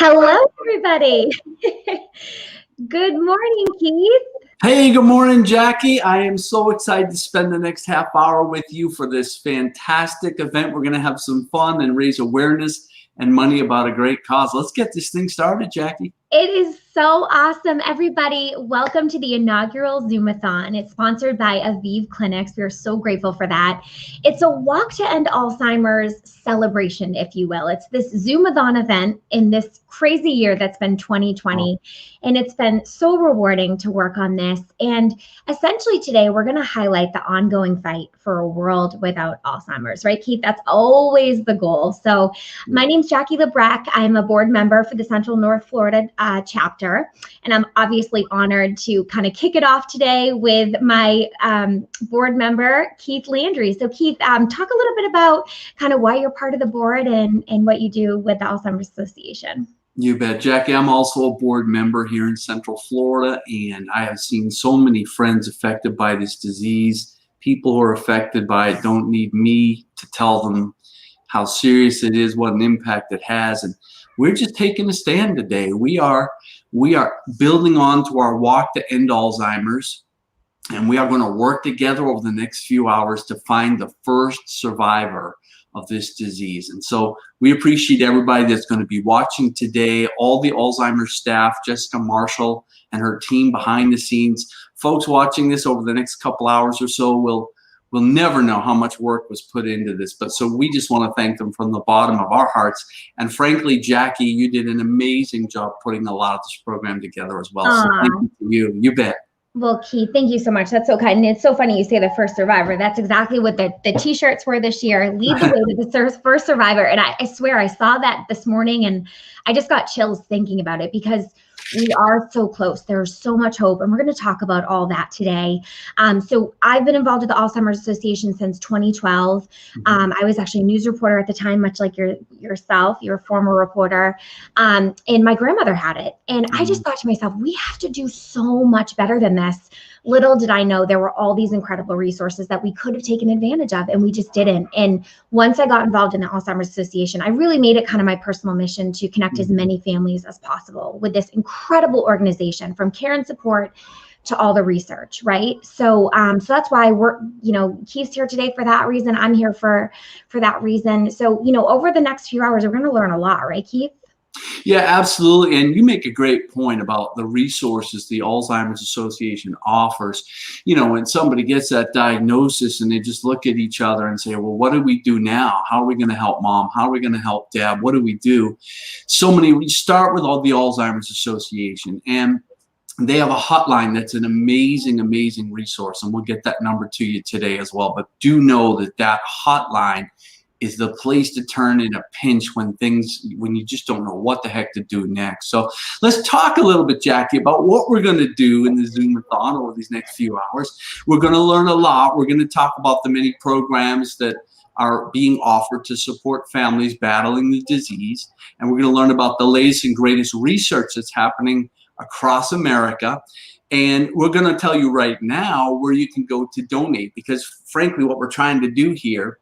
Hello, everybody. Good morning, Keith. Hey, good morning, Jackie. I am so excited to spend the next half hour with you for this fantastic event. We're going to have some fun and raise awareness and money about a great cause. Let's get this thing started, Jackie. It is so awesome, everybody. Welcome to the inaugural Zoom-a-thon. It's sponsored by Aviv Clinics. We are so grateful for that. It's a walk to end Alzheimer's celebration, if you will. It's this Zoom-a-thon event in this crazy year that's been 2020. And it's been so rewarding to work on this. And essentially today, we're going to highlight the ongoing fight for a world without Alzheimer's, right, Keith? That's always the goal. So my name's Jackie Lebrecht. I'm a board member for the Central North Florida chapter. And I'm obviously honored to kind of kick it off today with my board member, Keith Landry. So Keith, talk a little bit about kind of why you're part of the board and what you do with the Alzheimer's Association. You bet, Jackie. I'm also a board member here in Central Florida, and I have seen so many friends affected by this disease. People who are affected by it don't need me to tell them how serious it is, what an impact it has. And we're just taking a stand today. We are building on to our walk to end Alzheimer's, and we are going to work together over the next few hours to find the first survivor of this disease. And so we appreciate everybody that's going to be watching today, all the Alzheimer's staff, Jessica Marshall and her team behind the scenes. Folks watching this over the next couple hours or so will never know how much work was put into this. But so we just want to thank them from the bottom of our hearts. And frankly, Jackie, you did an amazing job putting a lot of this program together as well. So thank you to you. You bet. Well, Keith, thank you so much. That's so kind. And it's so funny you say the first survivor. That's exactly what the t-shirts were this year. Lead the way to the first survivor. And I swear I saw that this morning and I just got chills thinking about it because we are so close. There's so much hope. And we're going to talk about all that today. So I've been involved with the Alzheimer's Association since 2012. I was actually a news reporter at the time, much like yourself, you're a former reporter. And my grandmother had it. And I just thought to myself, we have to do so much better than this. Little did I know there were all these incredible resources that we could have taken advantage of, and we just didn't. And once I got involved in the Alzheimer's Association, I really made it kind of my personal mission to connect as many families as possible with this incredible organization, from care and support to all the research, right? So that's why Keith's here today for that reason. I'm here for that reason. So, over the next few hours, we're going to learn a lot, right, Keith? Yeah, absolutely. And you make a great point about the resources the Alzheimer's Association offers. When somebody gets that diagnosis and they just look at each other and say, well, what do we do now? How are we going to help mom? How are we going to help dad? What do we do? We start with all the Alzheimer's Association, and they have a hotline that's an amazing, amazing resource. And we'll get that number to you today as well. But do know that hotline is the place to turn in a pinch when you just don't know what the heck to do next. So let's talk a little bit, Jackie, about what we're going to do in the Zoom-a-thon over these next few hours. We're going to learn a lot. We're going to talk about the many programs that are being offered to support families battling the disease. And we're going to learn about the latest and greatest research that's happening across America. And we're going to tell you right now where you can go to donate, because frankly, what we're trying to do here,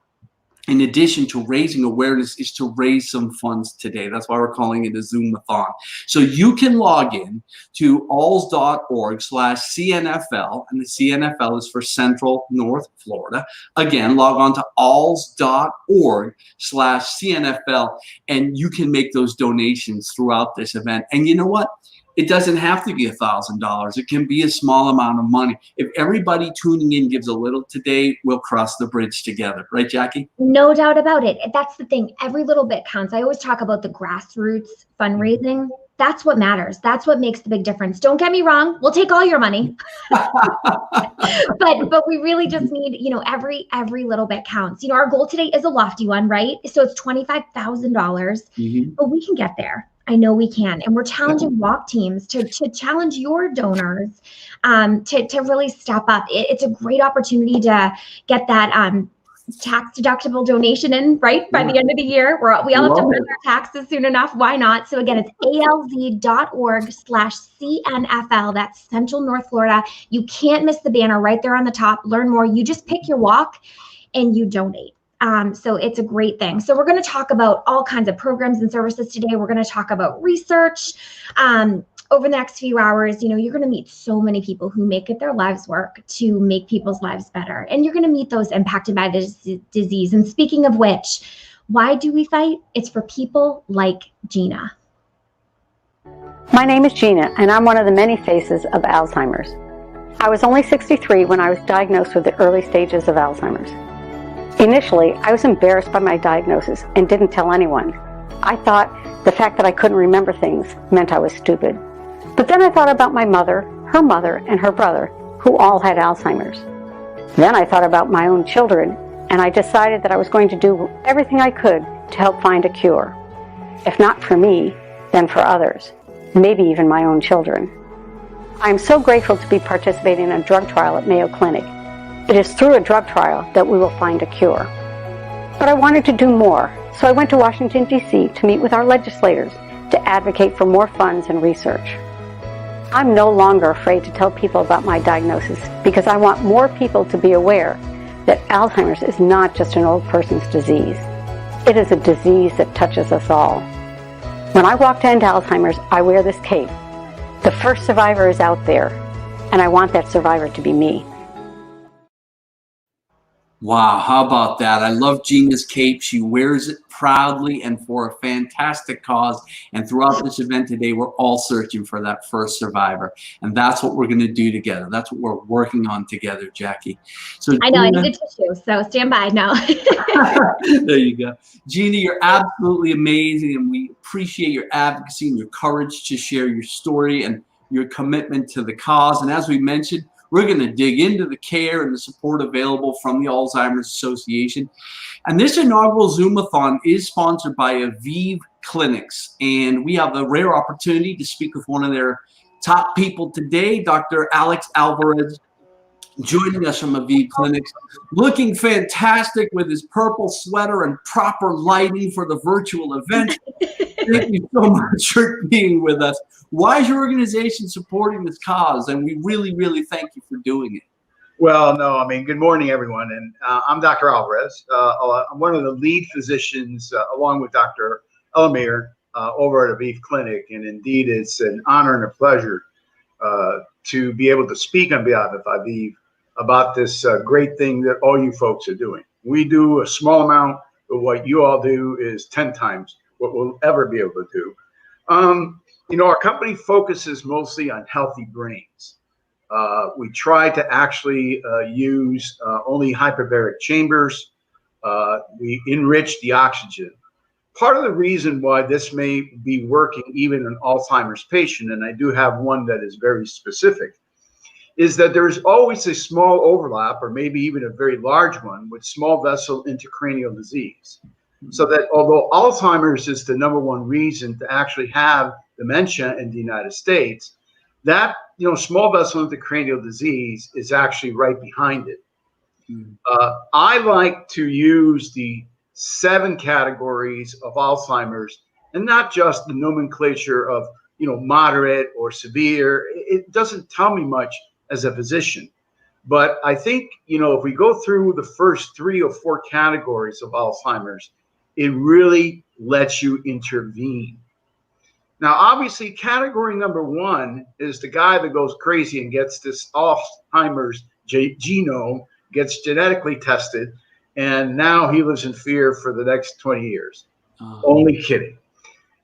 in addition to raising awareness, is to raise some funds today. That's why we're calling it a Zoom-a-thon. So you can log in to alz.org/CNFL, and the CNFL is for Central North Florida. Again, log on to alz.org/CNFL, and you can make those donations throughout this event. And you know what? It doesn't have to be $1,000. It can be a small amount of money. If everybody tuning in gives a little today, we'll cross the bridge together. Right, Jackie? No doubt about it. That's the thing. Every little bit counts. I always talk about the grassroots fundraising. That's what matters. That's what makes the big difference. Don't get me wrong. We'll take all your money. but we really just need, every little bit counts. Our goal today is a lofty one, right? So it's $25,000, but we can get there. I know we can. And we're challenging walk teams to challenge your donors to really step up. It's a great opportunity to get that tax deductible donation in, right? By the end of the year, we all have to pay our taxes soon enough. Why not? So again, it's alz.org/CNFL. That's Central North Florida. You can't miss the banner right there on the top. Learn more. You just pick your walk and you donate. So it's a great thing. So we're going to talk about all kinds of programs and services today. We're going to talk about research. Over the next few hours, you're going to meet so many people who make it their lives work to make people's lives better. And you're going to meet those impacted by this disease. And speaking of which, why do we fight? It's for people like Gina. My name is Gina, and I'm one of the many faces of Alzheimer's. I was only 63 when I was diagnosed with the early stages of Alzheimer's. Initially, I was embarrassed by my diagnosis and didn't tell anyone. I thought the fact that I couldn't remember things meant I was stupid. But then I thought about my mother, and her brother, who all had Alzheimer's. Then I thought about my own children, and I decided that I was going to do everything I could to help find a cure. If not for me, then for others, maybe even my own children. I am so grateful to be participating in a drug trial at Mayo Clinic. It is through a drug trial that we will find a cure. But I wanted to do more, so I went to Washington, D.C. to meet with our legislators to advocate for more funds and research. I'm no longer afraid to tell people about my diagnosis because I want more people to be aware that Alzheimer's is not just an old person's disease. It is a disease that touches us all. When I walk to end Alzheimer's, I wear this cape. The first survivor is out there, and I want that survivor to be me. Wow, how about that? I love Gina's cape. She wears it proudly and for a fantastic cause. And throughout this event today, we're all searching for that first survivor. And that's what we're going to do together. That's what we're working on together, Jackie. So I know, Gina, I need a tissue, so stand by now. There you go. Gina, you're absolutely amazing, and we appreciate your advocacy and your courage to share your story and your commitment to the cause. And as we mentioned, we're going to dig into the care and the support available from the Alzheimer's Association. And this inaugural Zoom-a-thon is sponsored by Aviv Clinics. And we have the rare opportunity to speak with one of their top people today, Dr. Alex Alvarez, joining us from Aviv Clinics, looking fantastic with his purple sweater and proper lighting for the virtual event. Thank you so much for being with us. Why is your organization supporting this cause? And we really, really thank you for doing it. Well, no, I mean, good morning, everyone. And I'm Dr. Alvarez. I'm one of the lead physicians, along with Dr. Elamir, over at Aviv Clinic. And indeed, it's an honor and a pleasure to be able to speak on behalf of Aviv about this great thing that all you folks are doing. We do a small amount, but what you all do is 10 times what we'll ever be able to do. Our company focuses mostly on healthy brains. We try to actually use only hyperbaric chambers. We enrich the oxygen. Part of the reason why this may be working even in an Alzheimer's patient, and I do have one that is very specific, is that there's always a small overlap, or maybe even a very large one, with small vessel intracranial disease. So that although Alzheimer's is the #1 reason to actually have dementia in the United States, that small vessel intracranial disease is actually right behind it. I like to use the 7 categories of Alzheimer's, and not just the nomenclature of moderate or severe. It doesn't tell me much as a physician, but I think if we go through the first 3 or 4 categories of Alzheimer's, it really lets you intervene. Now, obviously, category #1 is the guy that goes crazy and gets this Alzheimer's genome, gets genetically tested, and now he lives in fear for the next 20 years. Only kidding.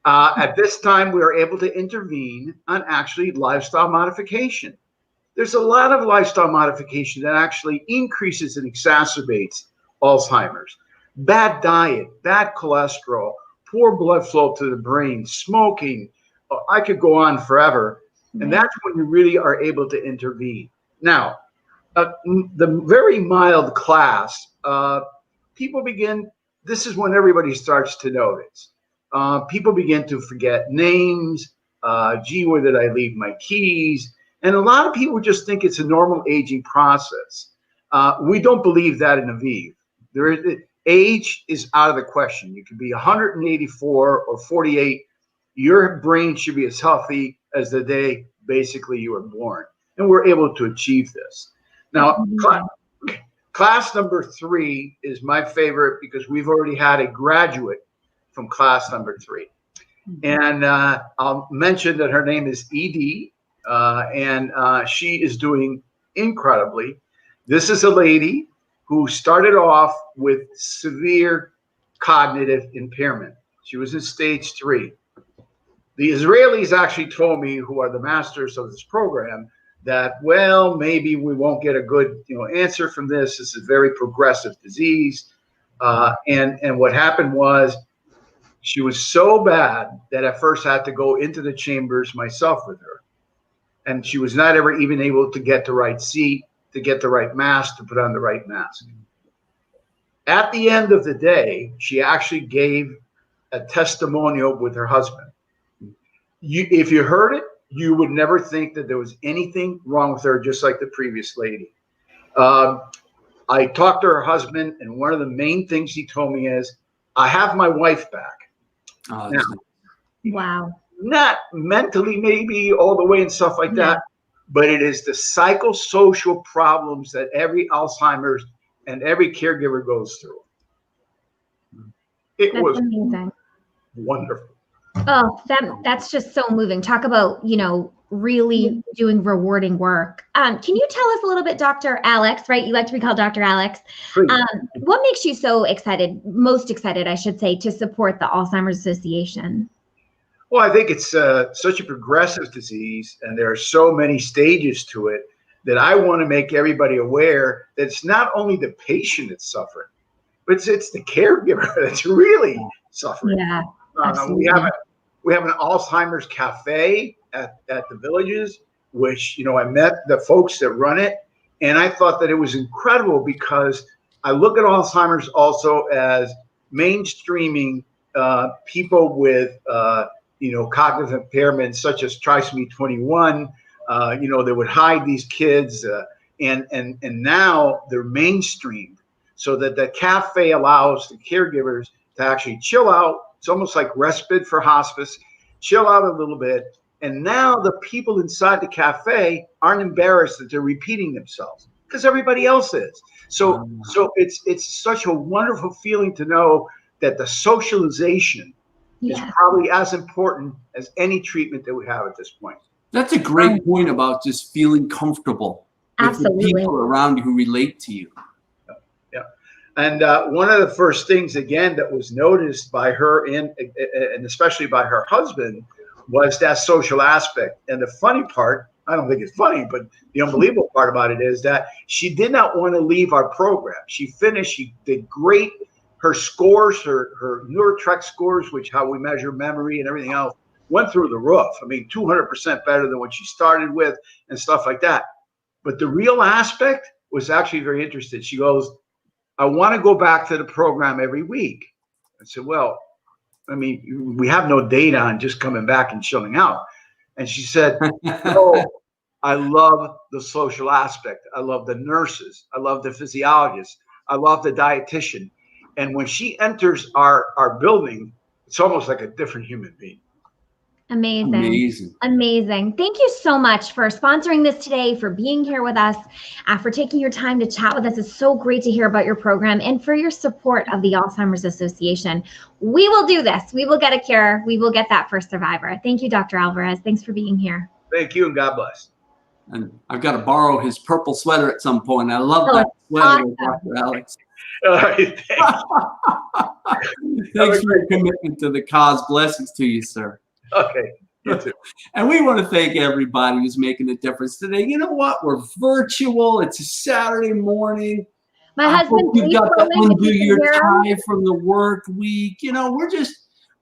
At this time, we are able to intervene on actually lifestyle modification. There's a lot of lifestyle modification that actually increases and exacerbates Alzheimer's. Bad diet, bad cholesterol, poor blood flow to the brain, smoking. I could go on forever. And that's when you really are able to intervene. Now, the very mild class, people begin, this is when everybody starts to notice. People begin to forget names. Gee, where did I leave my keys? And a lot of people just think it's a normal aging process. We don't believe that in Aviv. Age is out of the question. You could be 184 or 48. Your brain should be as healthy as the day basically you were born. And we're able to achieve this. Now, class number 3 is my favorite because we've already had a graduate from class number 3. And I'll mention that her name is Edie, and she is doing incredibly. This is a lady who started off with severe cognitive impairment. She was in stage 3. The Israelis actually told me, who are the masters of this program, that, well, maybe we won't get a good answer from this. This is a very progressive disease. And what happened was she was so bad that at first I had to go into the chambers myself with her. And she was not ever even able to get the right seat, to get the right mask, to put on the right mask. At the end of the day, she actually gave a testimonial with her husband. If you heard it, you would never think that there was anything wrong with her, just like the previous lady. I talked to her husband, and one of the main things he told me is, I have my wife back. Now, wow. Not mentally, maybe all the way and stuff like that, but it is the psychosocial problems that every Alzheimer's and every caregiver goes through. That's was amazing. Wonderful. Oh, that's just so moving. Talk about, really doing rewarding work. Can you tell us a little bit, Dr. Alex, right? You like to be called Dr. Alex. What makes you so excited, most excited, I should say, to support the Alzheimer's Association? Well, I think it's such a progressive disease, and there are so many stages to it that I want to make everybody aware that it's not only the patient that's suffering, but it's the caregiver that's really suffering. Yeah, we have an Alzheimer's cafe at the Villages, which, I met the folks that run it, and I thought that it was incredible because I look at Alzheimer's also as mainstreaming people with cognitive impairments such as trisomy 21. They would hide these kids, and now they're mainstreamed so that the cafe allows the caregivers to actually chill out. It's almost like respite for hospice, chill out a little bit. And now the people inside the cafe aren't embarrassed that they're repeating themselves because everybody else is. So it's such a wonderful feeling to know that the socialization is probably as important as any treatment that we have at this point. That's a great point about just feeling comfortable with the people around you who relate to you. Yeah. And one of the first things, again, that was noticed by her and especially by her husband was that social aspect. And the funny part, I don't think it's funny, but the unbelievable part about it is that she did not want to leave our program. She finished, she did great. Her scores, her Neurotrack scores, which how we measure memory and everything else, went through the roof. I mean, 200% better than what she started with and stuff like that. But the real aspect was actually very interesting. She goes, I want to go back to the program every week. I said, well, I mean, we have no data on just coming back and chilling out. And she said, no, I love the social aspect. I love the nurses. I love the physiologists. I love the dietitian. And when she enters our building, it's almost like a different human being. Amazing. Thank you so much for sponsoring this today, for being here with us, for taking your time to chat with us. It's so great to hear about your program and for your support of the Alzheimer's Association. We will do this. We will get a cure. We will get that first survivor. Thank you, Dr. Alvarez. Thanks for being here. Thank you, and God bless. And I've got to borrow his purple sweater at some point. I love that sweater, awesome. Dr. Alex. All right, thanks for your commitment to the cause. Blessings to you, sir. Okay, you too. And we want to thank everybody who's making a difference today. You know what? We're virtual. It's a Saturday morning. My husband, you got to undo your tie from the work week.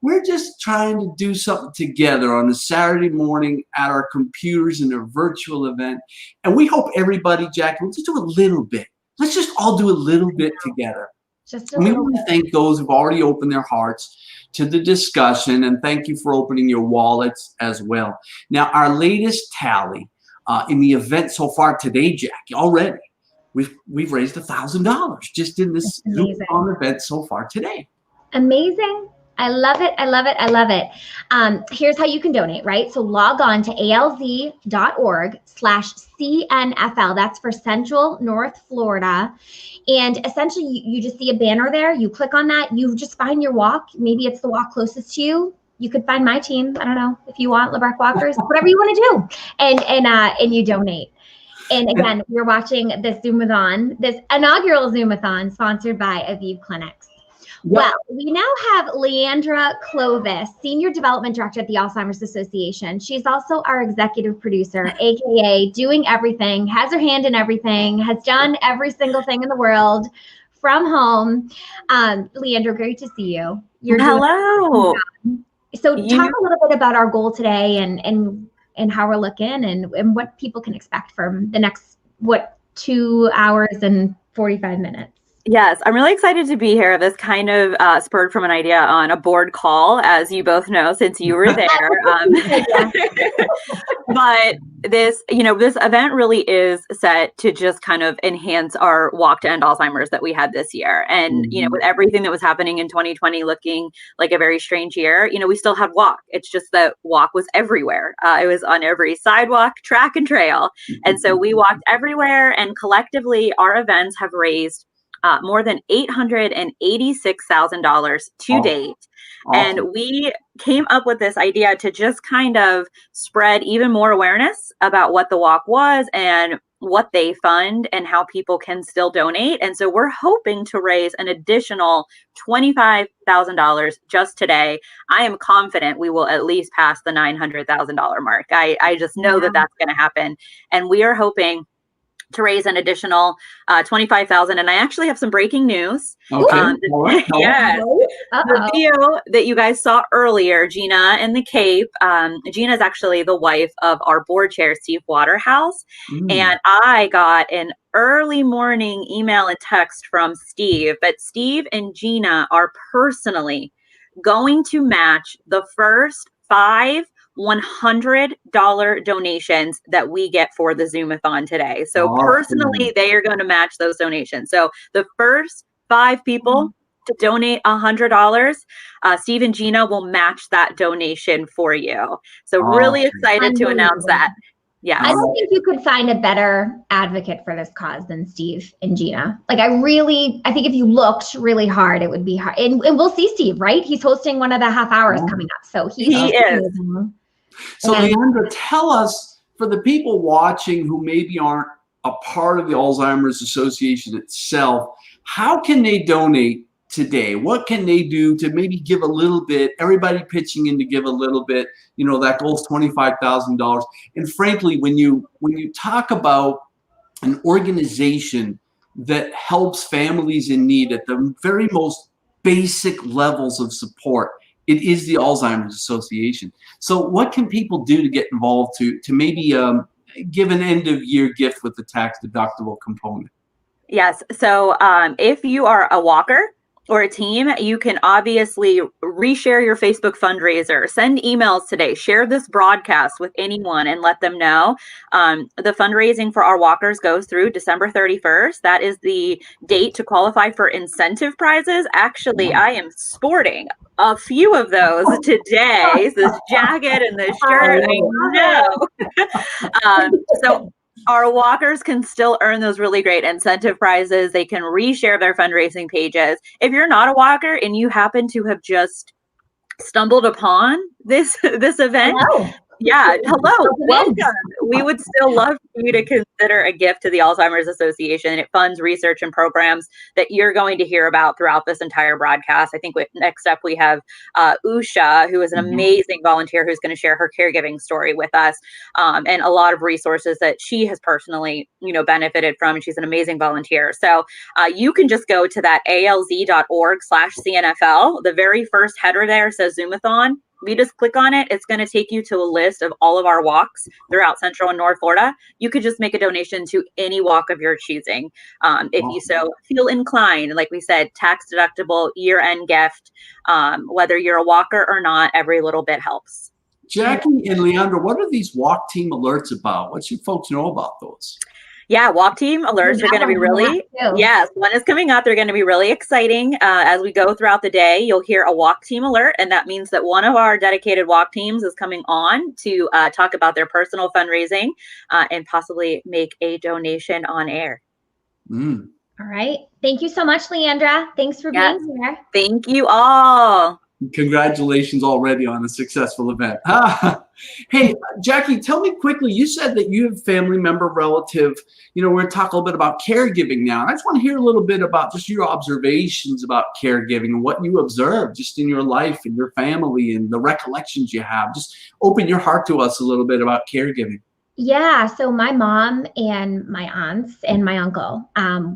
We're just trying to do something together on a Saturday morning at our computers in a virtual event. And we hope everybody, Jackie, we'll just do a little bit. Let's just all do a little bit together. And we want to thank those who've already opened their hearts to the discussion, and thank you for opening your wallets as well. Now, our latest tally in the event so far today, Jackie, already we've raised $1,000 just in this Zoom-a-thon event so far today. Amazing. I love it. I love it. I love it. Here's how you can donate, right? So log on to alz.org/CNFL. That's for Central North Florida. And essentially, you just see a banner there. You click on that. You just find your walk. Maybe it's the walk closest to you. You could find my team. I don't know if you want LeBrecq Walkers, whatever you want to do, and you donate. And again, you're watching this Zoom-a-thon, this inaugural Zoom-a-thon sponsored by Aviv Clinics. Yep. Well, we now have Leandra Clovis, Senior Development Director at the Alzheimer's Association. She's also our executive producer, AKA doing everything, has her hand in everything, has done every single thing in the world from home. Leandra, great to see you. Hello. So talk a little bit about our goal today and how we're looking and what people can expect from the next, 2 hours and 45 minutes. Yes, I'm really excited to be here. This kind of spurred from an idea on a board call, as you both know, since you were there. But this event really is set to just kind of enhance our walk to end Alzheimer's that we had this year. And, with everything that was happening in 2020 looking like a very strange year, we still had walk. It's just that walk was everywhere. It was on every sidewalk, track and trail. And so we walked everywhere, and collectively our events have raised more than $886,000 to date. Awesome. And we came up with this idea to just kind of spread even more awareness about what the walk was and what they fund and how people can still donate. And so we're hoping to raise an additional $25,000 just today. I am confident we will at least pass the $900,000 mark. I just know that that's going to happen. And we are hoping to raise an additional $25,000. And I actually have some breaking news. Okay. Yes. The video that you guys saw earlier, Gina in the Cape, Gina is actually the wife of our board chair, Steve Waterhouse. And I got an early morning email and text from Steve, but Steve and Gina are personally going to match the first 5 $100 donations that we get for the Zoom-a-thon today. So personally, they are going to match those donations. So the first 5 people to donate $100, Steve and Gina will match that donation for you. So really excited to announce that. Yeah. I don't think you could find a better advocate for this cause than Steve and Gina. Like I think if you looked really hard, it would be hard. And we'll see Steve, right? He's hosting one of the half hours coming up. So he is. So Leandra, tell us, for the people watching who maybe aren't a part of the Alzheimer's Association itself, how can they donate today? What can they do to maybe give a little bit, everybody pitching in to give a little bit, that goal's $25,000. And frankly, when you talk about an organization that helps families in need at the very most basic levels of support, it is the Alzheimer's Association. So what can people do to get involved to maybe give an end of year gift with the tax deductible component? Yes. So if you are a walker or a team, you can obviously reshare your Facebook fundraiser, send emails today, share this broadcast with anyone and let them know. The fundraising for our walkers goes through December 31st. That is the date to qualify for incentive prizes. Actually, I am sporting a few of those today. This jacket and this shirt, I know. So our walkers can still earn those really great incentive prizes. They can reshare their fundraising pages. If you're not a walker and you happen to have just stumbled upon this event, hello, welcome. We would still love for you to consider a gift to the Alzheimer's Association. It funds research and programs that you're going to hear about throughout this entire broadcast. I think next up we have Usha, who is an amazing volunteer who's going to share her caregiving story with us, and a lot of resources that she has personally, benefited from. And she's an amazing volunteer. So you can just go to that alz.org/CNFL. The very first header there says Zoom-a-thon. We just click on it. It's going to take you to a list of all of our walks throughout Central and North Florida. You could just make a donation to any walk of your choosing. If you so feel inclined, like we said, tax deductible year-end gift, whether you're a walker or not, every little bit helps. Jackie and Leandra, what are these walk team alerts about? What should folks know about those? Yeah, walk team alerts are going to be really, yes, one is coming up. They're going to be really exciting. As we go throughout the day, you'll hear a walk team alert, and that means that one of our dedicated walk teams is coming on to talk about their personal fundraising and possibly make a donation on air. All right. Thank you so much, Leandra. Thanks for being here. Thank you all. Congratulations already on a successful event. Hey, Jackie, tell me quickly, you said that you have family member, relative, we're going to talk a little bit about caregiving now. And I just want to hear a little bit about just your observations about caregiving and what you observed just in your life and your family and the recollections you have. Just open your heart to us a little bit about caregiving. Yeah, so my mom and my aunts and my uncle,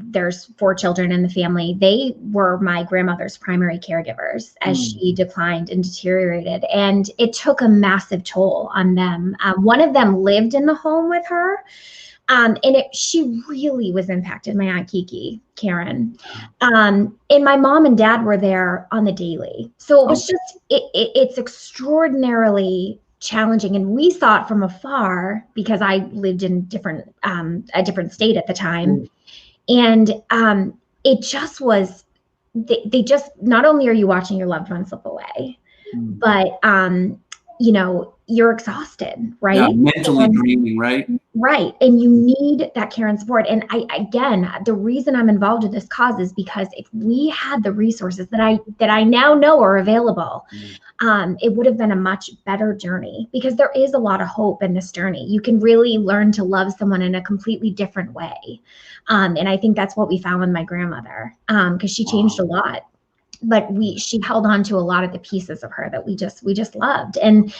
there's 4 children in the family. They were my grandmother's primary caregivers as she declined and deteriorated. And it took a massive toll on them. One of them lived in the home with her. And she really was impacted, my Aunt Karen. And my mom and dad were there on the daily. So it was just, it's extraordinarily challenging, and we saw it from afar because I lived in a different state at the time, and it just was. They just, not only are you watching your loved one slip away, but you're exhausted, right? Yeah, mentally draining, right? Right, and you need that care and support. And again, the reason I'm involved in this cause is because if we had the resources that I now know are available, it would have been a much better journey, because there is a lot of hope in this journey. You can really learn to love someone in a completely different way. And I think that's what we found with my grandmother, because she changed a lot. But she held on to a lot of the pieces of her that we just loved. And,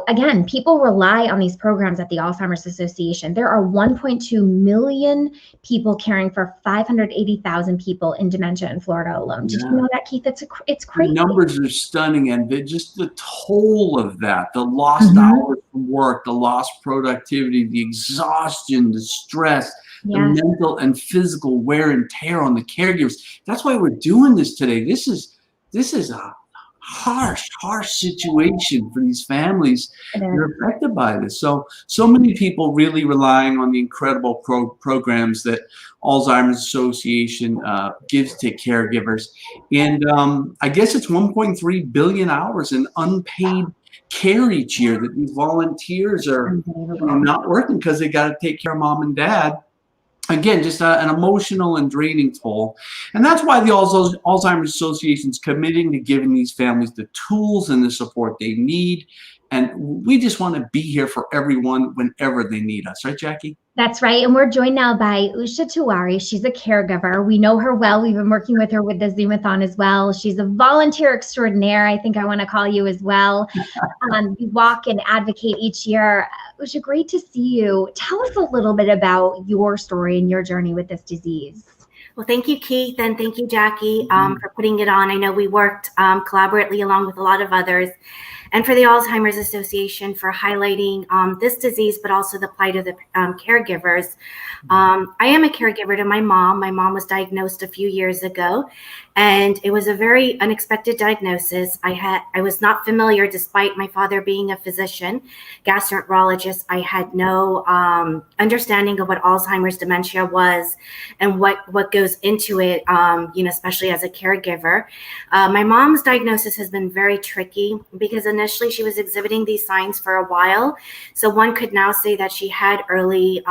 again, people rely on these programs at the Alzheimer's Association. There are 1.2 million people caring for 580,000 people in dementia in Florida alone. Did you know that, Keith? It's crazy. The numbers are stunning, and just the toll of that, the lost hours from work, the lost productivity, the exhaustion, the stress, the mental and physical wear and tear on the caregivers. That's why we're doing this today. This is a harsh situation for these families that are affected by this. So many people really relying on the incredible programs that Alzheimer's Association gives to caregivers. And I guess it's 1.3 billion hours in unpaid care each year that these volunteers are not working because they got to take care of mom and dad. Again, just an emotional and draining toll. And that's why the Alzheimer's Association is committing to giving these families the tools and the support they need. And we just want to be here for everyone whenever they need us. Right, Jackie? That's right. And we're joined now by Usha Tiwari. She's a caregiver. We know her well. We've been working with her with the Zoom-a-thon as well. She's a volunteer extraordinaire, I think I want to call you as well. You walk and advocate each year. Usha, great to see you. Tell us a little bit about your story and your journey with this disease. Well, thank you, Keith, and thank you, Jackie, for putting it on. I know we worked collaboratively along with a lot of others, and for the Alzheimer's Association for highlighting this disease, but also the plight of the caregivers. I am a caregiver to my mom. My mom was diagnosed a few years ago, and it was a very unexpected diagnosis. I was not familiar, despite my father being a physician, gastroenterologist. I had no understanding of what Alzheimer's dementia was and what goes into it, especially as a caregiver. My mom's diagnosis has been very tricky because initially she was exhibiting these signs for a while. So one could now say that she had early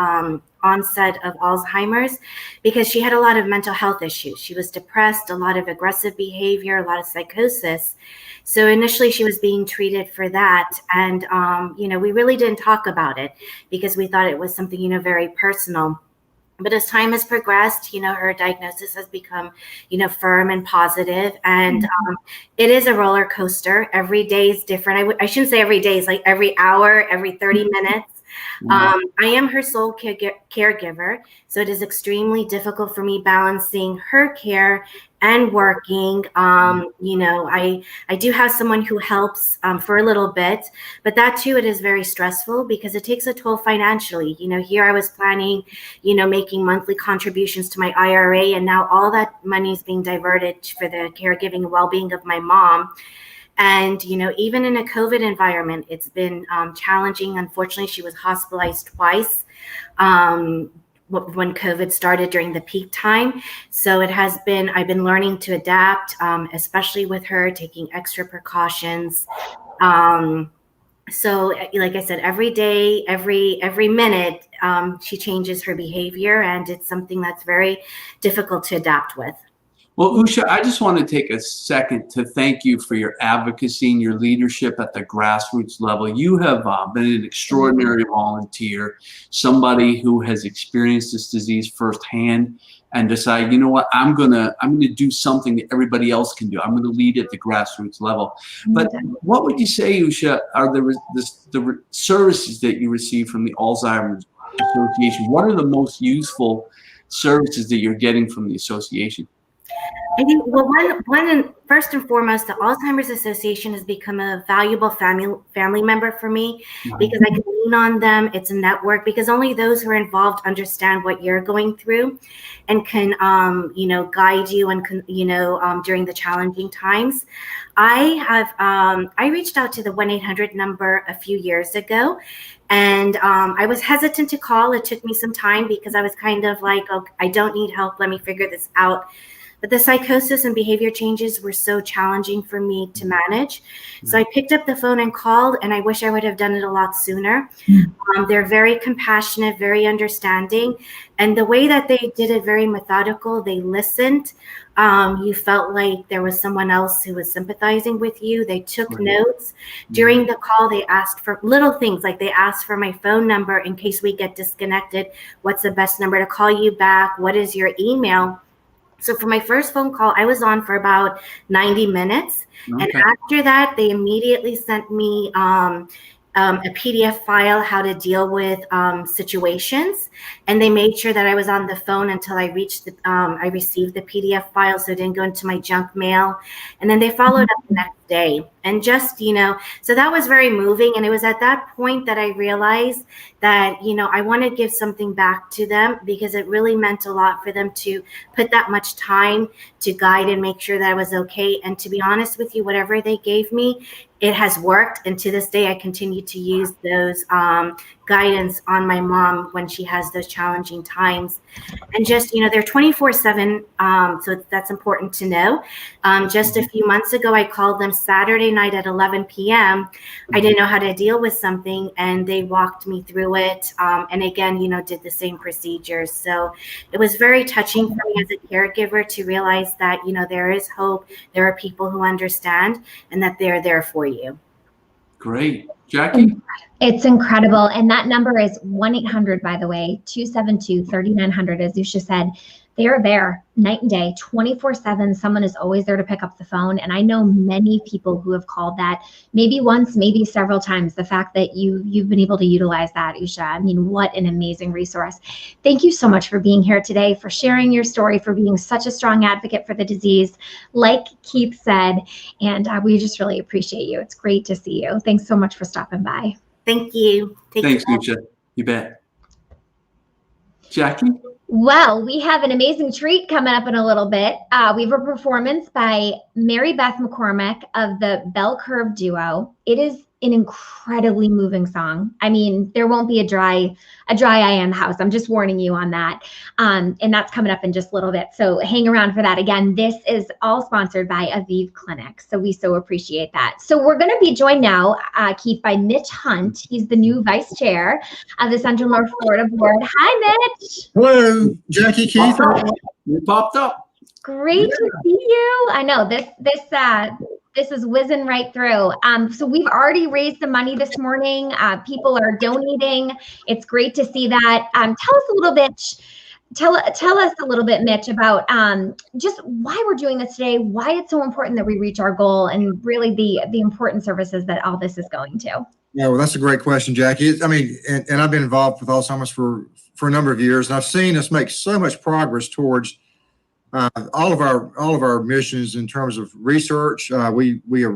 onset of Alzheimer's because she had a lot of mental health issues. She was depressed, a lot of aggressive behavior, a lot of psychosis. So initially she was being treated for that. And, we really didn't talk about it because we thought it was something, very personal. But as time has progressed, her diagnosis has become, firm and positive. And it is a roller coaster. Every day is different. I shouldn't say every day. It's like every hour, every 30 minutes. I am her sole caregiver, so it is extremely difficult for me balancing her care and working. I do have someone who helps for a little bit, but that too, it is very stressful because it takes a toll financially. Here I was planning, making monthly contributions to my IRA, and now all that money is being diverted for the caregiving and well-being of my mom. And, even in a COVID environment, it's been challenging. Unfortunately, she was hospitalized twice when COVID started during the peak time. So I've been learning to adapt, especially with her taking extra precautions. So like I said, every day, every minute, she changes her behavior, and it's something that's very difficult to adapt with. Well, Usha, I just want to take a second to thank you for your advocacy and your leadership at the grassroots level. You have been an extraordinary volunteer, somebody who has experienced this disease firsthand and decided, you know what, I'm gonna do something that everybody else can do. I'm gonna lead at the grassroots level. But what would you say, Usha, are the services that you receive from the Alzheimer's Association? What are the most useful services that you're getting from the association? I think, well, first and foremost, the Alzheimer's Association has become a valuable family member for me, because I can lean on them. It's a network, because only those who are involved understand what you're going through and can, guide you and, during the challenging times. I reached out to the 1-800 number a few years ago, and I was hesitant to call. It took me some time because I was kind of like, oh, I don't need help. Let me figure this out. But the psychosis and behavior changes were so challenging for me to manage. So I picked up the phone and called, and I wish I would have done it a lot sooner. They're very compassionate, very understanding. And the way that they did it, very methodical, they listened. You felt like there was someone else who was sympathizing with you. They took notes. During the call, they asked for little things, like they asked for my phone number in case we get disconnected. What's the best number to call you back? What is your email? So for my first phone call, I was on for about 90 minutes. Okay. And after that, they immediately sent me a PDF file, how to deal with situations. And they made sure that I was on the phone until I received the PDF file, so it didn't go into my junk mail. And then they followed up the next day. And just, so that was very moving. And it was at that point that I realized that, I want to give something back to them, because it really meant a lot for them to put that much time to guide and make sure that I was okay. And to be honest with you, whatever they gave me, it has worked. And to this day, I continue to use those guidance on my mom when she has those challenging times. And just, they're 24/7. So that's important to know. Just a few months ago, I called them Saturday night at 11 p.m. I didn't know how to deal with something, and they walked me through it. And again, did the same procedures. So it was very touching for me as a caregiver to realize that, there is hope. There are people who understand, and that they're there for you. Great. Jackie? It's incredible. And that number is 1-800, by the way, 272-3900, as Usha said. They are there night and day, 24/7. Someone is always there to pick up the phone. And I know many people who have called that, maybe once, maybe several times. The fact that you've been able to utilize that, Usha, I mean, what an amazing resource. Thank you so much for being here today, for sharing your story, for being such a strong advocate for the disease, like Keith said. And we just really appreciate you. It's great to see you. Thanks so much for stopping by. Thank you. Thanks, Usha. You bet. Jackie? Well, we have an amazing treat coming up in a little bit. We have a performance by Mary Beth McCormick of the Bell Curve Duo. It is an incredibly moving song. I mean, there won't be a dry eye in the house. I'm just warning you on that. And that's coming up in just a little bit. So hang around for that. Again, this is all sponsored by Aviv Clinic. So we so appreciate that. So we're going to be joined now, Keith, by Mitch Hunt. He's the new vice chair of the Central North Florida Board. Hi, Mitch. Hello, Jackie, Keith. You popped up. Great to see you. I know this is whizzing right through. So we've already raised some money this morning. People are donating. It's great to see that. Tell us a little bit. Tell us a little bit, Mitch, about just why we're doing this today, why it's so important that we reach our goal, and really the important services that all this is going to. Yeah, well, that's a great question, Jackie. I mean, and I've been involved with Alzheimer's for a number of years, and I've seen us make so much progress towards all of our missions in terms of research. We are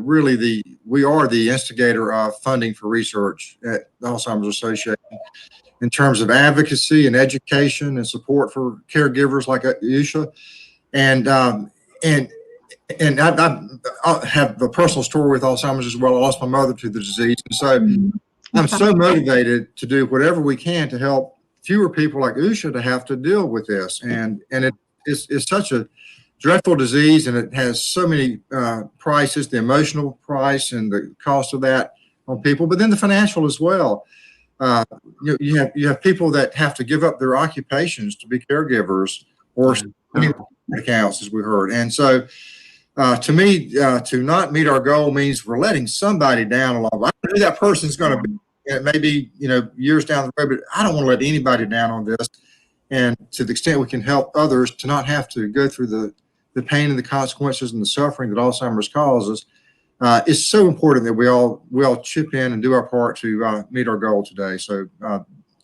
the instigator of funding for research at the Alzheimer's Association in terms of advocacy and education and support for caregivers like Usha. And I have a personal story with Alzheimer's as well. I lost my mother to the disease, and so I'm so motivated to do whatever we can to help fewer people like Usha to have to deal with this. And it's such a dreadful disease, and it has so many prices, the emotional price and the cost of that on people, but then the financial as well. You have people that have to give up their occupations to be caregivers or accounts, as we heard. And so to me, to not meet our goal means we're letting somebody down a lot. I don't know who that person's going to be. It may be, years down the road, but I don't want to let anybody down on this. And to the extent we can help others to not have to go through the pain and the consequences and the suffering that Alzheimer's causes, it's so important that we all chip in and do our part to meet our goal today. So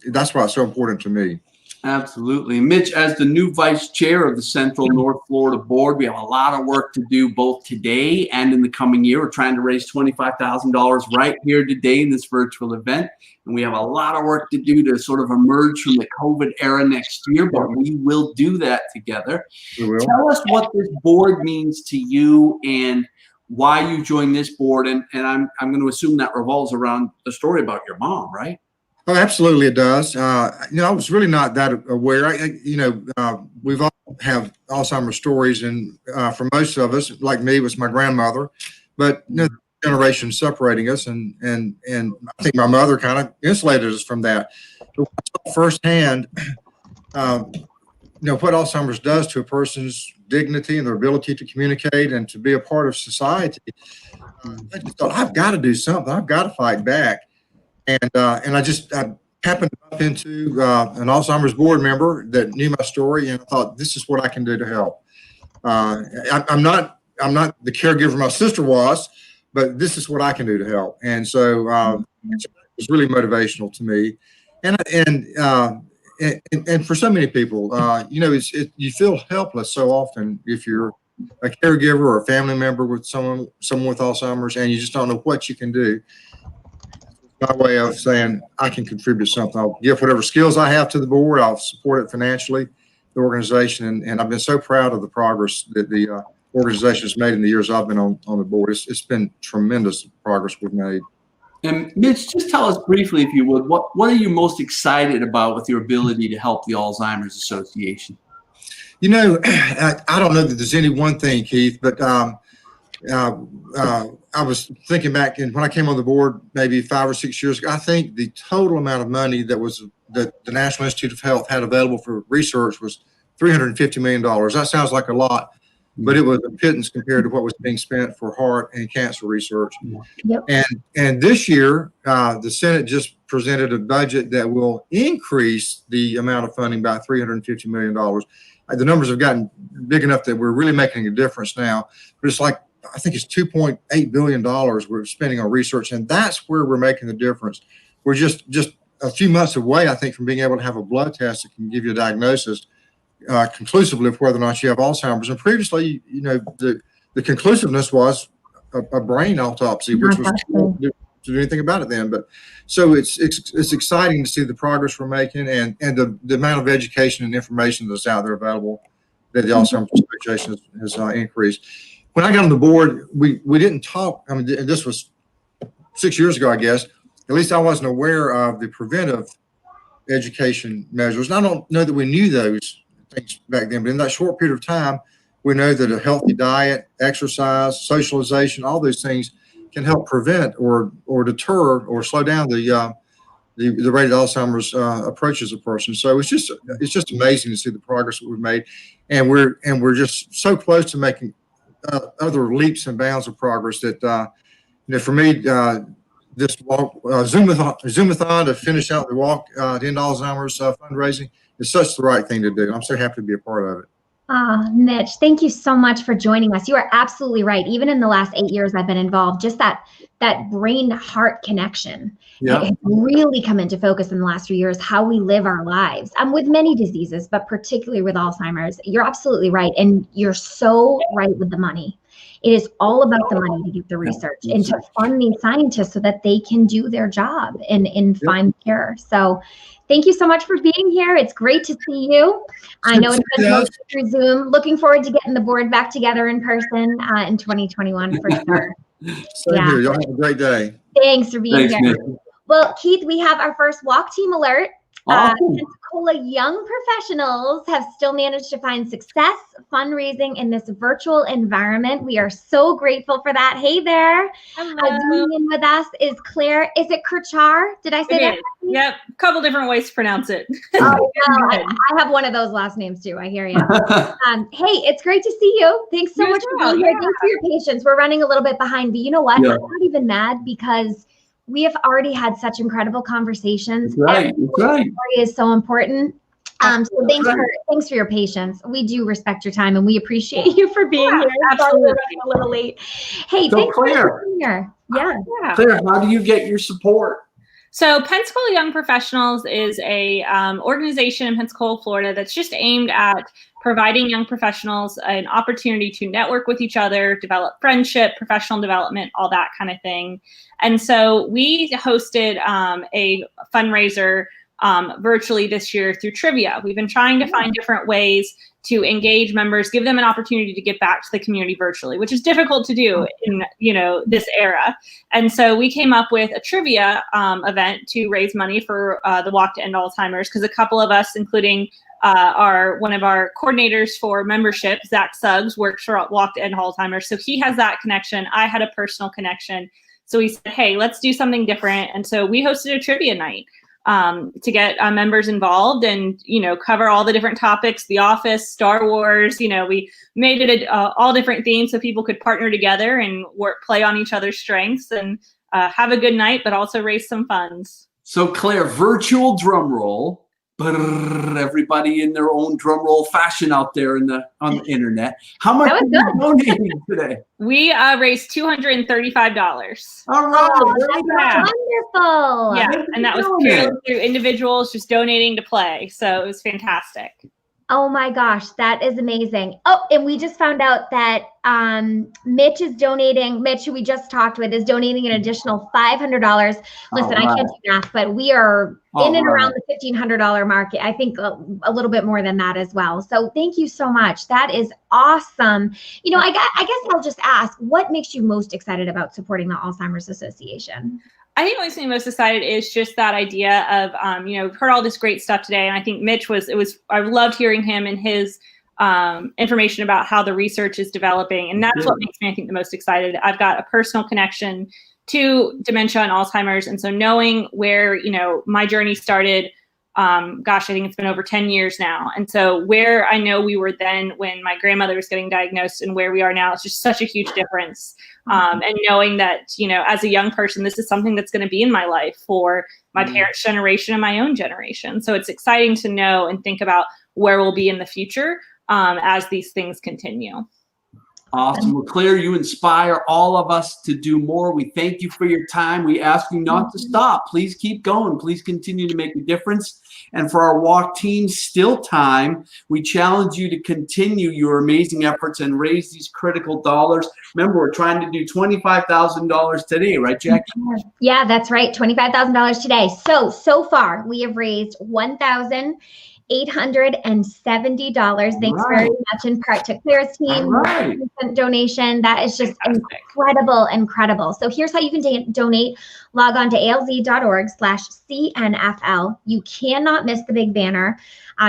that's why it's so important to me. Absolutely. Mitch, as the new vice chair of the Central North Florida Board, we have a lot of work to do both today and in the coming year. We're trying to raise $25,000 right here today in this virtual event. And we have a lot of work to do to sort of emerge from the COVID era next year, but we will do that together. Tell us what this board means to you and why you joined this board. And I'm going to assume that revolves around the story about your mom, right? Oh, absolutely, it does. I was really not that aware. We've all have Alzheimer's stories, and for most of us, like me, it was my grandmother. But generation separating us, and I think my mother kind of insulated us from that. But firsthand, what Alzheimer's does to a person's dignity and their ability to communicate and to be a part of society, I just thought, I've got to do something. I've got to fight back. And I happened to bump into an Alzheimer's board member that knew my story, and I thought, this is what I can do to help. I'm not the caregiver my sister was, but this is what I can do to help. And so it was really motivational to me, and for so many people, you feel helpless so often if you're a caregiver or a family member with someone with Alzheimer's, and you just don't know what you can do. My way of saying I can contribute something. I'll give whatever skills I have to the board. I'll support it financially, the organization, and I've been so proud of the progress that the organization has made in the years I've been on the board. It's been tremendous progress we've made. And Mitch, just tell us briefly, if you would, what are you most excited about with your ability to help the Alzheimer's Association? I don't know that there's any one thing, Keith, but I was thinking back, and when I came on the board maybe 5 or 6 years ago, I think the total amount of money that the National Institute of Health had available for research was $350 million. That sounds like a lot, but it was a pittance compared to what was being spent for heart and cancer research. Yep. And this year, the Senate just presented a budget that will increase the amount of funding by $350 million. The numbers have gotten big enough that we're really making a difference now, but it's like, I think it's $2.8 billion we're spending on research, and that's where we're making the difference. We're just a few months away, I think, from being able to have a blood test that can give you a diagnosis conclusively of whether or not you have Alzheimer's. And previously, the conclusiveness was a brain autopsy, which was to do anything about it then. But so it's exciting to see the progress we're making and the amount of education and information that's out there available that the Alzheimer's Association has increased. When I got on the board, we didn't talk. I mean, this was 6 years ago, I guess. At least I wasn't aware of the preventive education measures. And I don't know that we knew those things back then, but in that short period of time, we know that a healthy diet, exercise, socialization, all those things can help prevent or deter or slow down the rate that Alzheimer's approaches a person. So it's just amazing to see the progress that we've made, and we're just so close to making other leaps and bounds of progress that, for me, this walk, Zoom-a-thon to finish out the walk to end Alzheimer's fundraising is such the right thing to do. I'm so happy to be a part of it. Mitch, thank you so much for joining us. You are absolutely right. Even in the last 8 years I've been involved, just that brain-heart connection has really come into focus in the last few years, how we live our lives with many diseases, but particularly with Alzheimer's. You're absolutely right. And you're so right with the money. It is all about the money to get the research and to fund these scientists so that they can do their job and find cure. So thank you so much for being here. It's great to see you. I know it's been mostly through Zoom. Looking forward to getting the board back together in person in 2021 for sure. Same here. Y'all have a great day. Thanks for being here. Nick. Well, Keith, we have our first walk team alert. Awesome. Pensacola young professionals have still managed to find success fundraising in this virtual environment. We are so grateful for that. Hey there. Zooming in with us is Claire. Is it Kirchar? Did I say that? Yep. A couple different ways to pronounce it. Oh, well, I have one of those last names too. I hear you. Hey, it's great to see you. Thanks so much for being here. Thanks for your patience. We're running a little bit behind, but you know what? I'm not even mad because we have already had such incredible conversations. Right. Story is so important. So thanks for your patience. We do respect your time and we appreciate you for being here. Absolutely. We're running a little late. Hey, so thanks Claire, for being here. Yeah. Claire, how do you get your support? So Pensacola Young Professionals is a organization in Pensacola, Florida that's just aimed at providing young professionals an opportunity to network with each other, develop friendship, professional development, all that kind of thing. And so we hosted a fundraiser virtually this year through trivia. We've been trying to find different ways to engage members, give them an opportunity to get back to the community virtually, which is difficult to do in this era. And so we came up with a trivia event to raise money for the Walk to End Alzheimer's, because a couple of us, including one of our coordinators for membership, Zach Suggs, works for Walk to End Alzheimer's. So he has that connection. I had a personal connection. So we said, hey, let's do something different. And so we hosted a trivia night to get members involved and, cover all the different topics, The Office, Star Wars. We made it all different themes so people could partner together and play on each other's strengths and have a good night, but also raise some funds. So Claire, virtual drum roll. Everybody in their own drum roll fashion out there on the internet. How much are you donating today? We raised $235. All right. Wonderful. Yeah, and that was purely through individuals just donating to play. So it was fantastic. Oh my gosh, that is amazing. Oh, and we just found out that Mitch is donating. Mitch, who we just talked with, is donating an additional $500. Listen, I can't do math, but we are in and around the $1,500 market. I think a little bit more than that as well. So thank you so much. That is awesome. I guess I'll just ask, what makes you most excited about supporting the Alzheimer's Association? I think what makes me most excited is just that idea of, we've heard all this great stuff today. And I think Mitch I loved hearing him and his information about how the research is developing. And that's what makes me, I think, the most excited. I've got a personal connection to dementia and Alzheimer's. And so knowing where, my journey started, I think it's been over 10 years now. And so where I know we were then when my grandmother was getting diagnosed and where we are now, it's just such a huge difference. And knowing that, as a young person, this is something that's going to be in my life for my parents' generation and my own generation. So it's exciting to know and think about where we'll be in the future as these things continue. Awesome. Well, Claire, you inspire all of us to do more. We thank you for your time. We ask you not to stop. Please keep going. Please continue to make a difference. And for our walk team, still time. We challenge you to continue your amazing efforts and raise these critical dollars. Remember, we're trying to do $25,000 today, right, Jackie? Yeah, that's right. $25,000 today. So far, we have raised $1,870. Thanks very much in part to Claire's team. Donation. That is just incredible. So here's how you can donate. Log on to alz.org/CNFL. You cannot miss the big banner.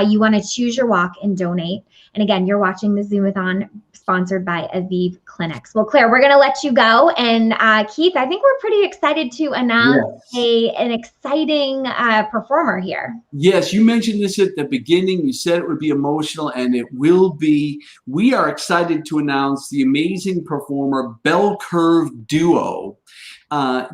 You want to choose your walk and donate. And again, you're watching the Zoom-a-thon sponsored by Aviv Clinics. Well, Claire, we're going to let you go. And Keith, I think we're pretty excited to announce an exciting performer here. Yes, you mentioned this at the beginning. You said it would be emotional, and it will be. We are excited to announce the amazing performer Bell Curve Duo.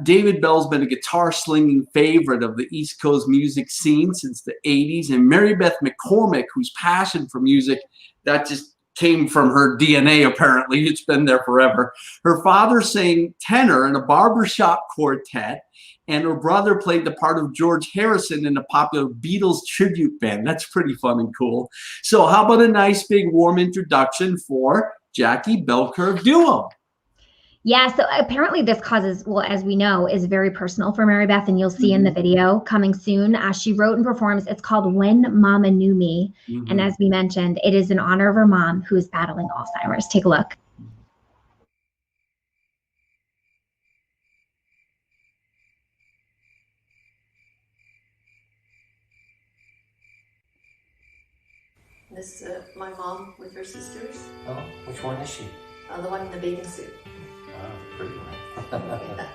David Bell's been a guitar slinging favorite of the East Coast music scene since the 80s, and Mary Beth McCormick, whose passion for music, that just came from her DNA, apparently. It's been there forever. Her father sang tenor in a barbershop quartet, and her brother played the part of George Harrison in a popular Beatles tribute band. That's pretty fun and cool. So how about a nice big warm introduction for Jackie Bell Curve Duo? Yeah, so apparently this causes, well, as we know, is very personal for Mary Beth, and you'll see in the video coming soon. She wrote and performs. It's called When Mama Knew Me. And as we mentioned, it is in honor of her mom who is battling Alzheimer's. Take a look. This is my mom with her sisters. Oh, which one is she? The one in the bathing suit. Oh, pretty one.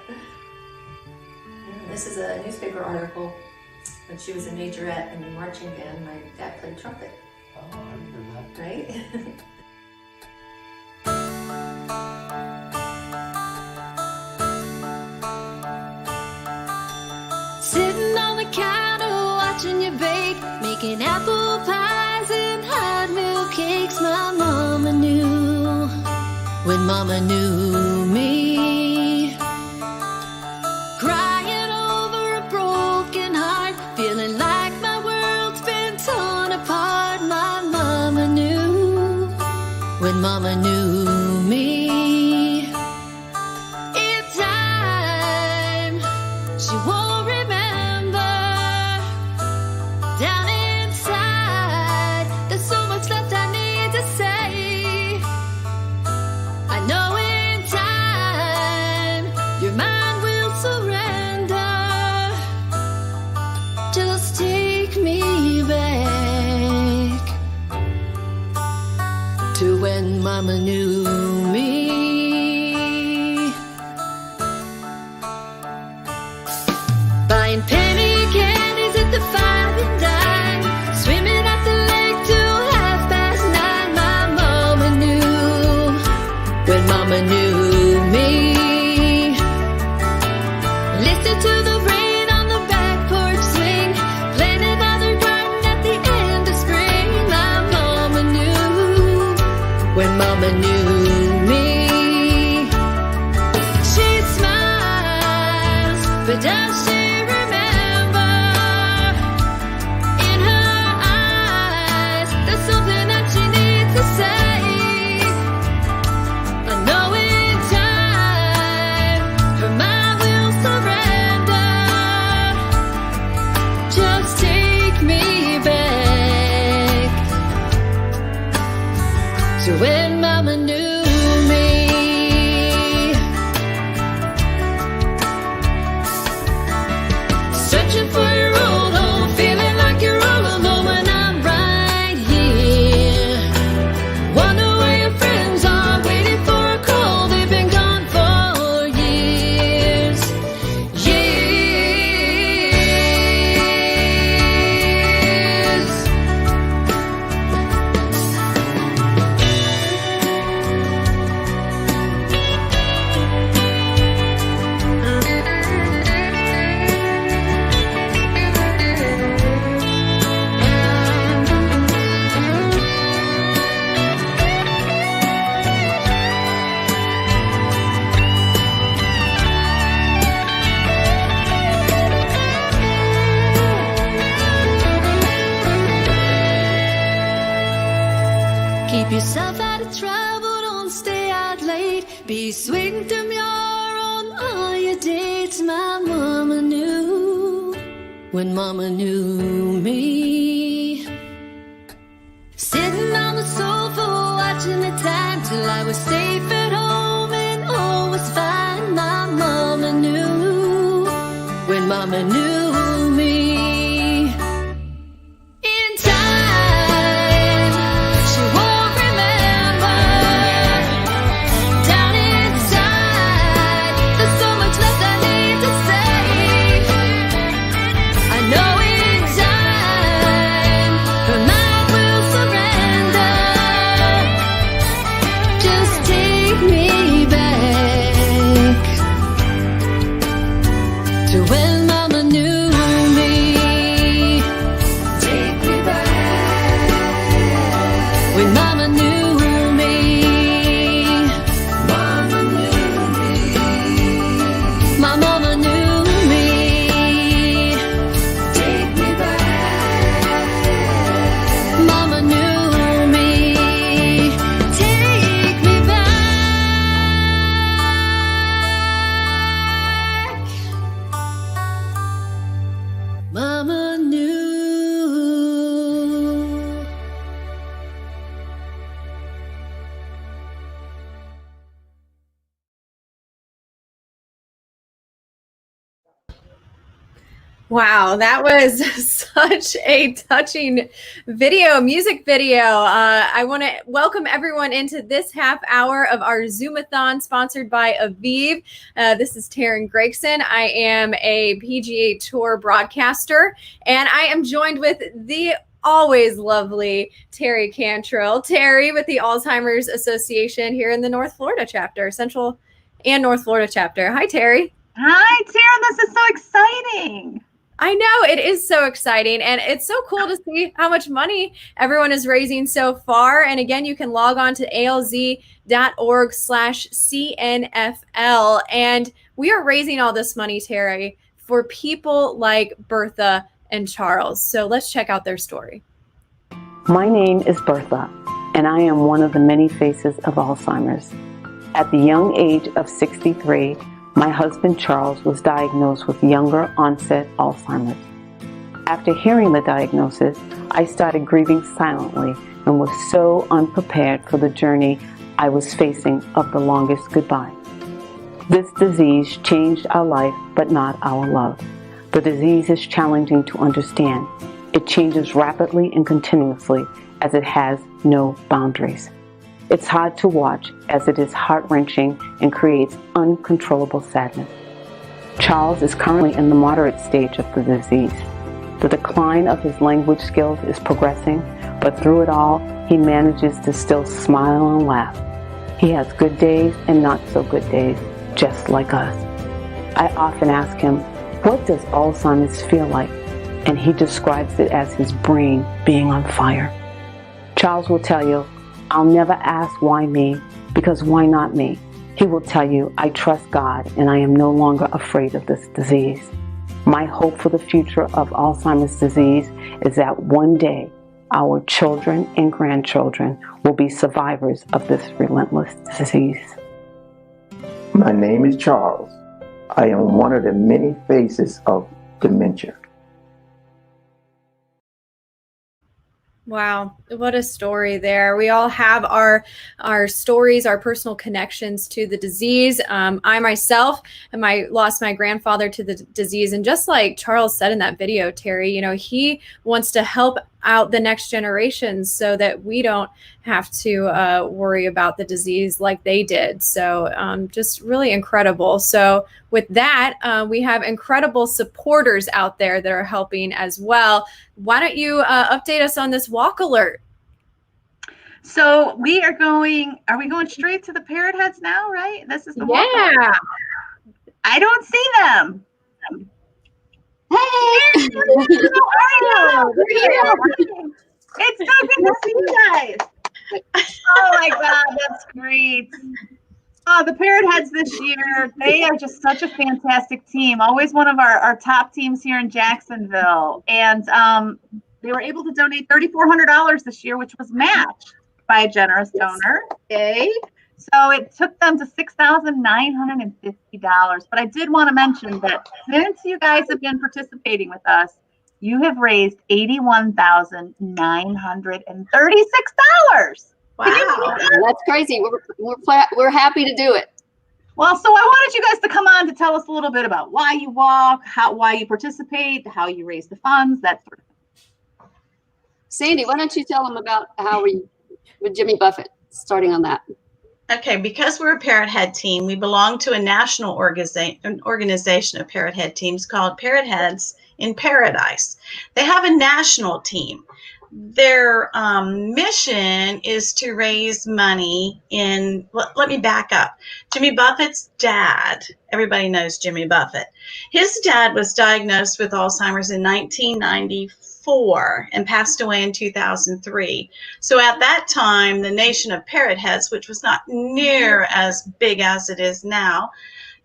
This is a newspaper article when she was a majorette in the marching band. My dad played trumpet. Oh, I remember that. Right? Sitting on the counter watching you bake, making apple pies and hot milk cakes. My mama knew when mama knew me. Crying over a broken heart, feeling like my world's been torn apart. My mama knew when mama knew me. In time, she won't remember. Down inside, there's so much left I need to say. I know in time, your mind will surrender. Just take me back to when mama knew me. Buying penny candies at the 5 and dime, swimming at the lake till 9:30. My mama knew when mama knew me. Listen to the rain on the back porch swing, planted by the garden at the end of spring. My mama knew when mama knew me. She smiles, but does she remember? In her eyes, there's something that she needs to say. I know in time, her mind will surrender. Just take me back to when mama knew me. Searching for your old home, feeling like you're all alone when I'm right here. Wonder where your friends are, waiting for a call. They've been gone for years, years. Keep yourself out of trouble, don't stay out late. Be sweet to me on all your dates. My mama knew when mama knew me. Sitting on the sofa watching the time till I was safe at home and all was fine. My mama knew when mama knew me. In time, she won't remember. Down inside, there's so much left I need to say. I know in time, her mind will surrender. Just take me back to when mama knew me. Take me back when mama knew me. Mama knew me. My mama knew me. Take me back. Mama knew me. Take me back. Wow, that was such a touching music video. I want to welcome everyone into this half hour of our Zoom-a-thon sponsored by Aviv. This is Taryn Gregson. I am a PGA Tour broadcaster, and I am joined with the always lovely Terry Cantrell. Terry with the Alzheimer's Association here in the North Florida chapter, Central and North Florida chapter. Hi, Terry. Hi, Taryn. This is so exciting. I know, it is so exciting, and it's so cool to see how much money everyone is raising so far. And again, you can log on to alz.org/CNFL, and we are raising all this money, Terry, for people like Bertha and Charles. So let's check out their story. My name is Bertha, and I am one of the many faces of Alzheimer's. At the young age of 63, my husband Charles was diagnosed with younger onset Alzheimer's. After hearing the diagnosis, I started grieving silently and was so unprepared for the journey I was facing of the longest goodbye. This disease changed our life, but not our love. The disease is challenging to understand. It changes rapidly and continuously as it has no boundaries. It's hard to watch as it is heart-wrenching and creates uncontrollable sadness. Charles is currently in the moderate stage of the disease. The decline of his language skills is progressing, but through it all, he manages to still smile and laugh. He has good days and not so good days, just like us. I often ask him, what does Alzheimer's feel like? And he describes it as his brain being on fire. Charles will tell you, I'll never ask why me, because why not me? He will tell you, I trust God and I am no longer afraid of this disease. My hope for the future of Alzheimer's disease is that one day our children and grandchildren will be survivors of this relentless disease. My name is Charles. I am one of the many faces of dementia. Wow, what a story there. We all have our stories, our personal connections to the disease. I myself lost my grandfather to the disease. And just like Charles said in that video, Terry, he wants to help out the next generations so that we don't have to worry about the disease like they did. So just really incredible. So with that, we have incredible supporters out there that are helping as well. Why don't you update us on this walk alert? So are we going straight to the parrot heads now, right? This is the walk alert. I don't see them. Hey! How are you? It's so good to see you guys. Oh my God, that's great. The Parrot Heads this year, they are just such a fantastic team. Always one of our top teams here in Jacksonville. And they were able to donate $3,400 this year, which was matched by a generous donor. Okay. So it took them to $6,950. But I did want to mention that since you guys have been participating with us, you have raised $81,936. Wow, that's crazy. We're happy to do it. Well, so I wanted you guys to come on to tell us a little bit about why you walk, why you participate, how you raise the funds, that sort of thing. Sandy, why don't you tell them about how we, with Jimmy Buffett, starting on that. Okay, because we're a Parrot Head team, we belong to a national organization of Parrot Head teams called Parrot Heads in Paradise. They have a national team. Their mission is to raise money in, let me back up. Jimmy Buffett's dad, everybody knows Jimmy Buffett. His dad was diagnosed with Alzheimer's in 1994 and passed away in 2003. So at that time, the nation of Parrot Heads, which was not near as big as it is now,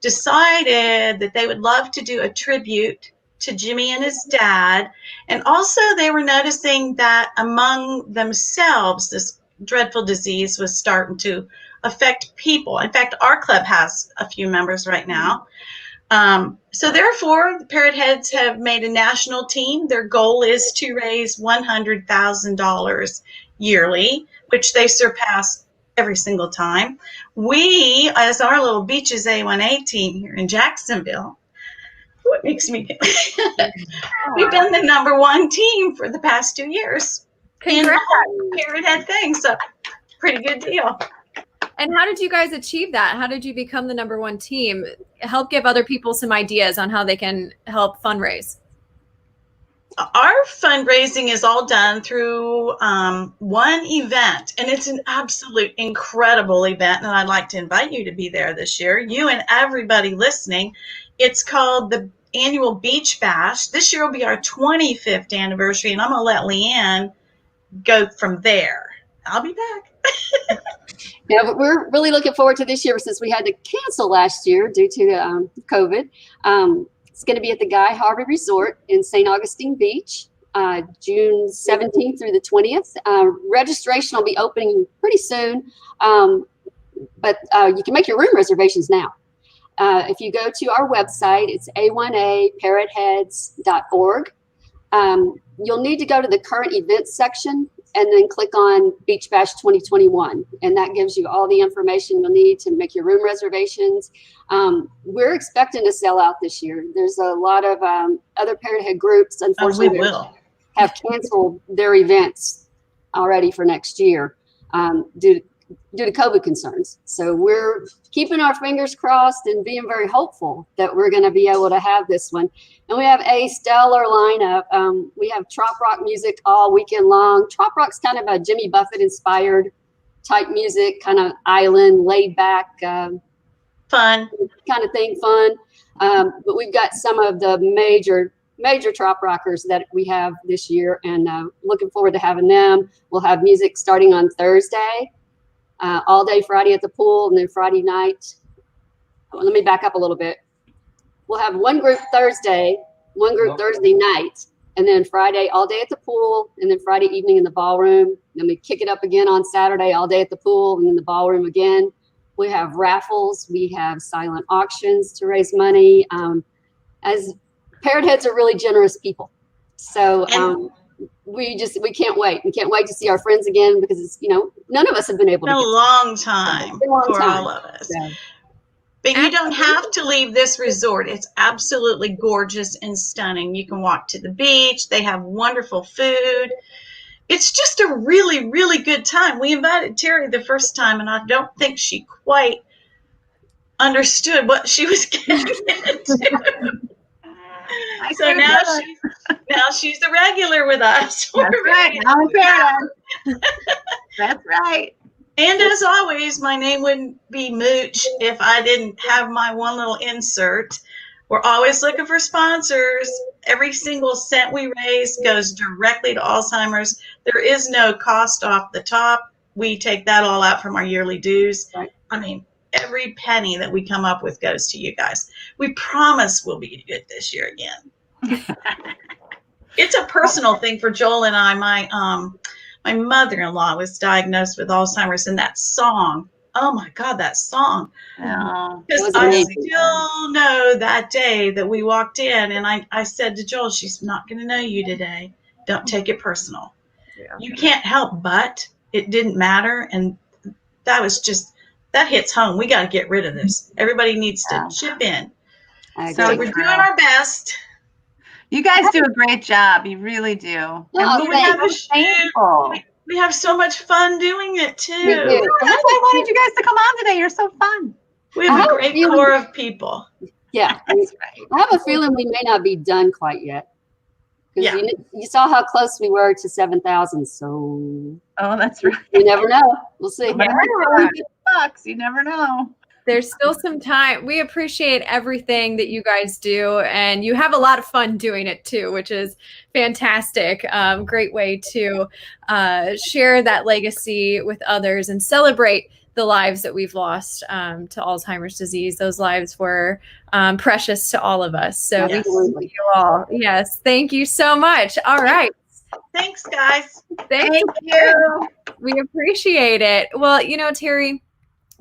decided that they would love to do a tribute to Jimmy and his dad. And also they were noticing that among themselves, this dreadful disease was starting to affect people. In fact, our club has a few members right now. So therefore, the Parrot Heads have made a national team. Their goal is to raise $100,000 yearly, which they surpass every single time. We, as our little Beaches A1A team here in Jacksonville, What makes me we've been the #1 team for the past 2 years. Congrats. In the Parrot Head thing, so pretty good deal. And how did you guys achieve that? How did you become the #1 team? Help give other people some ideas on how they can help fundraise. Our fundraising is all done through one event, and it's an absolute incredible event, and I'd like to invite you to be there this year, you and everybody listening. It's called the annual Beach Bash. This year will be our 25th anniversary, and I'm going to let Leanne go from there. I'll be back. Yeah, but we're really looking forward to this year since we had to cancel last year due to COVID. It's going to be at the Guy Harvey Resort in St. Augustine Beach, June 17th through the 20th. Registration will be opening pretty soon, but you can make your room reservations now. If you go to our website, it's a1aparrotheads.org. You'll need to go to the current events section and then click on Beach Bash 2021. And that gives you all the information you'll need to make your room reservations. We're expecting to sell out this year. There's a lot of other Parrot Head groups, unfortunately, have canceled their events already for next year due to COVID concerns. So we're keeping our fingers crossed and being very hopeful that we're going to be able to have this one. And we have a stellar lineup. We have trop rock music all weekend long. Trop rock's kind of a Jimmy Buffett inspired type music, kind of island, laid back, fun kind of thing, fun. But we've got some of the major trop rockers that we have this year, and looking forward to having them. We'll have music starting on Thursday, all day Friday at the pool, and then Friday night. Well, let me back up a little bit. We'll have one group Thursday, one group Thursday night, and then Friday all day at the pool, and then Friday evening in the ballroom. Then we kick it up again on Saturday, all day at the pool and in the ballroom again. We have raffles. We have silent auctions to raise money. As Parrot Heads are really generous people. So we can't wait. We can't wait to see our friends again because it's, none of us have been able to. It's been a long time for all of us. Yeah. But you don't have to leave this resort. It's absolutely gorgeous and stunning. You can walk to the beach. They have wonderful food. It's just a really, really good time. We invited Terry the first time, and I don't think she quite understood what she was getting into. So now she's the regular with us. That's right. I'm a That's right. And as always, my name wouldn't be Mooch if I didn't have my one little insert. We're always looking for sponsors. Every single cent we raise goes directly to Alzheimer's. There is no cost off the top. We take that all out from our yearly dues. Right. I mean, every penny that we come up with goes to you guys. We promise we'll be good this year again. It's a personal thing for Joel and I. My mother-in-law was diagnosed with Alzheimer's, and that song, oh my God, that song. Because I still know that day that we walked in, and I said to Joel, she's not going to know you today. Don't take it personal. Yeah. You can't help but. It didn't matter, and that hits home. We got to get rid of this. Everybody needs to chip in. So we're doing our best. You guys do a great job. You really do. And we have so much fun doing it too. That's why I wanted you guys to come on today. You're so fun. We have a great core of people. Yeah, that's right. I have a feeling we may not be done quite yet. Yeah. You saw how close we were to 7,000. So. Oh, that's right. You never know. We'll see. You never know. There's still some time. We appreciate everything that you guys do, and you have a lot of fun doing it too, which is fantastic. Great way to share that legacy with others and celebrate the lives that we've lost to Alzheimer's disease. Those lives were precious to all of us. So we thank you all. Yes, thank you so much. All right. Thanks, guys. Thank you. We appreciate it. Well, Terry,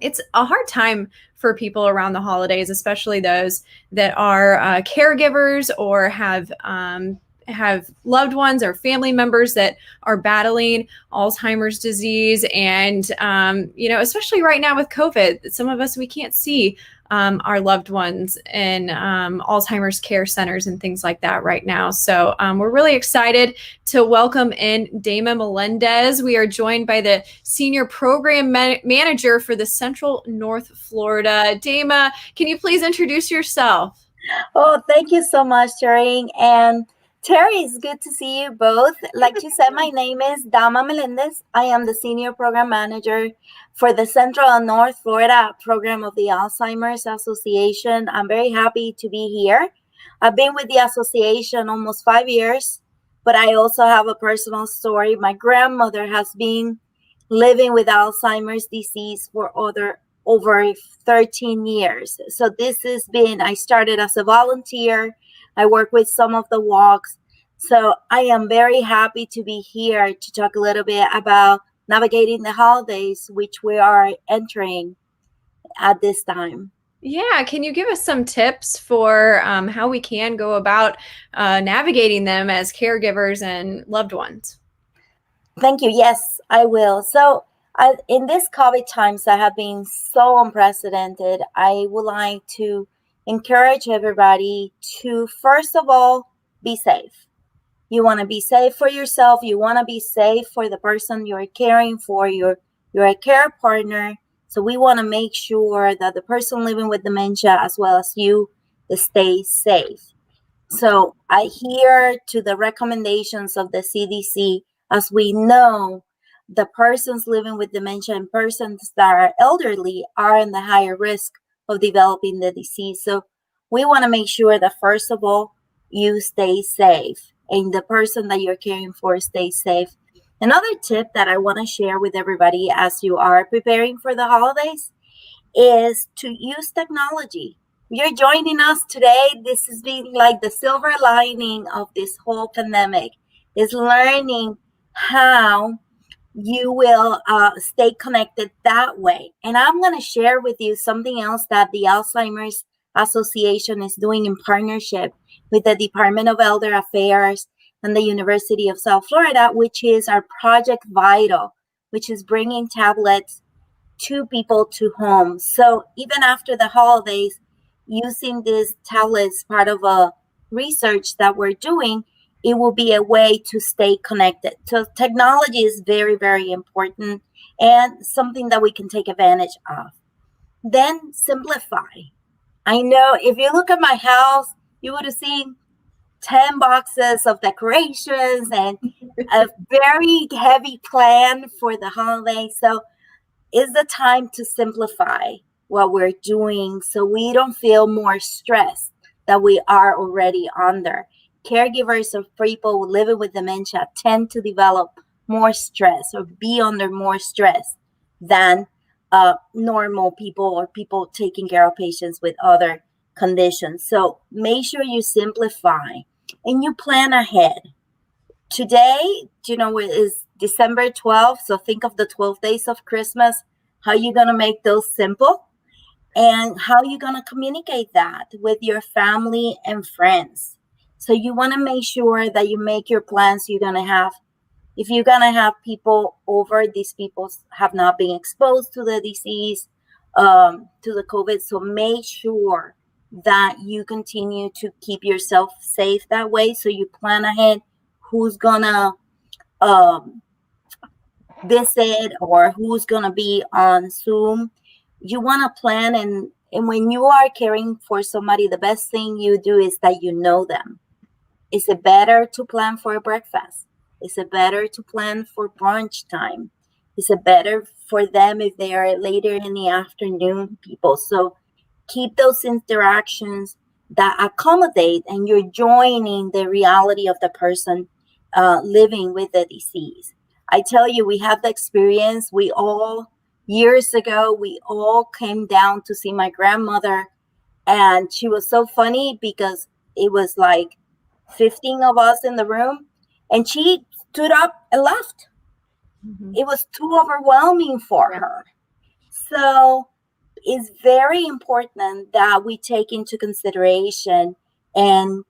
it's a hard time for people around the holidays, especially those that are caregivers or have loved ones or family members that are battling Alzheimer's disease. And, especially right now with COVID, some of us, we can't see our loved ones in Alzheimer's care centers and things like that right now. So we're really excited to welcome in Dama Melendez. We are joined by the Senior Program Manager for the Central North Florida. Dama, can you please introduce yourself? Oh, thank you so much, Terry. And Terry, it's good to see you both. Like you said, my name is Dama Melendez. I am the Senior Program Manager for the Central and North Florida program of the Alzheimer's Association. I'm very happy to be here. I've been with the association almost 5 years, but I also have a personal story. My grandmother has been living with Alzheimer's disease for over 13 years. So this has been, I started as a volunteer. I work with some of the walks. So I am very happy to be here to talk a little bit about navigating the holidays, which we are entering at this time. Yeah, can you give us some tips for how we can go about navigating them as caregivers and loved ones? Thank you. Yes, I will. So in this COVID times that have been so unprecedented, I would like to encourage everybody to, first of all, be safe. You want to be safe for yourself. You want to be safe for the person you're caring for. You're a care partner. So we want to make sure that the person living with dementia, as well as you, stay safe. So I adhere to the recommendations of the CDC. As we know, the persons living with dementia and persons that are elderly are in the higher risk of developing the disease. So we want to make sure that, first of all, you stay safe and the person that you're caring for stays safe. Another tip that I want to share with everybody as you are preparing for the holidays is to use technology. You're joining us today. This has been like the silver lining of this whole pandemic, is learning how you will stay connected that way. And I'm going to share with you something else that the Alzheimer's Association is doing in partnership with the Department of Elder Affairs and the University of South Florida, which is our Project Vital, which is bringing tablets to people to home. So even after the holidays, using these tablets, part of a research that we're doing, it will be a way to stay connected. So technology is very, very important and something that we can take advantage of. Then simplify. I know if you look at my house, you would have seen 10 boxes of decorations and a very heavy plan for the holidays. So it's the time to simplify what we're doing so we don't feel more stress that we are already under. Caregivers of people living with dementia tend to develop more stress or be under more stress than normal people or people taking care of patients with other conditions. So make sure you simplify and you plan ahead. Today, is December 12th. So think of the 12 days of Christmas, how you're going to make those simple and how you're going to communicate that with your family and friends. So you want to make sure that you make your plans. If you're going to have people over, these people have not been exposed to the disease, to the COVID. So make sure that you continue to keep yourself safe that way. So you plan ahead who's going to visit or who's going to be on Zoom. You want to plan. And when you are caring for somebody, the best thing you do is that you know them. Is it better to plan for a breakfast? Is it better to plan for brunch time? Is it better for them if they are later in the afternoon people? So keep those interactions that accommodate and you're joining the reality of the person living with the disease. I tell you, we have the experience. Years ago, we all came down to see my grandmother. And she was so funny because it was like 15 of us in the room. And she stood up and left. Mm-hmm. It was too overwhelming for her. So it's very important that we take into consideration and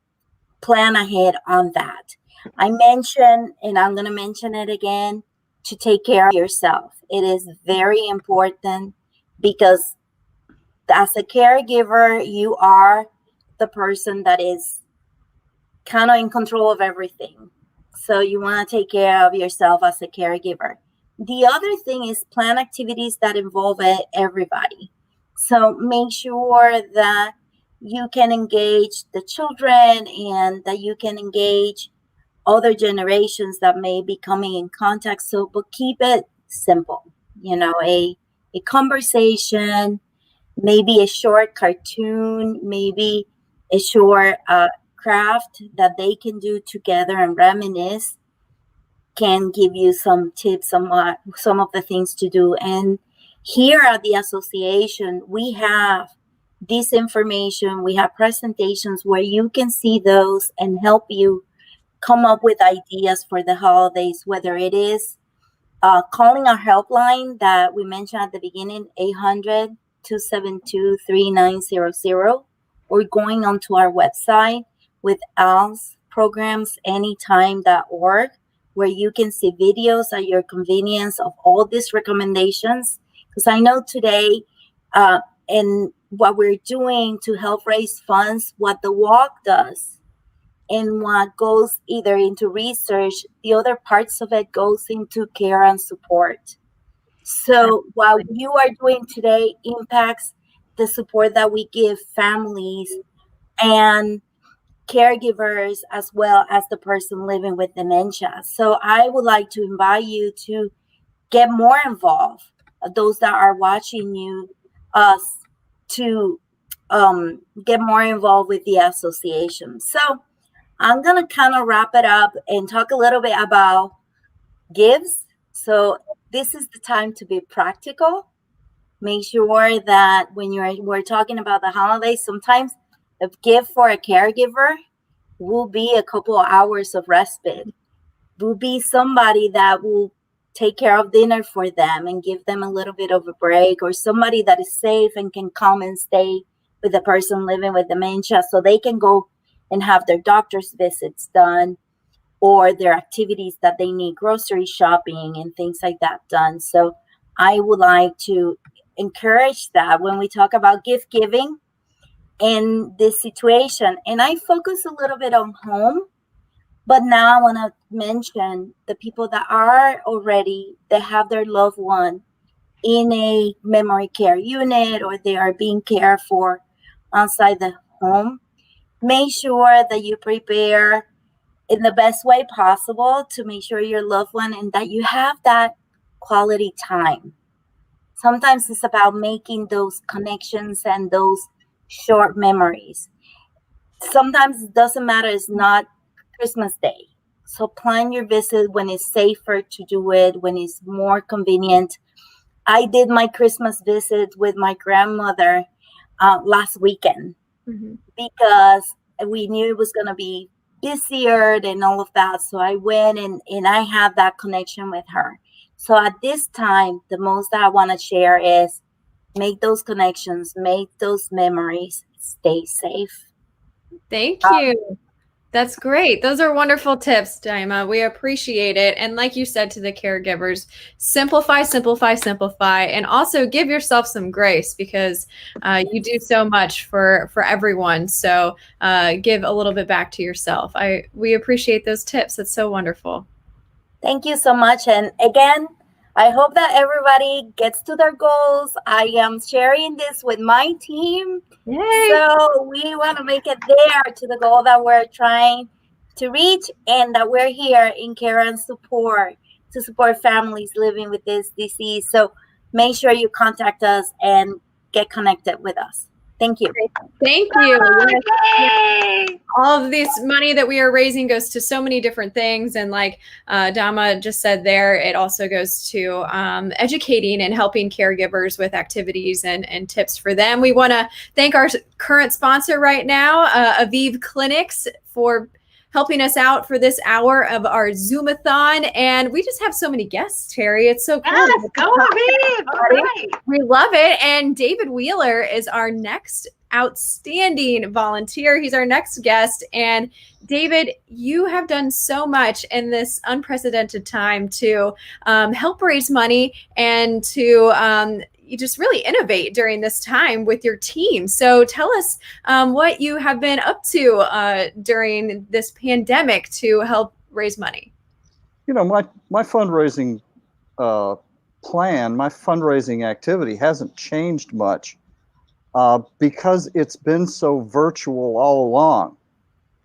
plan ahead on that. I mentioned, and I'm going to mention it again, to take care of yourself. It is very important because as a caregiver, you are the person that is kind of in control of everything. So you want to take care of yourself as a caregiver. The other thing is plan activities that involve everybody. So make sure that you can engage the children and that you can engage other generations that may be coming in contact. So, but keep it simple, a conversation, maybe a short cartoon, maybe a short craft that they can do together and reminisce can give you some tips on some of the things to do. And here at the association, we have this information, we have presentations where you can see those and help you come up with ideas for the holidays, whether it is calling our helpline that we mentioned at the beginning, 800-272-3900, or going onto our website with alsprogramsanytime.org, where you can see videos at your convenience of all these recommendations. Because I know today, and what we're doing to help raise funds, what the walk does, and what goes either into research, the other parts of it goes into care and support. So what you are doing today impacts the support that we give families and caregivers, as well as the person living with dementia. So I would like to invite you to get more involved, those that are watching us, to get more involved with the association. So I'm going to kind of wrap it up and talk a little bit about gifts. So this is the time to be practical. Make sure that when we're talking about the holidays, sometimes a gift for a caregiver will be a couple of hours of respite. Will be somebody that will take care of dinner for them and give them a little bit of a break, or somebody that is safe and can come and stay with the person living with dementia so they can go and have their doctor's visits done, or their activities that they need, grocery shopping and things like that done. So I would like to encourage that when we talk about gift giving in this situation. And I focus a little bit on home, but now I want to mention the people that are already, that have their loved one in a memory care unit, or they are being cared for outside the home. Make sure that you prepare in the best way possible to make sure your loved one, and that you have that quality time. Sometimes it's about making those connections and those short memories. Sometimes it doesn't matter, it's not Christmas Day. So plan your visit when it's safer to do it, when it's more convenient. I did my Christmas visit with my grandmother last weekend because we knew it was going to be busier and all of that. So I went and I had that connection with her. So at this time, the most that I want to share is make those connections, make those memories, stay safe. Thank you. That's great. Those are wonderful tips, Daima. We appreciate it. And like you said to the caregivers, simplify, simplify, simplify, and also give yourself some grace, because you do so much for everyone. So give a little bit back to yourself. We appreciate those tips. That's so wonderful. Thank you so much. And again, I hope that everybody gets to their goals. I am sharing this with my team. Yay. So we want to make it there to the goal that we're trying to reach, and that we're here in care and support to support families living with this disease. So make sure you contact us and get connected with us. Thank you. Thank you. Yes. All of this money that we are raising goes to so many different things. And like Dama just said there, it also goes to educating and helping caregivers with activities and tips for them. We want to thank our current sponsor right now, Aviv Clinics, for helping us out for this hour of our Zoom-a-thon. And we just have so many guests, Terry. It's so cool. Yes, go Aviv. All right. We love it. And David Wheeler is our next outstanding volunteer. He's our next guest. And David, you have done so much in this unprecedented time to help raise money and to you just really innovate during this time with your team. So tell us what you have been up to during this pandemic to help raise money. You know, my fundraising plan, my fundraising activity hasn't changed much because it's been so virtual all along.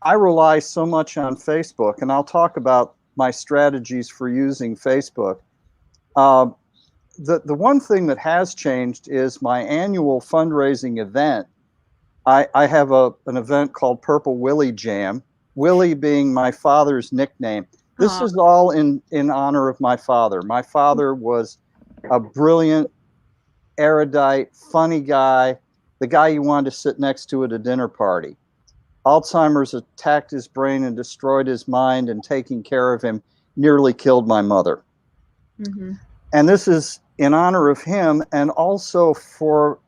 I rely so much on Facebook, and I'll talk about my strategies for using Facebook. The one thing that has changed is my annual fundraising event. I have an event called Purple Willie Jam, Willie being my father's nickname. This is all in honor of my father. My father was a brilliant, erudite, funny guy, the guy you wanted to sit next to at a dinner party. Alzheimer's attacked his brain and destroyed his mind, and taking care of him nearly killed my mother. Mm-hmm. And this is in honor of him, and also for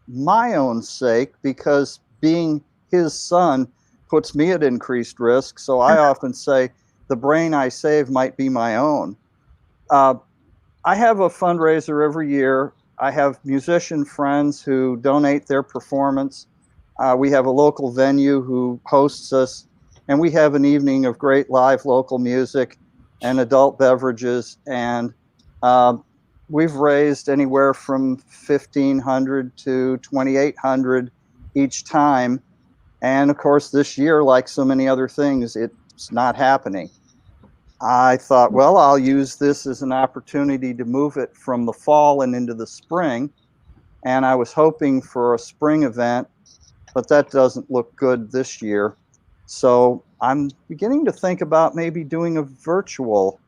my own sake, because being his son puts me at increased risk. So I often say the brain I save might be my own. I have a fundraiser every year. I have musician friends who donate their performance. We have a local venue who hosts us, and we have an evening of great live local music and adult beverages. And we've raised anywhere from $1,500 to $2,800 each time. And of course, this year, like so many other things, it's not happening. I thought, well, I'll use this as an opportunity to move it from the fall and into the spring. And I was hoping for a spring event, but that doesn't look good this year. So I'm beginning to think about maybe doing a virtual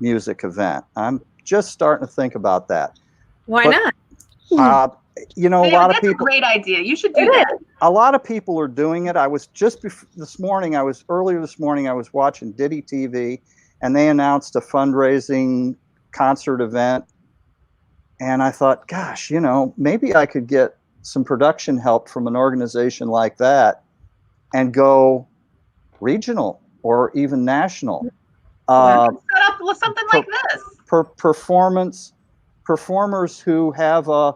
music event. I'm just starting to think about that. Why not? You know, a lot of people. That's a great idea. You should do that. A lot of people are doing it. I was just earlier this morning, I was watching Diddy TV, and they announced a fundraising concert event. And I thought, gosh, you know, maybe I could get some production help from an organization like that and go regional or even national. Set up with something like this. Performers who have a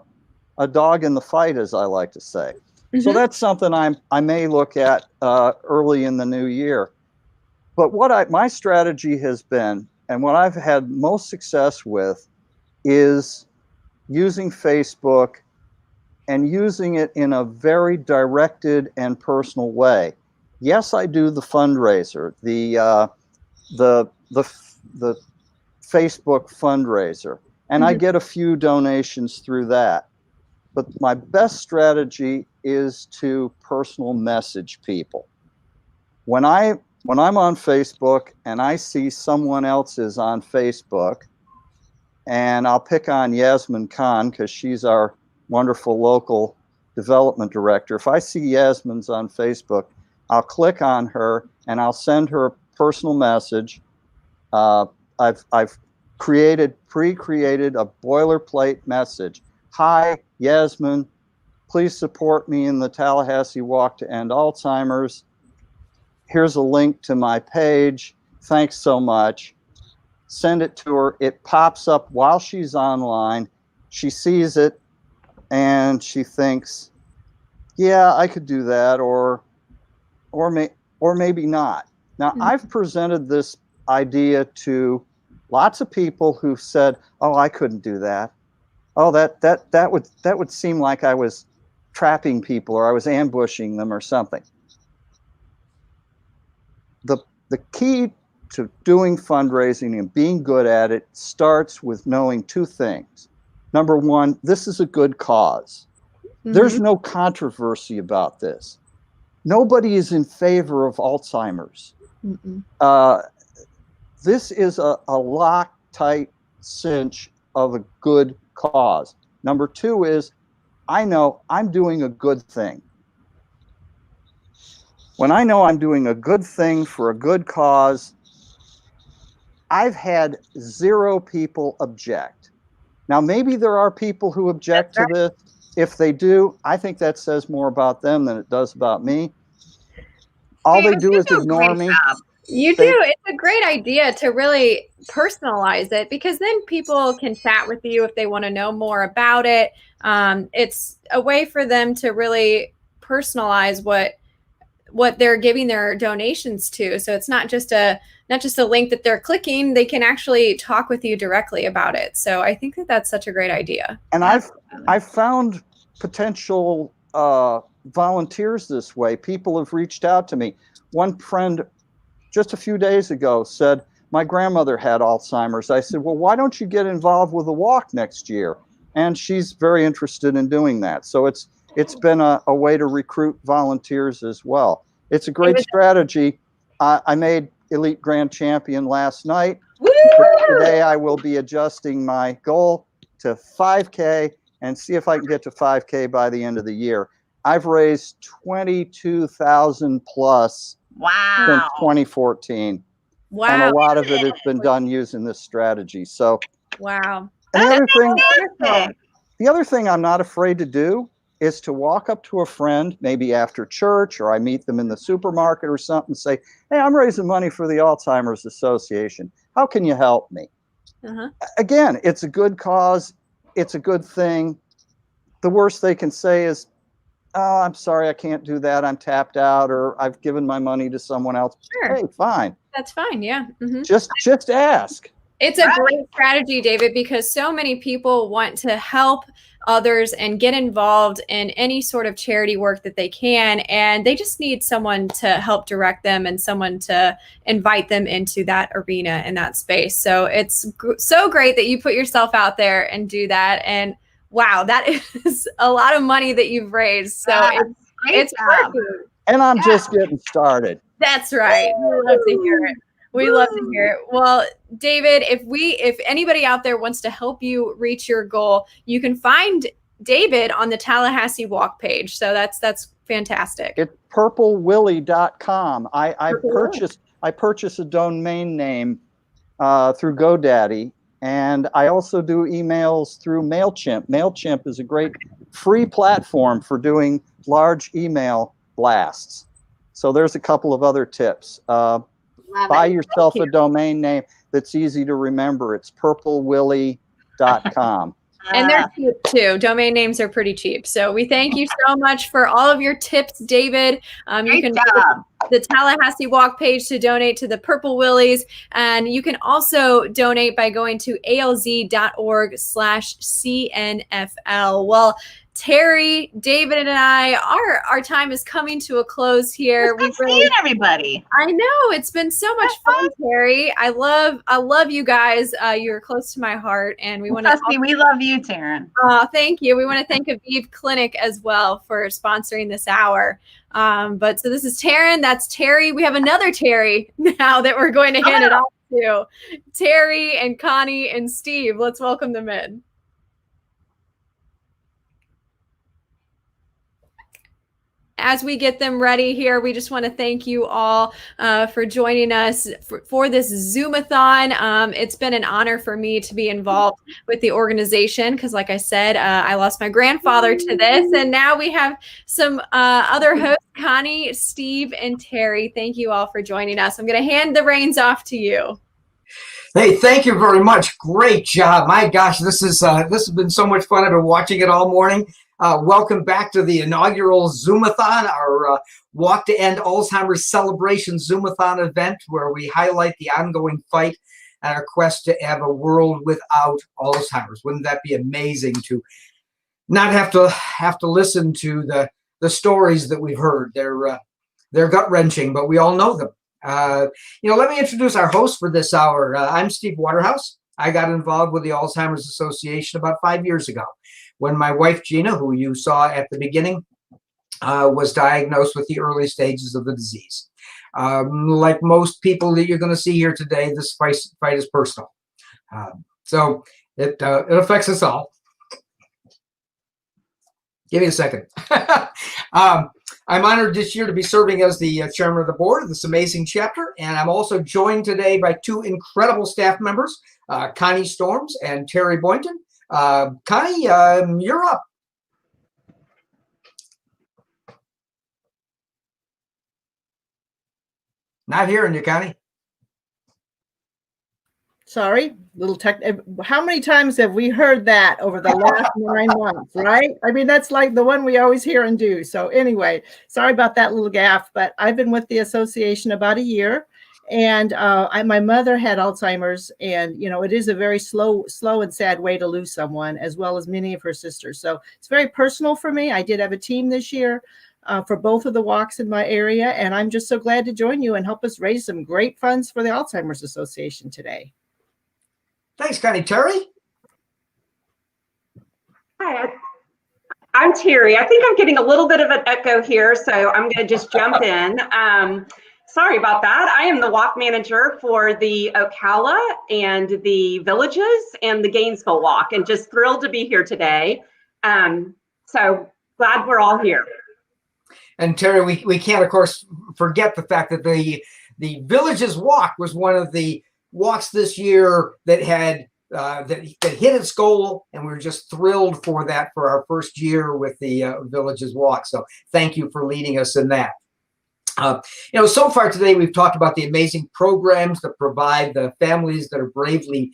dog in the fight, as I like to say. Mm-hmm. So that's something I may look at early in the new year. But what my strategy has been, and what I've had most success with, is using Facebook and using it in a very directed and personal way. Yes, I do the fundraiser, the Facebook fundraiser, and I get a few donations through that. But my best strategy is to personal message people. When I'm on Facebook and I see someone else is on Facebook, and I'll pick on Yasmin Khan because she's our wonderful local development director. If I see Yasmin's on Facebook, I'll click on her and I'll send her a personal message. I've pre-created a boilerplate message. Hi, Yasmin, please support me in the Tallahassee Walk to End Alzheimer's. Here's a link to my page. Thanks so much. Send it to her. It pops up while she's online. She sees it and she thinks, yeah, I could do that, or maybe not. Now, I've presented this idea to lots of people who said, oh, I couldn't do that. Oh, that would seem like I was trapping people or I was ambushing them or something. The key to doing fundraising and being good at it starts with knowing two things. Number one, this is a good cause. Mm-hmm. There's no controversy about this. Nobody is in favor of Alzheimer's. This is a Loctite cinch of a good cause. Number two is, I know I'm doing a good thing. When I know I'm doing a good thing for a good cause, I've had 0 people object. Now, maybe there are people who object to this. If they do, I think that says more about them than it does about me. All they do is ignore me. You do. It's a great idea to really personalize it, because then people can chat with you if they want to know more about it. It's a way for them to really personalize what they're giving their donations to. So it's not just a link that they're clicking. They can actually talk with you directly about it. So I think that that's such a great idea. And I've found potential volunteers this way. People have reached out to me. One friend just a few days ago said, my grandmother had Alzheimer's. I said, well, why don't you get involved with a walk next year? And she's very interested in doing that. So it's been a way to recruit volunteers as well. It's a great strategy. I made Elite Grand Champion last night. Today I will be adjusting my goal to 5K and see if I can get to 5K by the end of the year. I've raised 22,000 plus since 2014. Wow. And a lot of it has been done using this strategy. So wow. And the other thing I'm not afraid to do is to walk up to a friend, maybe after church, or I meet them in the supermarket or something, and say, hey, I'm raising money for the Alzheimer's Association. How can you help me? Again, it's a good cause. It's a good thing. The worst they can say is, oh, I'm sorry, I can't do that. I'm tapped out, or I've given my money to someone else. Sure. Hey, fine. That's fine. Yeah. Just ask. It's a great strategy, David, because so many people want to help others and get involved in any sort of charity work that they can. And they just need someone to help direct them and someone to invite them into that arena and that space. So it's so great that you put yourself out there and do that. And wow, that is a lot of money that you've raised. So it's working. And I'm just getting started. That's right. We love to hear it. We love to hear it. Well, David, if anybody out there wants to help you reach your goal, you can find David on the Tallahassee Walk page. So that's fantastic. It's purplewilly.com. I purchased a domain name through GoDaddy, and I also do emails through MailChimp. MailChimp is a great free platform for doing large email blasts. So there's a couple of other tips. Buy yourself a domain name that's easy to remember. It's purplewilly.com. And they're cheap too. Domain names are pretty cheap. So we thank you so much for all of your tips, David. You can go the Tallahassee Walk page to donate to the Purple Willies. And you can also donate by going to alz.org/CNFL. Well, Terry, David, and I, our time is coming to a close here. We've seen everybody. I know, it's been so much fun, Terry. I love you guys. You're close to my heart, and we want to. We love you, Taryn. Thank you. We want to thank Aviv Clinic as well for sponsoring this hour. But so this is Taryn. That's Terry. We have another Terry now that we're going to hand it off to. Terry and Connie and Steve. Let's welcome them in. As we get them ready here, we just want to thank you all for joining us for this Zoom-a-thon. It's been an honor for me to be involved with the organization because, like I said, I lost my grandfather to this, and now we have some other hosts, Connie, Steve, and Terry. Thank you all for joining us. I'm going to hand the reins off to you. Hey, thank you very much. Great job. My gosh, this has been so much fun. I've been watching it all morning. Welcome back to the inaugural Zoom-a-thon, our Walk to End Alzheimer's Celebration Zoom-a-thon event, where we highlight the ongoing fight and our quest to have a world without Alzheimer's. Wouldn't that be amazing to not have to listen to the stories that we've heard? They're gut-wrenching, but we all know them. Let me introduce our host for this hour. I'm Steve Waterhouse. I got involved with the Alzheimer's Association about 5 years ago, when my wife, Gina, who you saw at the beginning, was diagnosed with the early stages of the disease. Like most people that you're going to see here today, this fight is personal. So it affects us all. Give me a second. I'm honored this year to be serving as the chairman of the board of this amazing chapter, and I'm also joined today by two incredible staff members, Connie Storms and Terry Boynton. Connie, you're up. Not hearing you, Connie. Sorry, little tech. How many times have we heard that over the last 9 months, right? I mean, that's like the one we always hear and do. So anyway, sorry about that little gaffe, but I've been with the association about a year, and my mother had Alzheimer's, and it is a very slow and sad way to lose someone, as well as many of her sisters. So it's very personal for me. I did have a team this year for both of the walks in my area, and I'm just so glad to join you and help us raise some great funds for the Alzheimer's Association today. Thanks, Connie. Terry? Hi, I'm Terry. I think I'm getting a little bit of an echo here, so I'm going to just jump in. Sorry about that. I am the walk manager for the Ocala and the Villages and the Gainesville walk, and just thrilled to be here today. So glad we're all here. And Terry, we can't, of course, forget the fact that the Villages walk was one of the walks this year that had that hit its goal, and we were just thrilled for that for our first year with the Villages walk. So thank you for leading us in that. So far today we've talked about the amazing programs that provide the families that are bravely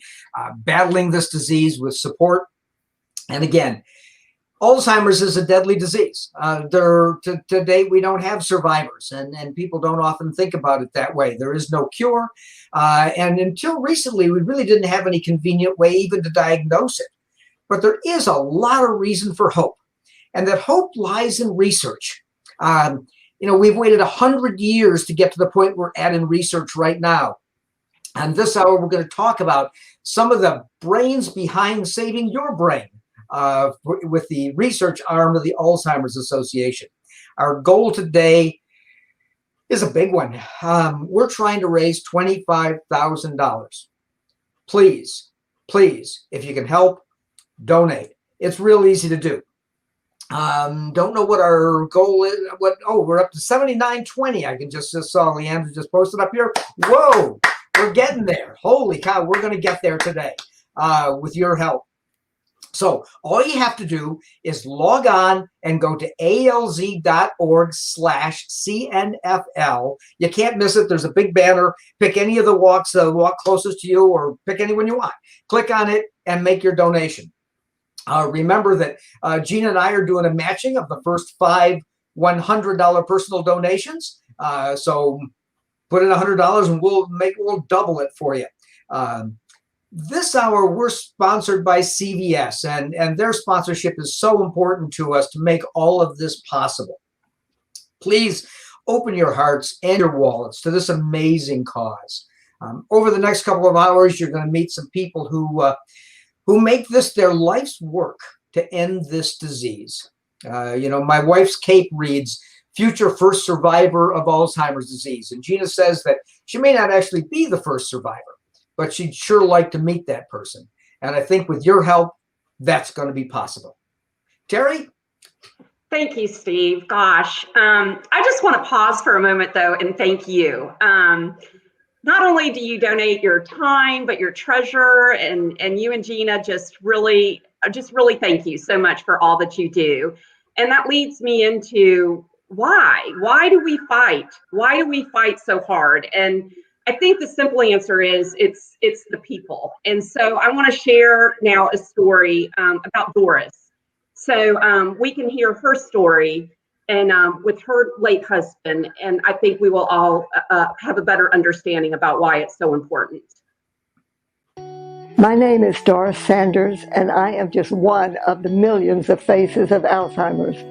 battling this disease with support. And again, Alzheimer's is a deadly disease. To date, we don't have survivors, and people don't often think about it that way. There is no cure. And until recently, we really didn't have any convenient way even to diagnose it. But there is a lot of reason for hope. And that hope lies in research. We've waited 100 years to get to the point we're at in research right now. And this hour, we're going to talk about some of the brains behind saving your brain. With the research arm of the Alzheimer's Association. Our goal today is a big one. We're trying to raise $25,000. Please, if you can help, donate. It's real easy to do. Don't know what our goal is. We're up to $79.20. I can just saw Leandra just posted up here. Whoa, we're getting there. Holy cow, we're going to get there today with your help. So all you have to do is log on and go to alz.org/CNFL. You can't miss it. There's a big banner. Pick any of the walks, walk closest to you, or pick anyone you want. Click on it and make your donation. Remember that Gina and I are doing a matching of the first 5 $100 personal donations. So put in $100 and we'll double it for you. This hour, we're sponsored by CVS, and their sponsorship is so important to us to make all of this possible. Please open your hearts and your wallets to this amazing cause. Over the next couple of hours, you're going to meet some people who make this their life's work to end this disease. My wife's cape reads, "Future first survivor of Alzheimer's disease." And Gina says that she may not actually be the first survivor, but she'd sure like to meet that person. And I think with your help, that's going to be possible. Terry? Thank you, Steve. Gosh, I just want to pause for a moment, though, and thank you. Not only do you donate your time, but your treasure, and you and Gina just really thank you so much for all that you do. And that leads me into why? Why do we fight? Why do we fight so hard? And I think the simple answer is it's the people. And so I want to share now a story about Doris. So we can hear her story and with her late husband, and I think we will all have a better understanding about why it's so important. My name is Doris Sanders, and I am just one of the millions of faces of Alzheimer's.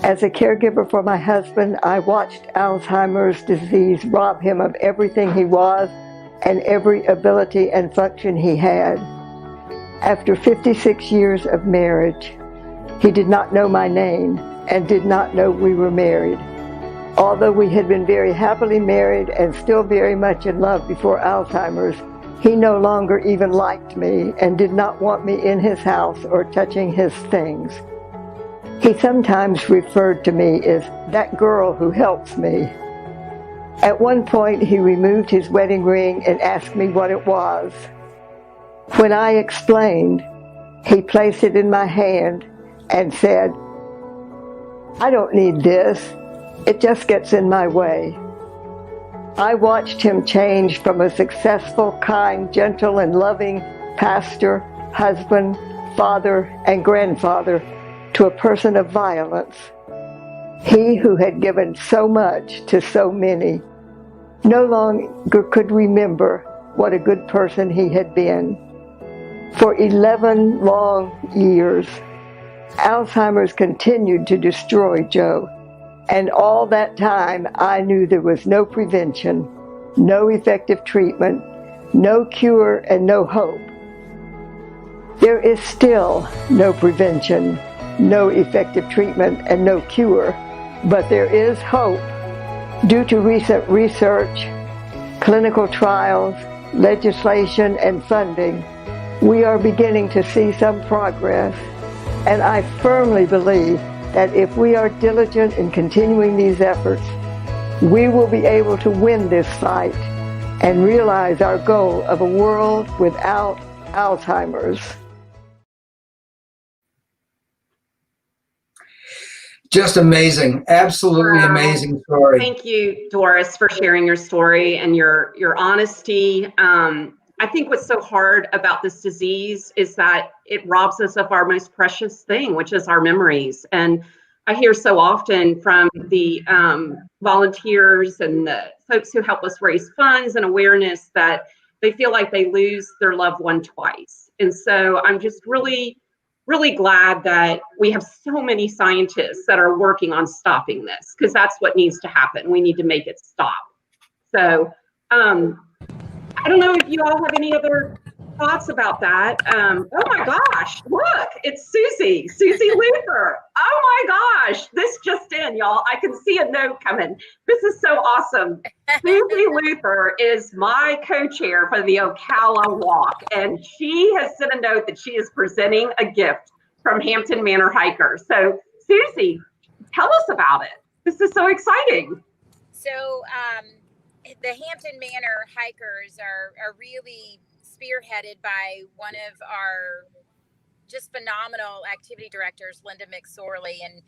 As a caregiver for my husband, I watched Alzheimer's disease rob him of everything he was and every ability and function he had. After 56 years of marriage, he did not know my name and did not know we were married. Although we had been very happily married and still very much in love before Alzheimer's, he no longer even liked me and did not want me in his house or touching his things. He sometimes referred to me as that girl who helps me. At one point, he removed his wedding ring and asked me what it was. When I explained, he placed it in my hand and said, "I don't need this. It just gets in my way." I watched him change from a successful, kind, gentle, and loving pastor, husband, father, and grandfather to a person of violence. He who had given so much to so many no longer could remember what a good person he had been. For 11 long years, Alzheimer's continued to destroy Joe. And all that time, I knew there was no prevention, no effective treatment, no cure, and no hope. There is still no prevention, no effective treatment, and no cure, but there is hope. Due to recent research, clinical trials, legislation, and funding, we are beginning to see some progress, and I firmly believe that if we are diligent in continuing these efforts, we will be able to win this fight and realize our goal of a world without Alzheimer's. Just amazing. Absolutely amazing story. Thank you, Doris, for sharing your story and your honesty. I think what's so hard about this disease is that it robs us of our most precious thing, which is our memories. And I hear so often from the volunteers and the folks who help us raise funds and awareness that they feel like they lose their loved one twice. And so I'm just really glad that we have so many scientists that are working on stopping this, because that's what needs to happen. We need to make it stop. So I don't know if you all have any other thoughts about that. Oh my gosh, look, it's Susie Luther. Oh my gosh, this just in, y'all. I can see a note coming. This is so awesome. Susie Luther is my co-chair for the Ocala Walk, and she has sent a note that she is presenting a gift from Hampton Manor Hikers. So Susie, tell us about it. This is so exciting. So the Hampton Manor Hikers are really spearheaded by one of our just phenomenal activity directors, Linda McSorley. And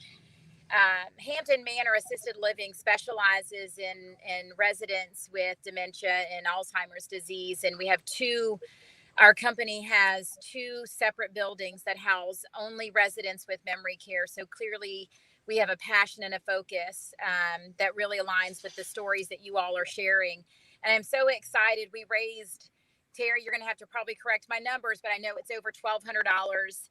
Hampton Manor Assisted Living specializes in residents with dementia and Alzheimer's disease. And we have our company has 2 separate buildings that house only residents with memory care. So clearly we have a passion and a focus that really aligns with the stories that you all are sharing. And I'm so excited. We raised, Terry, you're going to have to probably correct my numbers, but I know it's over $1,200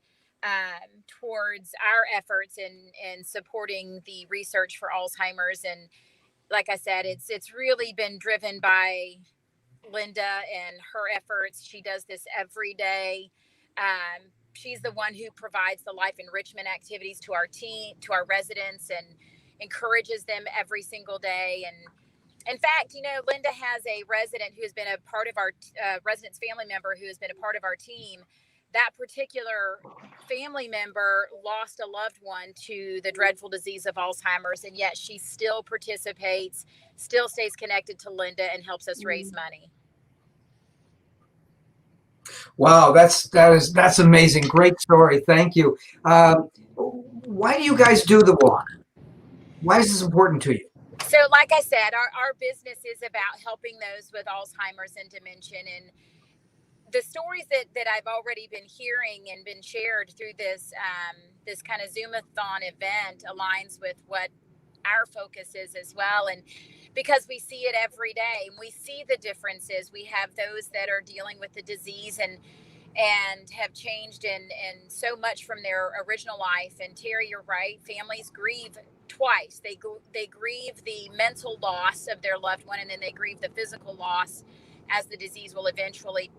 towards our efforts in supporting the research for Alzheimer's. And like I said, it's really been driven by Linda and her efforts. She does this every day. She's the one who provides the life enrichment activities to our team, to our residents, and encourages them every single day. And in fact, Linda has a resident who has been a part of our resident's family member who has been a part of our team. That particular family member lost a loved one to the dreadful disease of Alzheimer's, and yet she still participates, still stays connected to Linda, and helps us raise money. Wow, that's amazing. Great story. Thank you. Why do you guys do the walk? Why is this important to you? So like I said, our business is about helping those with Alzheimer's and dementia. And the stories that I've already been hearing and been shared through this kind of Zoom-a-thon event aligns with what our focus is as well. And because we see it every day, and we see the differences. We have those that are dealing with the disease and have changed and so much from their original life. And Terry, you're right. Families grieve twice. They grieve the mental loss of their loved one, and then they grieve the physical loss as the disease will eventually,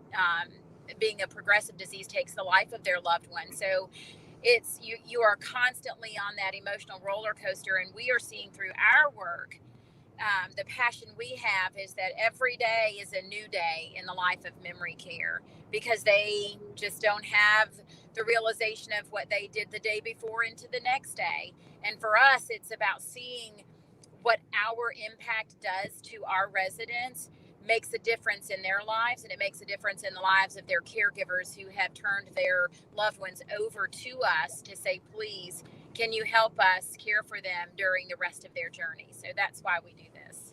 being a progressive disease, takes the life of their loved one. So it's you are constantly on that emotional roller coaster, and we are seeing through our work, the passion we have is that every day is a new day in the life of memory care, because they just don't have the realization of what they did the day before into the next day. And for us, it's about seeing what our impact does to our residents makes a difference in their lives, and it makes a difference in the lives of their caregivers who have turned their loved ones over to us to say, please, can you help us care for them during the rest of their journey? So that's why we do this.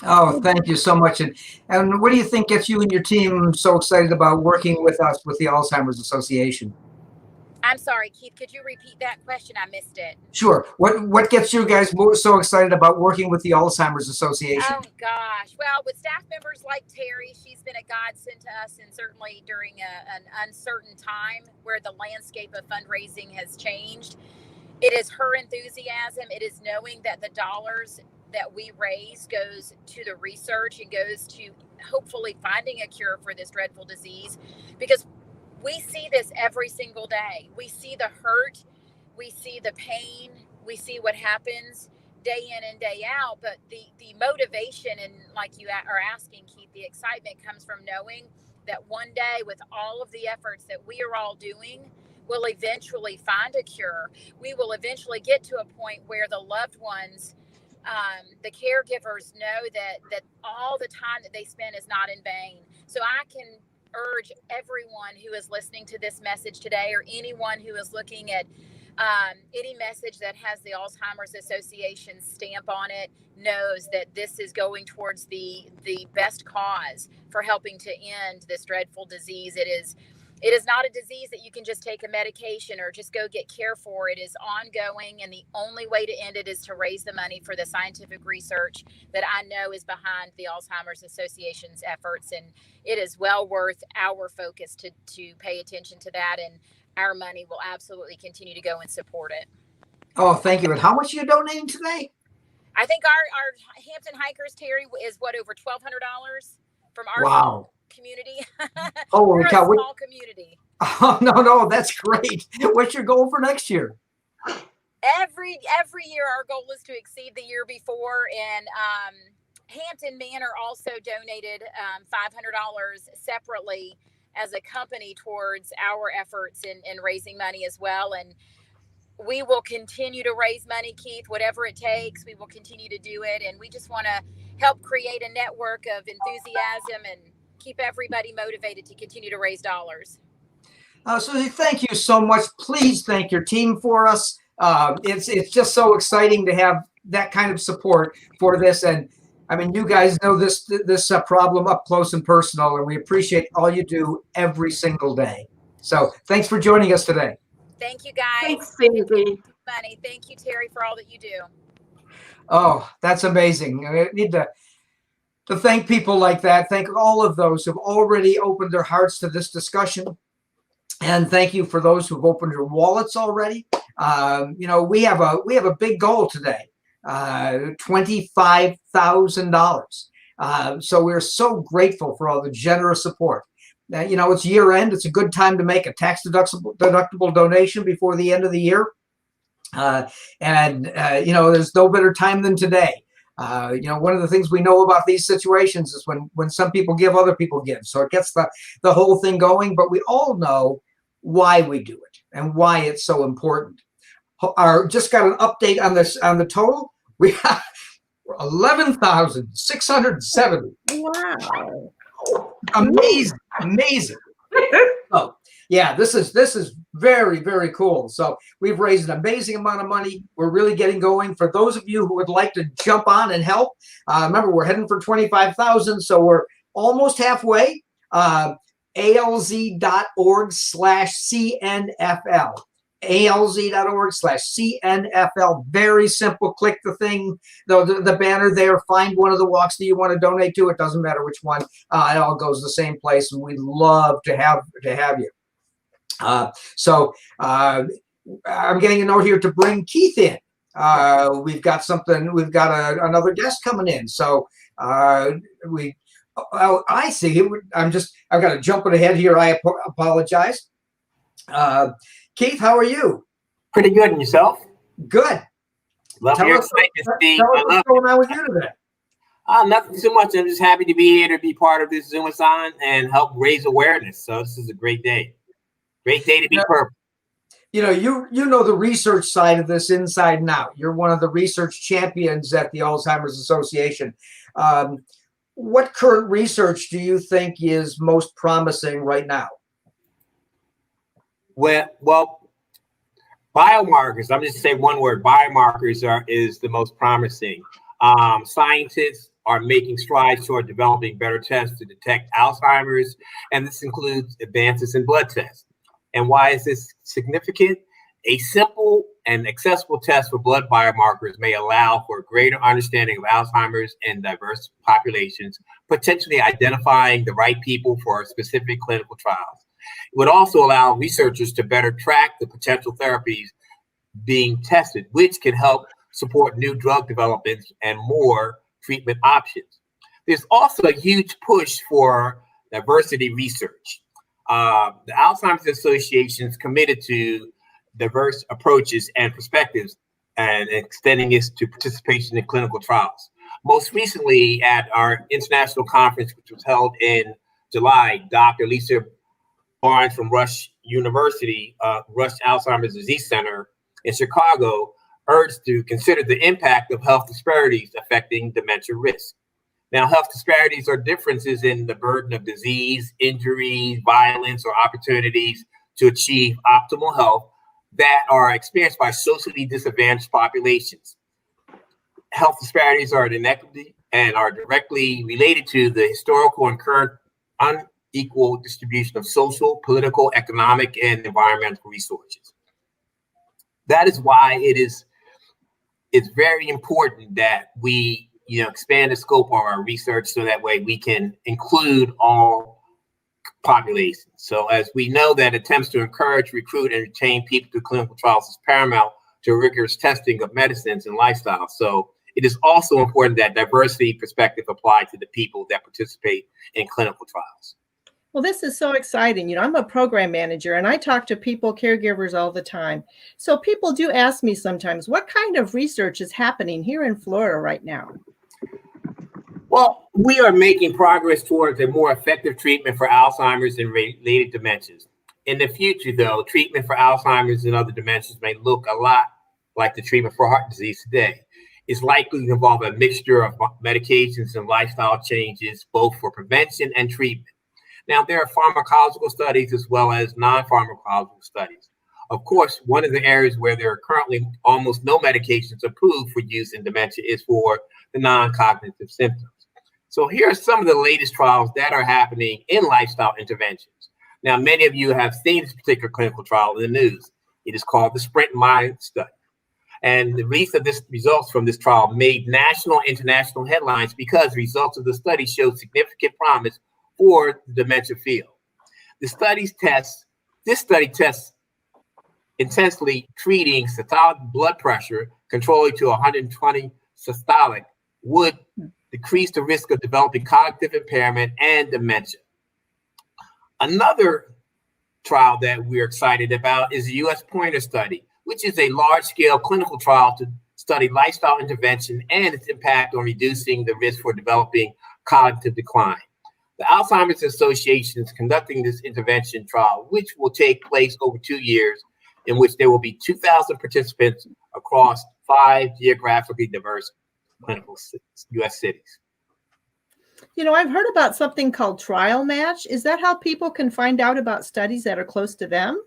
Oh, thank you so much. And what do you think gets you and your team so excited about working with us with the Alzheimer's Association? I'm sorry, Keith, could you repeat that question? I missed it. Sure. What gets you guys so excited about working with the Alzheimer's Association? Oh gosh. Well, with staff members like Terry, she's been a godsend to us, and certainly during an uncertain time where the landscape of fundraising has changed. It is her enthusiasm. It is knowing that the dollars that we raise goes to the research and goes to hopefully finding a cure for this dreadful disease, because we see this every single day. We see the hurt, we see the pain, we see what happens day in and day out. But the motivation, and like you are asking, Keith, the excitement comes from knowing that one day, with all of the efforts that we are all doing, we'll eventually find a cure. We will eventually get to a point where the loved ones, the caregivers, know that all the time that they spend is not in vain. So I can urge everyone who is listening to this message today, or anyone who is looking at any message that has the Alzheimer's Association stamp on it, knows that this is going towards the best cause for helping to end this dreadful disease. It is not a disease that you can just take a medication or just go get care for. It is ongoing, and the only way to end it is to raise the money for the scientific research that I know is behind the Alzheimer's Association's efforts. And it is well worth our focus to pay attention to that, and our money will absolutely continue to go and support it. Oh, thank you. And how much are you donating today? I think our Hampton Hikers, Terry, is over $1,200 from our wow. community. Holy cow. Small community. Oh, no, that's great. What's your goal for next year? Every year our goal is to exceed the year before, and Hampton Manor also donated $500 separately as a company towards our efforts in raising money as well. And we will continue to raise money, Keith, whatever it takes. We will continue to do it, and we just want to help create a network of enthusiasm and keep everybody motivated to continue to raise dollars. Susie, thank you so much. Please thank your team for us. It's just so exciting to have that kind of support for this. And I mean, you guys know this problem up close and personal, and we appreciate all you do every single day. So thanks for joining us today. Thank you, guys. Thanks, Susie. Thank you, Terry, for all that you do. Oh, that's amazing. I need to thank people like that. Thank all of those who've already opened their hearts to this discussion. And thank you for those who've opened your wallets already. We have a big goal today, $25,000. So we're so grateful for all the generous support. It's year end. It's a good time to make a tax deductible donation before the end of the year. There's no better time than today. One of the things we know about these situations is when some people give, other people give. So it gets the whole thing going, but we all know why we do it and why it's so important. Just got an update on the total. We have 11,670. Wow. Amazing. Oh, yeah, this is very, very cool. So we've raised an amazing amount of money. We're really getting going. For those of you who would like to jump on and help, remember, we're heading for 25,000, so we're almost halfway. alz.org/CNFL. alz.org/CNFL. Very simple. Click the thing, the banner there. Find one of the walks that you want to donate to. It doesn't matter which one. It all goes the same place, and we'd love to have you. I'm getting a note here to bring Keith in. We've got another guest coming in. So I see. I've got to jump ahead here. I apologize. Keith, how are you? Pretty good. And yourself? Good. Tell us what's going on with you today. Nothing too much. I'm just happy to be here to be part of this Zoom-a-thon and help raise awareness. So this is a great day. Great day to be purple. You know the research side of this inside and out. You're one of the research champions at the Alzheimer's Association. What current research do you think is most promising right now? Well, biomarkers. I'm just saying one word. Biomarkers is the most promising. Scientists are making strides toward developing better tests to detect Alzheimer's, and this includes advances in blood tests. And why is this significant? A simple and accessible test for blood biomarkers may allow for a greater understanding of Alzheimer's in diverse populations, potentially identifying the right people for specific clinical trials. It would also allow researchers to better track the potential therapies being tested, which can help support new drug developments and more treatment options. There's also a huge push for diversity research. The Alzheimer's Association is committed to diverse approaches and perspectives and extending it to participation in clinical trials. Most recently at our international conference, which was held in July, Dr. Lisa Barnes from Rush University, Rush Alzheimer's Disease Center in Chicago, urged to consider the impact of health disparities affecting dementia risk. Now, health disparities are differences in the burden of disease, injuries, violence, or opportunities to achieve optimal health that are experienced by socially disadvantaged populations. Health disparities are an inequity and are directly related to the historical and current unequal distribution of social, political, economic, and environmental resources. That is why it's very important that we expand the scope of our research so that way we can include all populations. So as we know that attempts to encourage, recruit, and retain people to clinical trials is paramount to rigorous testing of medicines and lifestyles. So it is also important that diversity perspective apply to the people that participate in clinical trials. Well, this is so exciting. I'm a program manager and I talk to people, caregivers all the time. So people do ask me sometimes, what kind of research is happening here in Florida right now? Well, we are making progress towards a more effective treatment for Alzheimer's and related dementias. In the future, though, treatment for Alzheimer's and other dementias may look a lot like the treatment for heart disease today. It's likely to involve a mixture of medications and lifestyle changes, both for prevention and treatment. Now, there are pharmacological studies as well as non-pharmacological studies. Of course, one of the areas where there are currently almost no medications approved for use in dementia is for the non-cognitive symptoms. So here are some of the latest trials that are happening in lifestyle interventions. Now, many of you have seen this particular clinical trial in the news. It is called the Sprint Mind Study. And the release of results from this trial made national and international headlines because results of the study showed significant promise for the dementia field. This study tests intensely treating systolic blood pressure, controlling to 120 systolic, would decrease the risk of developing cognitive impairment and dementia. Another trial that we're excited about is the U.S. Pointer Study, which is a large-scale clinical trial to study lifestyle intervention and its impact on reducing the risk for developing cognitive decline. The Alzheimer's Association is conducting this intervention trial, which will take place over 2 years, in which there will be 2,000 participants across 5 geographically diverse clinical U.S. cities. I've heard about something called Trial Match. Is that how people can find out about studies that are close to them?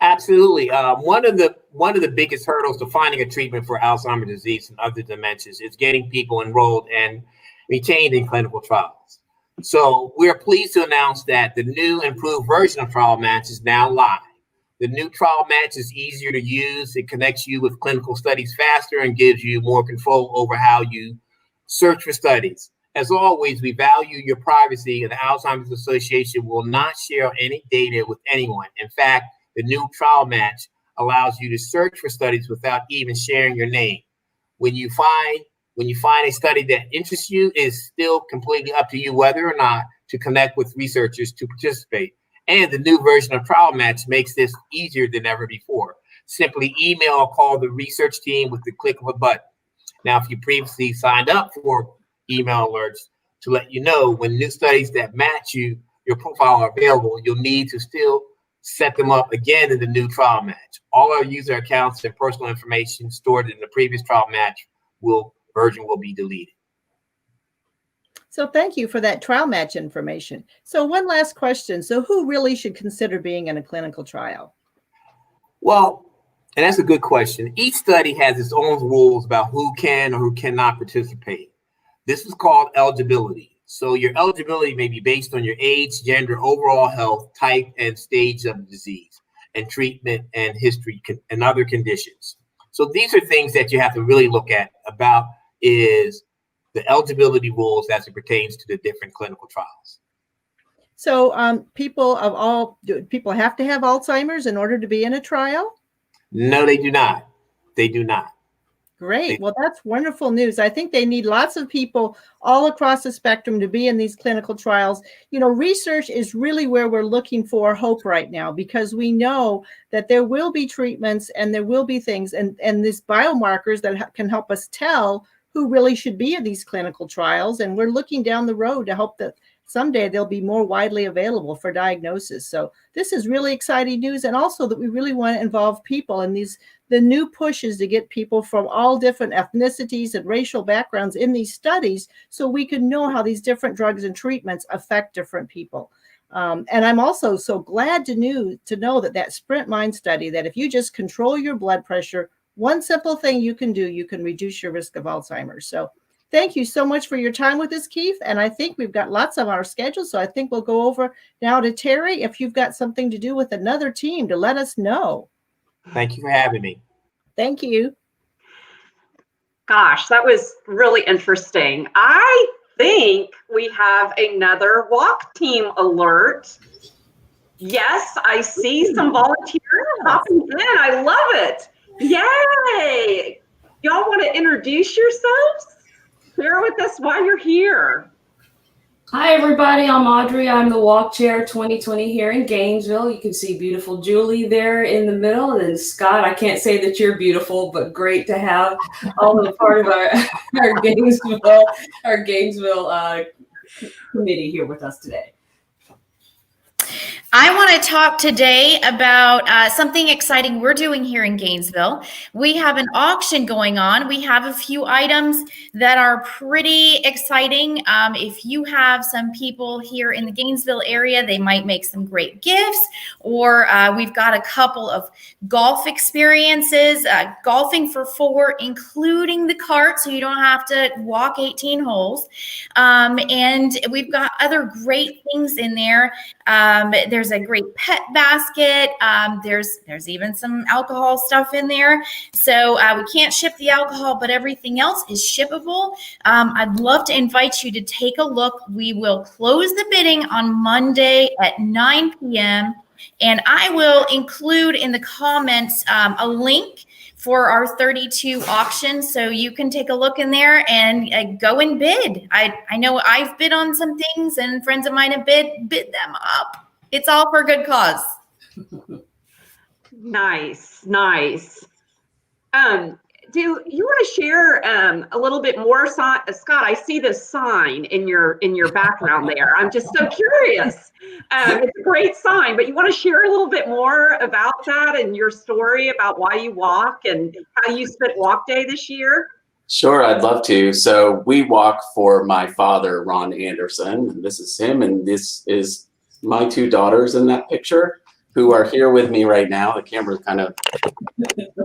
Absolutely. One of the biggest hurdles to finding a treatment for Alzheimer's disease and other dementias is getting people enrolled and retained in clinical trials. So we're pleased to announce that the new improved version of Trial Match is now live. The new Trial Match is easier to use. It connects you with clinical studies faster and gives you more control over how you search for studies. As always, we value your privacy, and the Alzheimer's Association will not share any data with anyone. In fact, the new Trial Match allows you to search for studies without even sharing your name. When you find a study that interests you, it's still completely up to you whether or not to connect with researchers to participate. And the new version of Trial Match makes this easier than ever before. Simply email or call the research team with the click of a button. Now, if you previously signed up for email alerts to let you know when new studies that match your profile are available, you'll need to still set them up again in the new Trial Match. All our user accounts and personal information stored in the previous Trial Match version will be deleted. So thank you for that Trial Match information. So one last question. So who really should consider being in a clinical trial? Well, and that's a good question. Each study has its own rules about who can or who cannot participate. This is called eligibility. So your eligibility may be based on your age, gender, overall health, type, and stage of disease, and treatment and history and other conditions. So these are things that you have to really look at about is the eligibility rules as it pertains to the different clinical trials. So people do people have to have Alzheimer's in order to be in a trial? No, they do not. They do not. Great. Well, that's wonderful news. I think they need lots of people all across the spectrum to be in these clinical trials. You know, research is really where we're looking for hope right now, because we know that there will be treatments and there will be things and these biomarkers that can help us tell who really should be in these clinical trials. And we're looking down the road to hope that someday they'll be more widely available for diagnosis. So this is really exciting news. And also that we really want to involve people in the new pushes to get people from all different ethnicities and racial backgrounds in these studies, so we can know how these different drugs and treatments affect different people. And I'm also so glad to know that Sprint Mind study, that if you just control your blood pressure, one simple thing you can do, you can reduce your risk of Alzheimer's. So thank you so much for your time with us, Keith. And I think we've got lots on our schedule. So I think we'll go over now to Terry. If you've got something to do with another team, to let us know. Thank you for having me. Thank you. Gosh, that was really interesting. I think we have another walk team alert. Yes, I see some volunteers popping in. I love it. Yay! Y'all want to introduce yourselves? Share with us why you're here. Hi, everybody. I'm Audrey. I'm the Walk Chair 2020 here in Gainesville. You can see beautiful Julie there in the middle. And then Scott, I can't say that you're beautiful, but great to have all a part of our Gainesville committee here with us today. I want to talk today about something exciting we're doing here in Gainesville. We have an auction going on. We have a few items that are pretty exciting. If you have some people here in the Gainesville area, they might make some great gifts, or we've got a couple of golf experiences, golfing for 4, including the cart, so you don't have to walk 18 holes. And we've got other great things in there. There's a great pet basket. There's even some alcohol stuff in there. So we can't ship the alcohol, but everything else is shippable. I'd love to invite you to take a look. We will close the bidding on Monday at 9 p.m. And I will include in the comments a link for our 32 auction, so you can take a look in there and go and bid. I know I've bid on some things, and friends of mine have bid them up. It's all for a good cause. Nice. Do you want to share a little bit more, Scott? I see this sign in your background there. I'm just so curious. It's a great sign, but you want to share a little bit more about that and your story about why you walk and how you spent Walk Day this year? Sure, I'd love to. So we walk for my father, Ron Anderson. This is him, and this is my 2 daughters in that picture, who are here with me right now. The camera's kind of,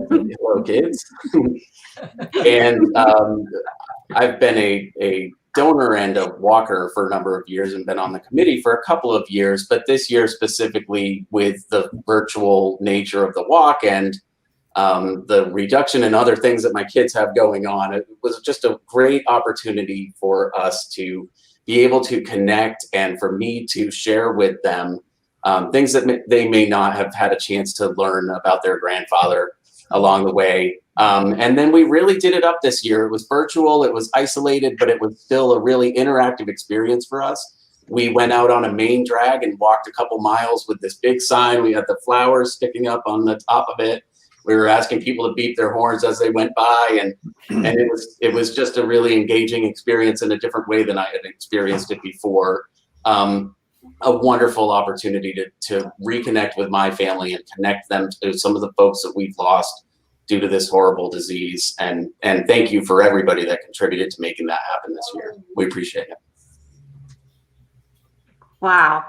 hello kids. And I've been a donor and a walker for a number of years and been on the committee for a couple of years, but this year specifically with the virtual nature of the walk and the reduction and other things that my kids have going on, it was just a great opportunity for us to be able to connect and for me to share with them things that they may not have had a chance to learn about their grandfather along the way. And then we really did it up this year. It was virtual, it was isolated, but it was still a really interactive experience for us. We went out on a main drag and walked a couple miles with this big sign. We had the flowers sticking up on the top of it. We were asking people to beep their horns as they went by, and it was just a really engaging experience in a different way than I had experienced it before. A wonderful opportunity to reconnect with my family and connect them to some of the folks that we've lost due to this horrible disease. And thank you for everybody that contributed to making that happen this year. We appreciate it. Wow.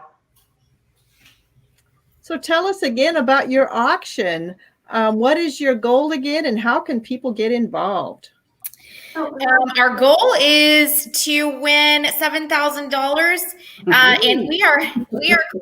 So tell us again about your auction. What is your goal again, and how can people get involved? Our goal is to win $7,000, and we are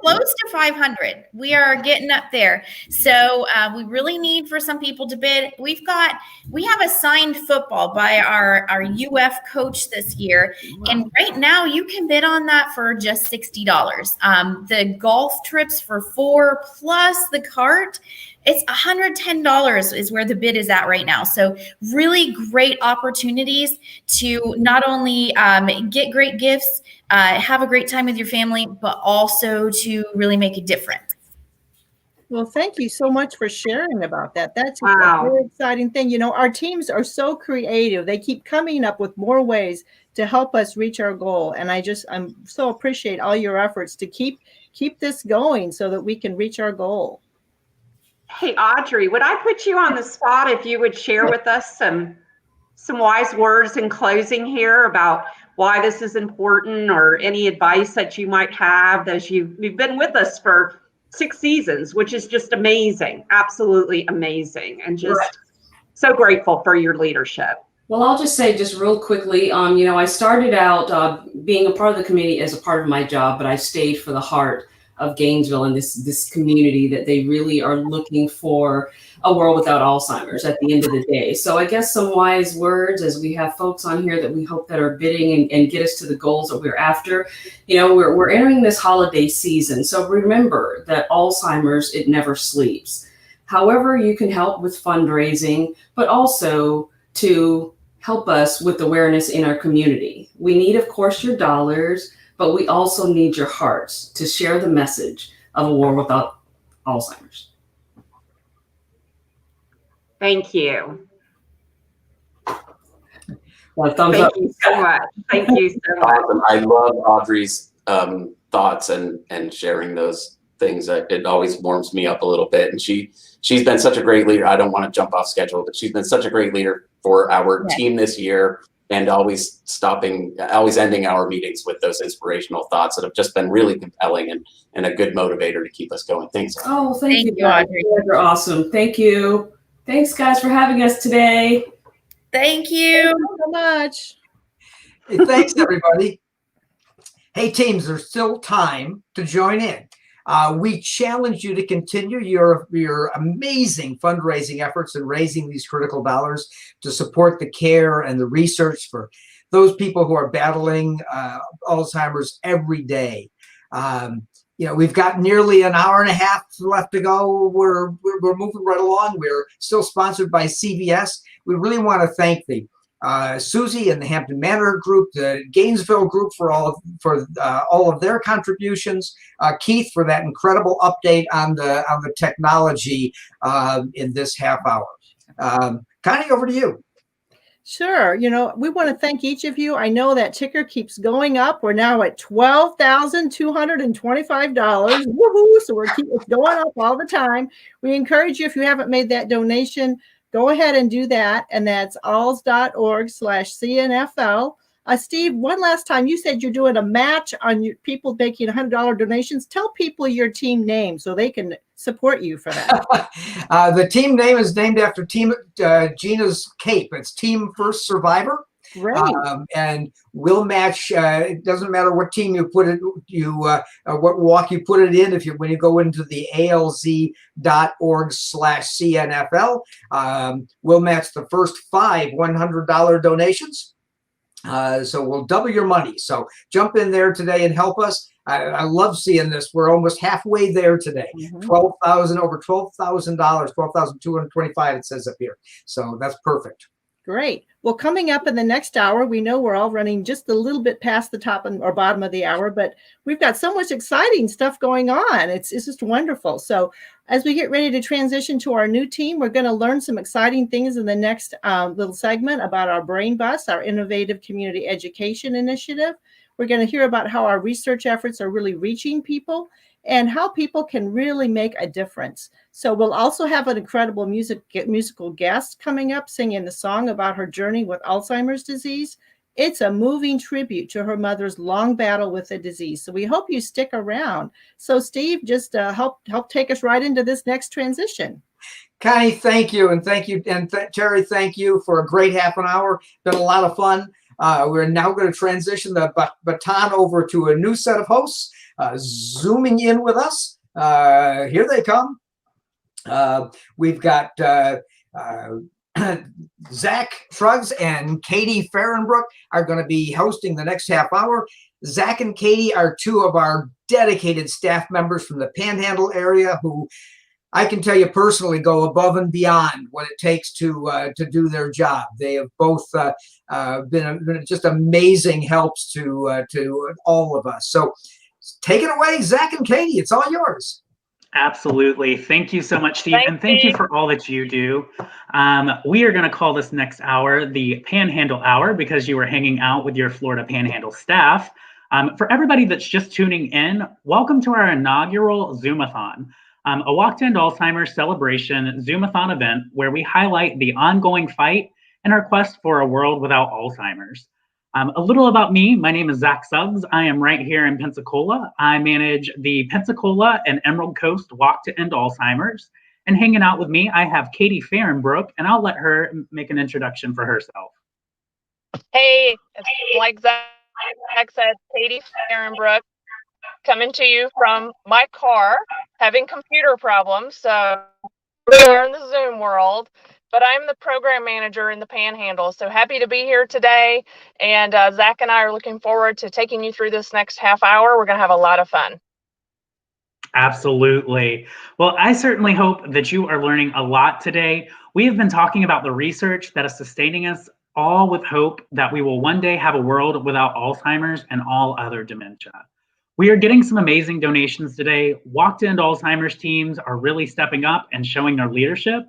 close to 500. We are getting up there. So we really need for some people to bid. We have a signed football by our UF coach this year, and right now you can bid on that for just $60. The golf trips for 4 plus the cart. It's $110 is where the bid is at right now. So really great opportunities to not only get great gifts, have a great time with your family, but also to really make a difference. Well, thank you so much for sharing about that. That's Wow. a very exciting thing. You know, our teams are so creative. They keep coming up with more ways to help us reach our goal. And I'm so appreciate all your efforts to keep this going so that we can reach our goal. Hey, Audrey, would I put you on the spot if you would share with us some wise words in closing here about why this is important, or any advice that you might have, as you've been with us for 6 seasons, which is just amazing, absolutely amazing, and just so grateful for your leadership. Well, I'll just say just real quickly, I started out being a part of the community as a part of my job, but I stayed for the heart of Gainesville and this community that they really are looking for a world without Alzheimer's at the end of the day. So I guess some wise words, as we have folks on here that we hope that are bidding and get us to the goals that we're after. We're entering this holiday season. So remember that Alzheimer's, it never sleeps. However, you can help with fundraising, but also to help us with awareness in our community. We need, of course, your dollars, but we also need your hearts to share the message of a war without Alzheimer's. Thank you. Well, thumbs up. Thank you so much. Thank you so much. Awesome. I love Audrey's thoughts and sharing those things. It always warms me up a little bit. And she's been such a great leader. I don't want to jump off schedule, but she's been such a great leader for our team this year, and always ending our meetings with those inspirational thoughts that have just been really compelling and a good motivator to keep us going. Thanks. Oh, thank you, Audrey. You're awesome. Thank you. Thanks, guys, for having us today. Thank you. Thank you so much. Hey, thanks, everybody. Hey, teams, there's still time to join in. We challenge you to continue your amazing fundraising efforts in raising these critical dollars to support the care and the research for those people who are battling Alzheimer's every day. We've got nearly an hour and a half left to go. We're moving right along. We're still sponsored by CVS. We really want to thank the Susie and the Hampton Manor Group, the Gainesville Group for all of their contributions. Keith for that incredible update on the technology in this half hour. Connie, over to you. Sure. We want to thank each of you. I know that ticker keeps going up. We're now at $12,225. Woohoo! So it's going up all the time. We encourage you, if you haven't made that donation, go ahead and do that. And that's alls.org/CNFL. Steve, one last time, you said you're doing a match on your people making $100 donations. Tell people your team name so they can support you for that. The team name is named after Gina's cape. It's Team First Survivor. Great. And we'll match. It doesn't matter what team you put it, what walk you put it in. When you go into the alz.org/CNFL, we'll match the first 5 $100 donations. So we'll double your money. So jump in there today and help us. I love seeing this. We're almost halfway there today. Over $12,000, $12,225. It says up here. So that's perfect. Great. Well, coming up in the next hour, we know we're all running just a little bit past the top or bottom of the hour, but we've got so much exciting stuff going on. It's just wonderful. So as we get ready to transition to our new team, we're going to learn some exciting things in the next little segment about our Brain Bus, our innovative community education initiative. We're going to hear about how our research efforts are really reaching people and how people can really make a difference. So we'll also have an incredible musical guest coming up singing the song about her journey with Alzheimer's disease. It's a moving tribute to her mother's long battle with the disease. So we hope you stick around. So Steve, just help take us right into this next transition. Connie, thank you, and thank you, and Terry, thank you for a great half an hour. Been a lot of fun. We're now going to transition the baton over to a new set of hosts, zooming in with us. Here they come. We've got Zach Shrugs and Katie Fahrenbrook are going to be hosting the next half hour. Zach and Katie are two of our dedicated staff members from the Panhandle area who I can tell you personally go above and beyond what it takes to do their job. They have both been just amazing helps to all of us. So take it away, Zach and Katie. It's all yours. Absolutely. Thank you so much, Steve. And thank you for all that you do. We are going to call this next hour the Panhandle Hour because you were hanging out with your Florida Panhandle staff. For everybody that's just tuning in, welcome to our inaugural Zoom-a-thon, a Walk to End Alzheimer's celebration Zoom-a-thon event where we highlight the ongoing fight and our quest for a world without Alzheimer's. A little about me. My name is Zach Suggs. I am right here in Pensacola. I manage the Pensacola and Emerald Coast Walk to End Alzheimer's. And hanging out with me, I have Katie Fahrenbrook, and I'll let her make an introduction for herself. Hey, it's like Zach said, Katie Fahrenbrook, coming to you from my car, having computer problems. So we're in the Zoom world. But I'm the program manager in the Panhandle. So happy to be here today. And Zach and I are looking forward to taking you through this next half hour. We're going to have a lot of fun. Absolutely. Well, I certainly hope that you are learning a lot today. We have been talking about the research that is sustaining us, all with hope that we will one day have a world without Alzheimer's and all other dementia. We are getting some amazing donations today. Walk to End Alzheimer's teams are really stepping up and showing their leadership.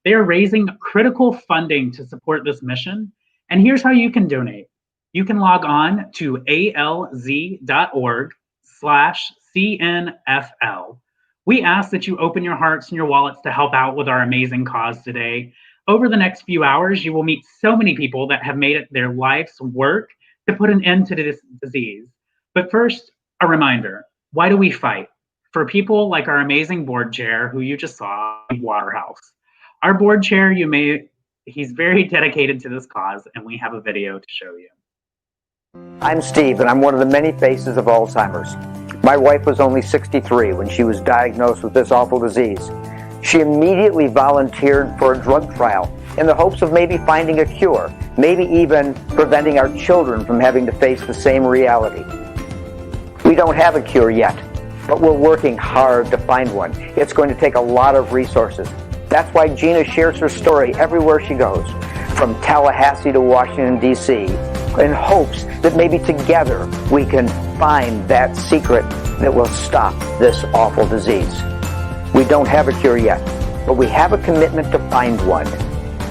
They are raising critical funding to support this mission. And here's how you can donate. You can log on to alz.org/CNFL. We ask that you open your hearts and your wallets to help out with our amazing cause today. Over the next few hours, you will meet so many people that have made it their life's work to put an end to this disease. But first, a reminder, why do we fight? For people like our amazing board chair, who you just saw, Waterhouse. Our board chair, he's very dedicated to this cause, and we have a video to show you. I'm Steve, and I'm one of the many faces of Alzheimer's. My wife was only 63 when she was diagnosed with this awful disease. She immediately volunteered for a drug trial in the hopes of maybe finding a cure, maybe even preventing our children from having to face the same reality. We don't have a cure yet, but we're working hard to find one. It's going to take a lot of resources. That's why Gina shares her story everywhere she goes, from Tallahassee to Washington, D.C., in hopes that maybe together we can find that secret that will stop this awful disease. We don't have a cure yet, but we have a commitment to find one.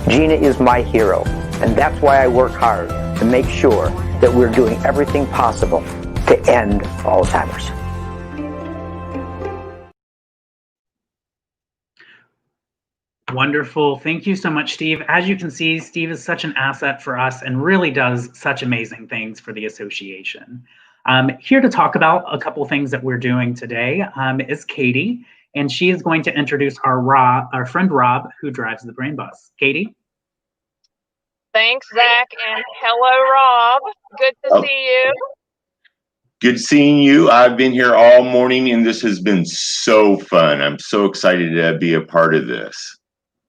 Gina is my hero, and that's why I work hard to make sure that we're doing everything possible to end Alzheimer's. Wonderful. Thank you so much, Steve. As you can see, Steve is such an asset for us and really does such amazing things for the association. Here to talk about a couple things that we're doing today is Katie, and she is going to introduce our friend Rob, who drives the brain bus. Katie? Thanks, Zach, and hello, Rob. Good to see you. Good seeing you. I've been here all morning, and this has been so fun. I'm so excited to be a part of this.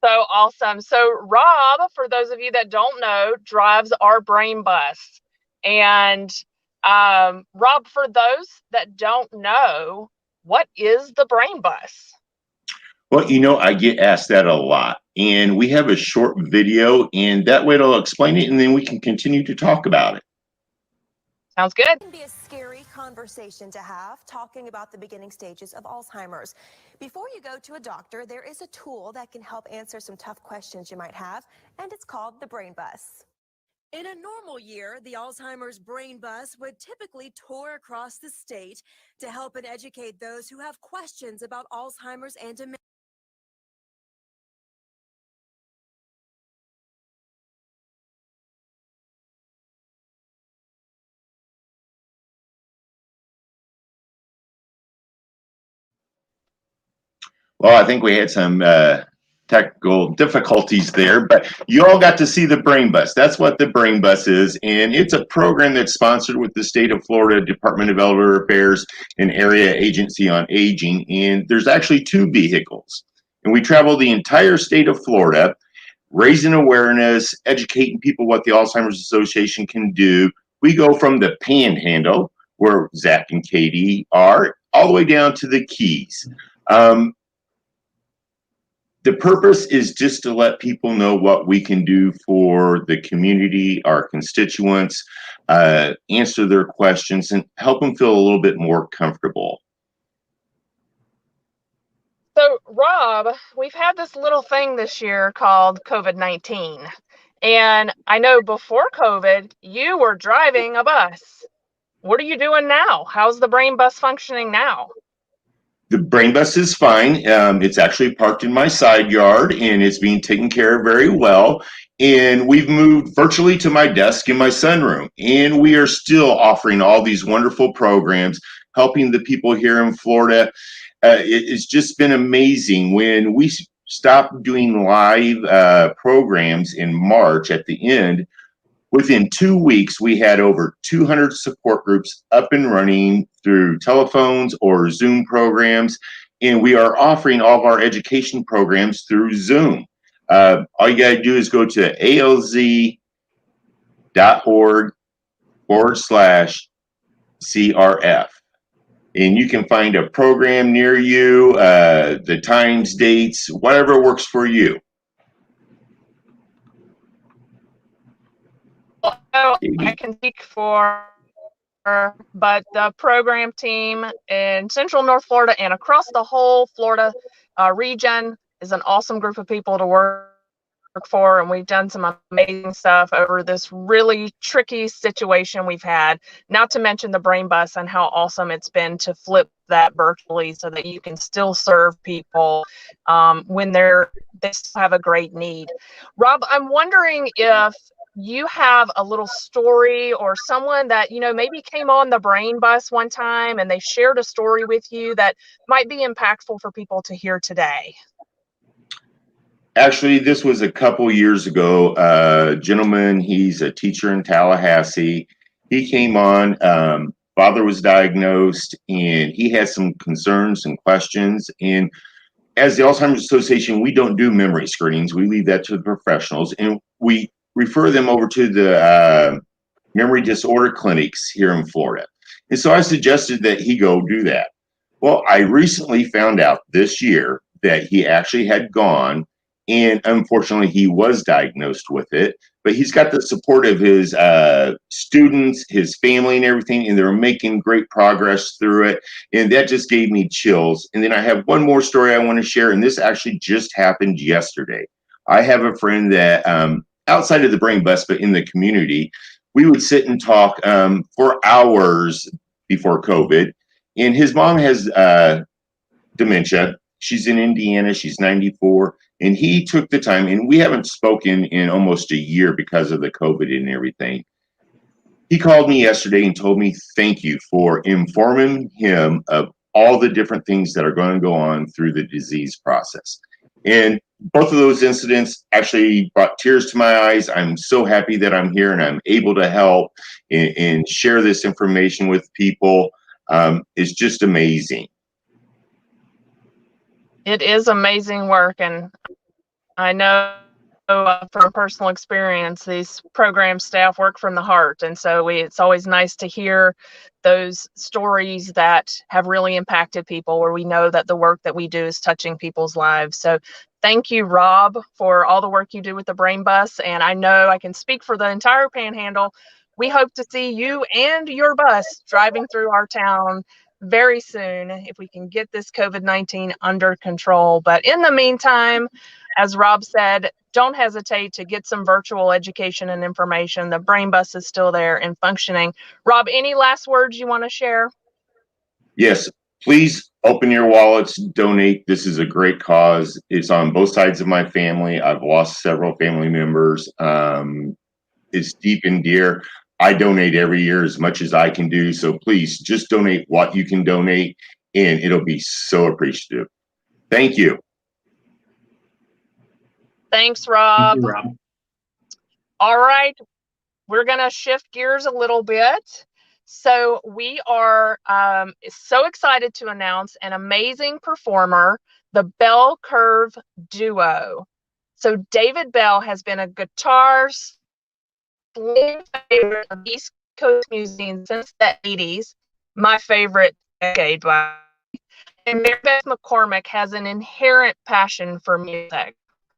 So awesome. So Rob, for those of you that don't know, drives our brain bus. And Rob, for those that don't know, what is the brain bus? Well, I get asked that a lot. And we have a short video, and that way it'll explain it, and then we can continue to talk about it. Sounds good. It can be a scary conversation to have, talking about the beginning stages of Alzheimer's. Before you go to a doctor, there is a tool that can help answer some tough questions you might have, and it's called the Brain Bus. In a normal year, the Alzheimer's Brain Bus would typically tour across the state to help and educate those who have questions about Alzheimer's and dementia. Well, I think we had some technical difficulties there, but you all got to see the Brain Bus. That's what the Brain Bus is, and it's a program that's sponsored with the State of Florida Department of Elder Affairs and Area Agency on Aging, and there's actually 2 vehicles. And we travel the entire state of Florida, raising awareness, educating people what the Alzheimer's Association can do. We go from the Panhandle, where Zach and Katie are, all the way down to the Keys. The purpose is just to let people know what we can do for the community, our constituents, answer their questions, and help them feel a little bit more comfortable. So, Rob, we've had this little thing this year called COVID-19. And I know before COVID, you were driving a bus. What are you doing now? How's the Brain Bus functioning now? The Brain Bus is fine. It's actually parked in my side yard, and it's being taken care of very well. And we've moved virtually to my desk in my sunroom. And we are still offering all these wonderful programs, helping the people here in Florida. It's just been amazing. When we stopped doing live programs in March at the end, within 2 weeks, we had over 200 support groups up and running through telephones or Zoom programs, and we are offering all of our education programs through Zoom. All you got to do is go to alz.org/CRF, and you can find a program near you, the times, dates, whatever works for you. I can speak for, but the program team in Central North Florida and across the whole Florida region is an awesome group of people to work for, and we've done some amazing stuff over this really tricky situation we've had, not to mention the Brain Bus and how awesome it's been to flip that virtually so that you can still serve people when they still have a great need. Rob, I'm wondering if you have a little story or someone that, you know, maybe came on the Brain Bus one time and they shared a story with you that might be impactful for people to hear today. Actually, this was a couple years ago. A gentleman, he's a teacher in Tallahassee. He came on, father was diagnosed, and he had some concerns and questions. And as the Alzheimer's Association, we don't do memory screenings. We leave that to the professionals, and we refer them over to the memory disorder clinics here in Florida. And so I suggested that he go do that. Well, I recently found out this year that he actually had gone, and unfortunately he was diagnosed with it, but he's got the support of his students, his family and everything, and they're making great progress through it. And that just gave me chills. And then I have one more story I want to share, and this actually just happened yesterday. I have a friend that outside of the Brain Bus, but in the community, we would sit and talk for hours before COVID. And his mom has dementia. She's in Indiana. She's 94. And he took the time, and we haven't spoken in almost a year because of the COVID and everything. He called me yesterday and told me thank you for informing him of all the different things that are going to go on through the disease process. And both of those incidents actually brought tears to my eyes. I'm so happy that I'm here and I'm able to help and share this information with people. It's just amazing. It is amazing work, and I know from personal experience, these program staff work from the heart, and so it's always nice to hear those stories that have really impacted people, where we know that the work that we do is touching people's lives. So thank you, Rob, for all the work you do with the Brain Bus, and I know I can speak for the entire Panhandle. We hope to see you and your bus driving through our town very soon if we can get this COVID-19 under control. But in the meantime, as Rob said, don't hesitate to get some virtual education and information. The Brain Bus is still there and functioning. Rob, any last words you want to share? Yes, please open your wallets, donate. This is a great cause. It's on both sides of my family. I've lost several family members. It's deep and dear. I donate every year as much as I can do. So please just donate what you can donate, and it'll be so appreciative. Thank you. Thanks, Rob. Thank you, Rob. All right, we're going to shift gears a little bit. So we are so excited to announce an amazing performer, the Bell Curve Duo. So David Bell has been a guitar favorite of East Coast musicians since the 80s, my favorite decade. And Mary Beth McCormick has an inherent passion for music.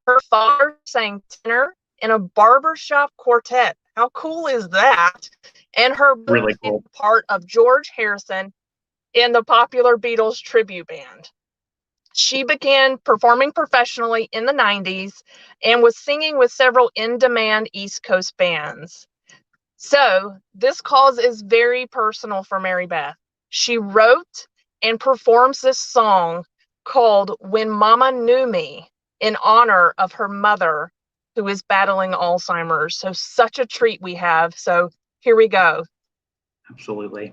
Her father sang tenor in a barbershop quartet. How cool is that? And her really cool part of George Harrison in the popular Beatles tribute band. She began performing professionally in the 90s and was singing with several in-demand East Coast bands. So this cause is very personal for Mary Beth. She wrote and performs this song called When Mama Knew Me in honor of her mother, who is battling Alzheimer's. So such a treat we have. So here we go. Absolutely.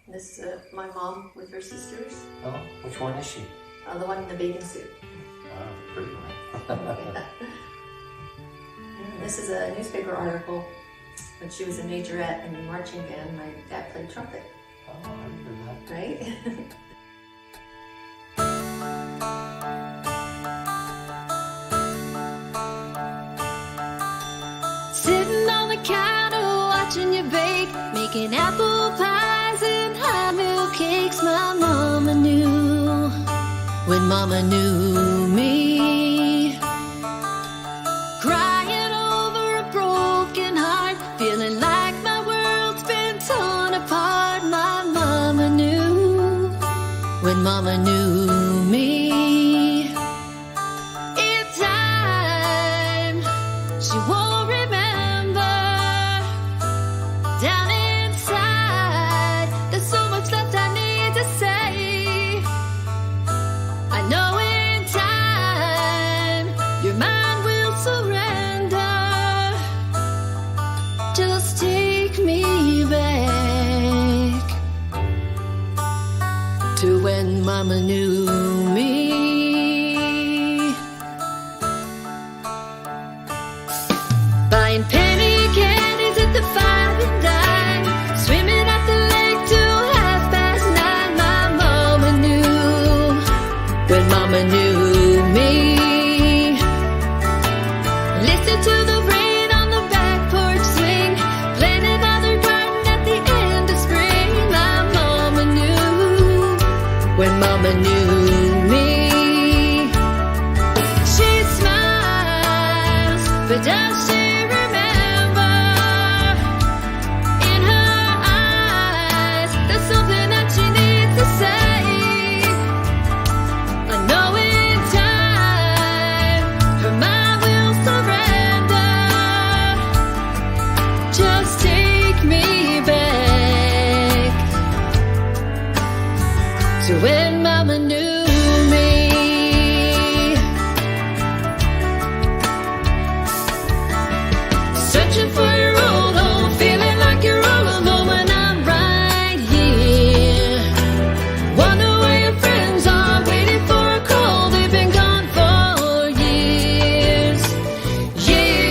This is my mom with her sisters. Oh, which one is she? The one in the bathing suit. Oh, pretty one. This is a newspaper article when she was a majorette in the marching band. My dad played trumpet. Oh, I remember that. Right? Sitting on the counter watching you bake, making apple pies and high milk cakes. My mama knew when mama knew me. Crying over a broken heart, feeling like my world's been torn apart. My mama knew when mama knew me. In time, she won't remember. Down inside, there's so much left I need to say. I know in time, your mind will surrender. Just take me back to when mama knew me. Buying penny candies at the 5 and dime, swimming at the lake till 9:30. My mama knew when mama knew me. Listen to the rain on the back porch swing, playing another garden at the end of spring. My mama knew when mama knew me. She smiles, but does she remember? In her eyes, there's something that she needs to say. I know in time, her mind will surrender. Just take me back to when mama knew me. Searching for your old home, feeling like you're all alone when I'm right here. Wonder where your friends are, waiting for a call. They've been gone for years, years.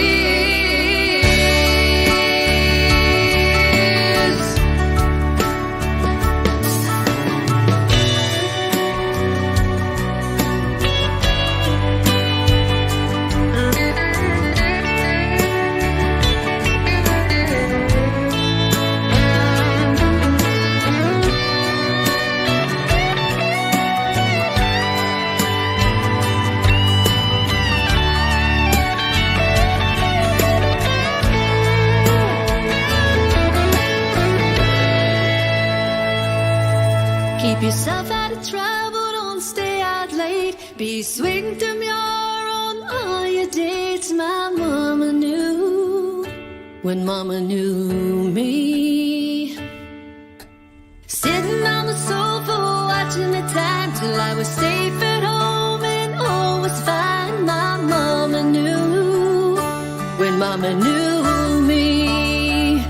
Keep yourself out of trouble, don't stay out late. Be swing to mure on all your dates. My mama knew when mama knew me. Sitting on the sofa watching the time till I was safe at home and all was fine. My mama knew when mama knew me.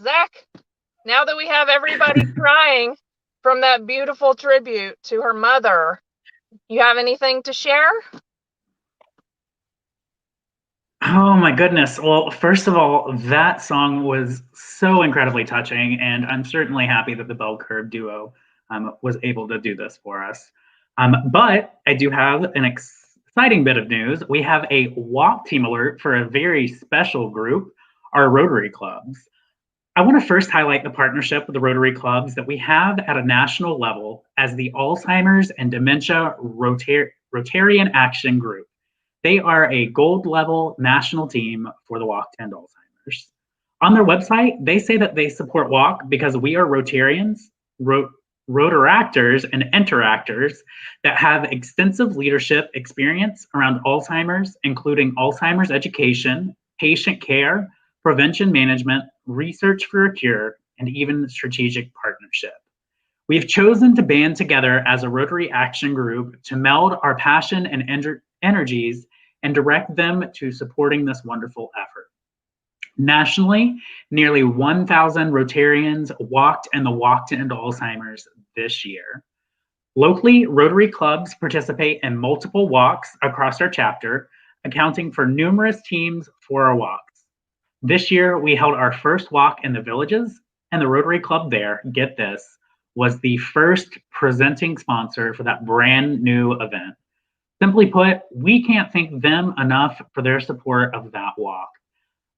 Zach, now that we have everybody crying from that beautiful tribute to her mother, you have anything to share? Oh my goodness. Well, first of all, that song was so incredibly touching, and I'm certainly happy that the Bell Curve duo was able to do this for us. But I do have an exciting bit of news. We have a walk team alert for a very special group, our Rotary clubs. I want to first highlight the partnership with the Rotary clubs that we have at a national level as the Alzheimer's and Dementia Rotarian Action Group. They are a gold level national team for the Walk to End Alzheimer's. On their website, they say that they support Walk because we are Rotarians, Rotaractors, and Interactors that have extensive leadership experience around Alzheimer's, including Alzheimer's education, patient care, prevention management, research for a cure, and even strategic partnership. We've chosen to band together as a Rotary Action Group to meld our passion and energies and direct them to supporting this wonderful effort. Nationally, nearly 1,000 Rotarians walked in the Walk to End Alzheimer's this year. Locally, Rotary clubs participate in multiple walks across our chapter, accounting for numerous teams for our walks. This year, we held our first walk in the villages, and the Rotary Club there, get this, was the first presenting sponsor for that brand new event. Simply put, we can't thank them enough for their support of that walk.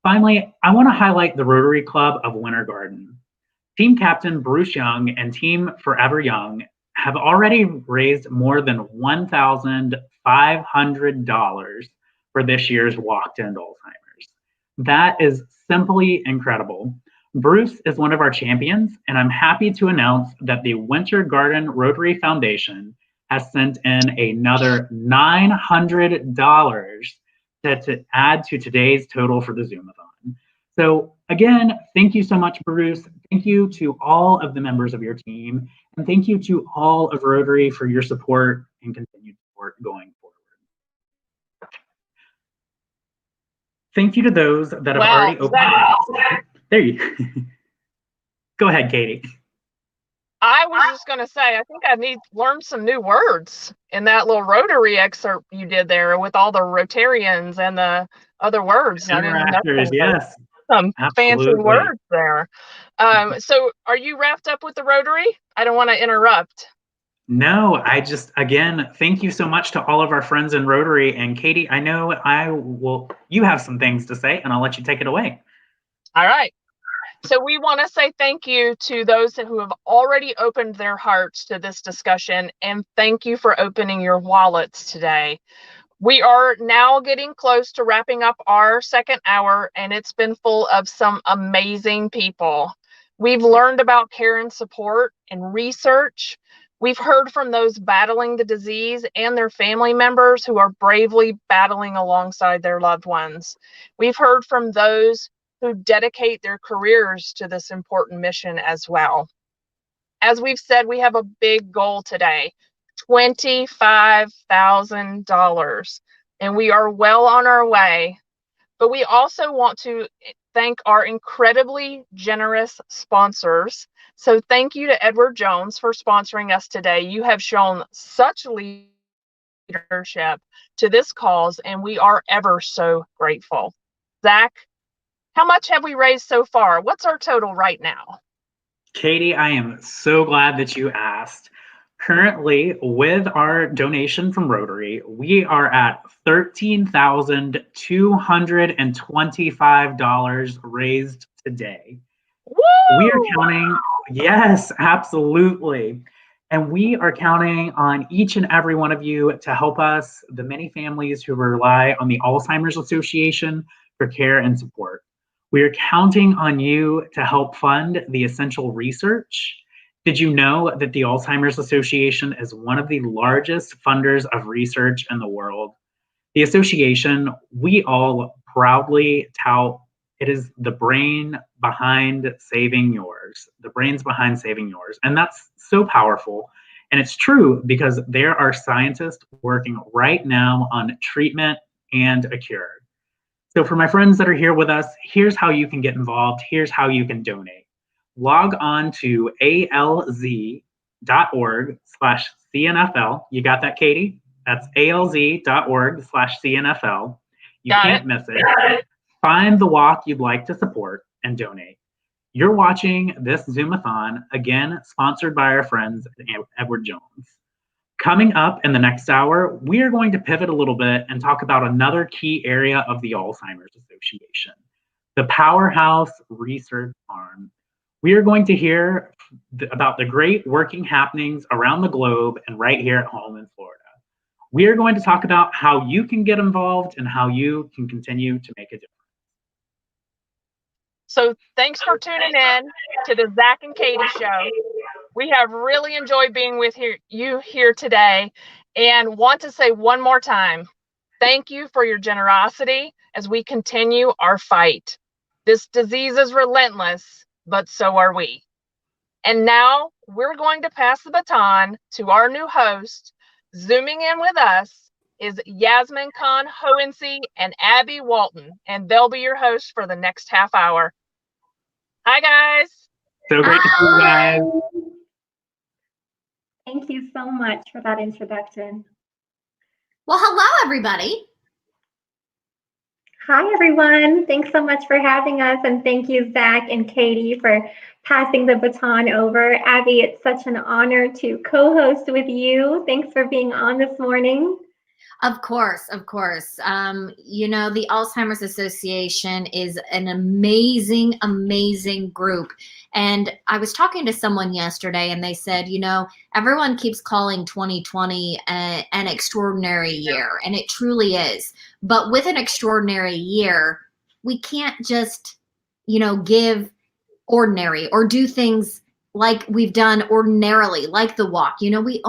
Finally, I want to highlight the Rotary Club of Winter Garden. Team Captain Bruce Young and Team Forever Young have already raised more than $1,500 for this year's Walk to End Alzheimer's. That is simply incredible. Bruce is one of our champions, and I'm happy to announce that the Winter Garden Rotary Foundation has sent in another $900 to add to today's total for the Zoom-a-thon. So again, thank you so much, Bruce. Thank you to all of the members of your team, and thank you to all of Rotary for your support and continued support going forward. Thank you to those that have already opened. There you go ahead, Katie. I was just going to say, I think I need to learn some new words in that little Rotary excerpt you did there with all the Rotarians and the other words. I didn't know yes. Some Absolutely. fancy words there. So are you wrapped up with the Rotary? I don't want to interrupt. No, again, thank you so much to all of our friends in Rotary. And Katie, I know you have some things to say, and I'll let you take it away. All right. So we want to say thank you to those who have already opened their hearts to this discussion, and thank you for opening your wallets today. We are now getting close to wrapping up our second hour, and it's been full of some amazing people. We've learned about care and support and research. We've heard from those battling the disease and their family members who are bravely battling alongside their loved ones. We've heard from those who dedicate their careers to this important mission as well. As we've said, we have a big goal today, $25,000, and we are well on our way. But we also want to thank our incredibly generous sponsors. So thank you to Edward Jones for sponsoring us today. You have shown such leadership to this cause, and we are ever so grateful. Zach, how much have we raised so far? What's our total right now? Katie, I am so glad that you asked. Currently, with our donation from Rotary, we are at $13,225 raised today. Woo! We are counting, yes, absolutely. And we are counting on each and every one of you to help us, the many families who rely on the Alzheimer's Association for care and support. We are counting on you to help fund the essential research. Did you know that the Alzheimer's Association is one of the largest funders of research in the world? The association, we all proudly tout, it is the brain behind saving yours. The brains behind saving yours. And that's so powerful. And it's true because there are scientists working right now on treatment and a cure. So for my friends that are here with us, here's how you can get involved. Here's how you can donate. log on to alz.org/CNFL. You got that, Katie? That's alz.org/CNFL. You Got can't it. miss it. Find the walk you'd like to support and donate. You're watching this Zoom-a-thon, again, sponsored by our friends at Edward Jones. Coming up in the next hour, we are going to pivot a little bit and talk about another key area of the Alzheimer's Association, the Powerhouse Research Arm. We are going to hear about the great working happenings around the globe and right here at home in Florida. We are going to talk about how you can get involved and how you can continue to make a difference. So thanks for tuning in to the Zach and Katie Show. We have really enjoyed being with you here today, and want to say one more time, thank you for your generosity as we continue our fight. This disease is relentless, but so are we. And now we're going to pass the baton to our new host. Zooming in with us is Yasmin Khan Hohensee and Abby Walton, and they'll be your hosts for the next half hour. Hi, guys. So great to see you guys. Thank you so much for that introduction. Well, hello, everybody. Hi, everyone. Thanks so much for having us. And thank you, Zach and Katie, for passing the baton over. Abby, it's such an honor to co-host with you. Thanks for being on this morning. Of course, of course. You know, the Alzheimer's Association is an amazing, amazing group. And I was talking to someone yesterday and they said, you know, everyone keeps calling 2020 an extraordinary year, and it truly is. But with an extraordinary year, we can't just, you know, give ordinary or do things like we've done ordinarily, like the walk. You know, we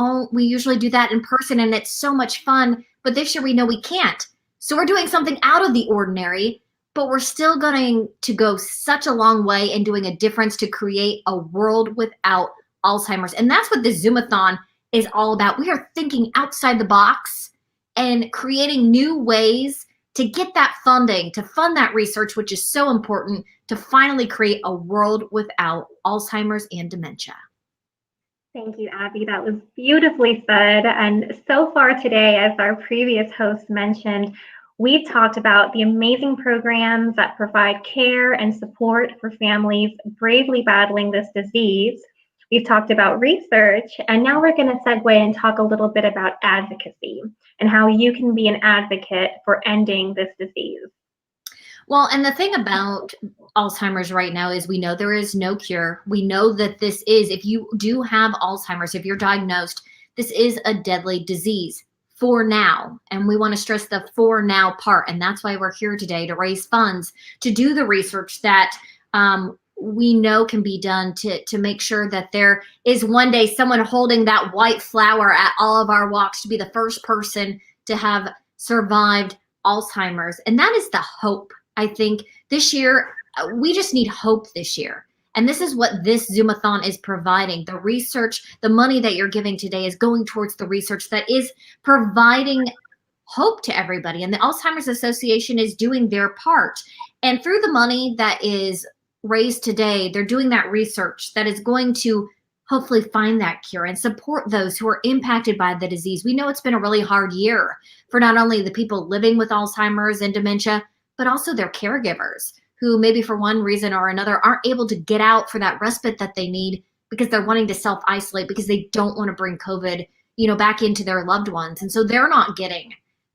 usually do that in person and it's so much fun, but this year we know we can't. So we're doing something out of the ordinary, but we're still going to go such a long way in doing a difference to create a world without Alzheimer's. And that's what the Zoom-a-thon is all about. We are thinking outside the box and creating new ways to get that funding, to fund that research, which is so important, to finally create a world without Alzheimer's and dementia. Thank you, Abby. That was beautifully said. And so far today, as our previous host mentioned, we talked about the amazing programs that provide care and support for families bravely battling this disease. We've talked about research, and now we're going to segue and talk a little bit about advocacy and how you can be an advocate for ending this disease. Well, and the thing about Alzheimer's right now is we know there is no cure. We know that this is, if you do have Alzheimer's, if you're diagnosed, this is a deadly disease for now. And we want to stress the for now part. And that's why we're here today, to raise funds, to do the research that we know can be done to make sure that there is one day someone holding that white flower at all of our walks to be the first person to have survived Alzheimer's. And that is the hope. I think this year, we just need hope this year. And this is what this Zoom-a-thon is providing. The research, the money that you're giving today is going towards the research that is providing hope to everybody. And the Alzheimer's Association is doing their part. And through the money that is raised today, they're doing that research that is going to hopefully find that cure and support those who are impacted by the disease. We know it's been a really hard year for not only the people living with Alzheimer's and dementia, but also their caregivers who maybe for one reason or another aren't able to get out for that respite that they need because they're wanting to self-isolate because they don't want to bring COVID, you know, back into their loved ones. And so they're not getting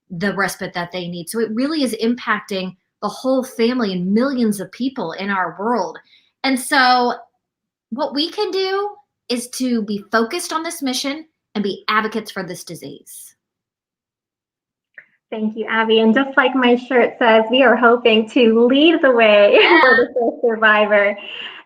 the respite that they need. So it really is impacting the whole family and millions of people in our world. And so what we can do is to be focused on this mission and be advocates for this disease. Thank you, Abby. And just like my shirt says, we are hoping to lead the way for the first survivor.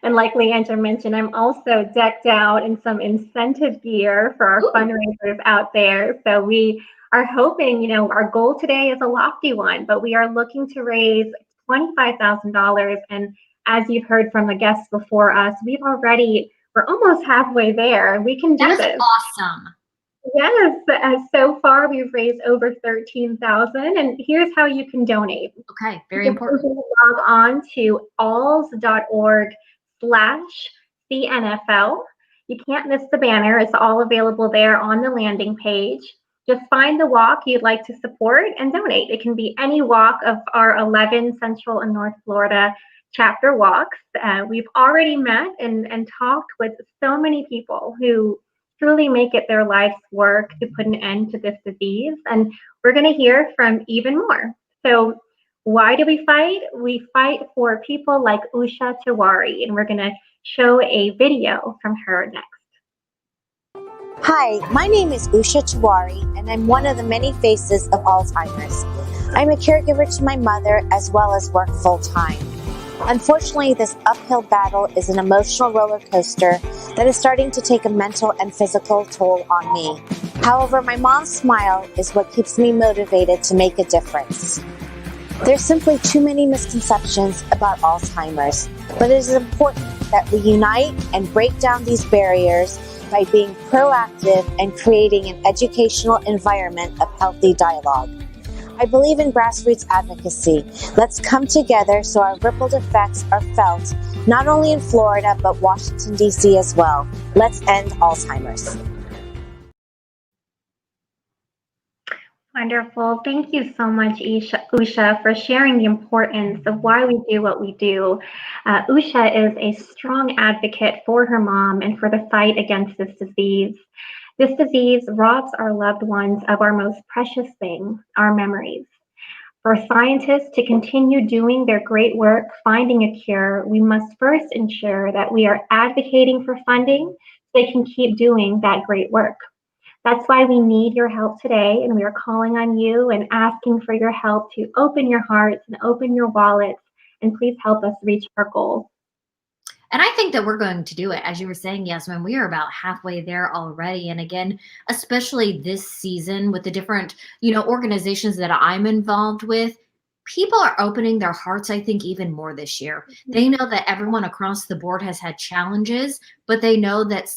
And like Leandra mentioned, I'm also decked out in some incentive gear for our fundraisers out there. So we are hoping, you know, our goal today is a lofty one, but we are looking to raise $25,000. And as you've heard from the guests before us, we're almost halfway there. We can do this. That's awesome. Yes, so far we've raised over $13,000, and here's how you can donate. Okay, very important. Log on to alz.org/CNFL, CNFL. You can't miss the banner. It's all available there on the landing page. Just find the walk you'd like to support and donate. It can be any walk of our 11 Central and North Florida chapter walks. We've already met and talked with so many people who truly make it their life's work to put an end to this disease. And we're going to hear from even more. So why do we fight? We fight for people like Usha Tiwari, and we're going to show a video from her next. Hi, my name is Usha Tiwari, and I'm one of the many faces of Alzheimer's. I'm a caregiver to my mother as well as work full-time. Unfortunately, this uphill battle is an emotional roller coaster that is starting to take a mental and physical toll on me. However, my mom's smile is what keeps me motivated to make a difference. There's simply too many misconceptions about Alzheimer's, but it is important that we unite and break down these barriers by being proactive and creating an educational environment of healthy dialogue. I believe in grassroots advocacy. Let's come together so our rippled effects are felt not only in Florida, but Washington, D.C. as well. Let's end Alzheimer's. Wonderful. Thank you so much, Usha, for sharing the importance of why we do what we do. Usha is a strong advocate for her mom and for the fight against this disease. This disease robs our loved ones of our most precious thing, our memories. For scientists to continue doing their great work finding a cure, we must first ensure that we are advocating for funding so they can keep doing that great work. That's why we need your help today, and we are calling on you and asking for your help to open your hearts and open your wallets, and please help us reach our goals. And I think that we're going to do it. As you were saying, Yasmin, we are about halfway there already. And again, especially this season with the different, organizations that I'm involved with, people are opening their hearts, I think, even more this year. They know that everyone across the board has had challenges, but they know that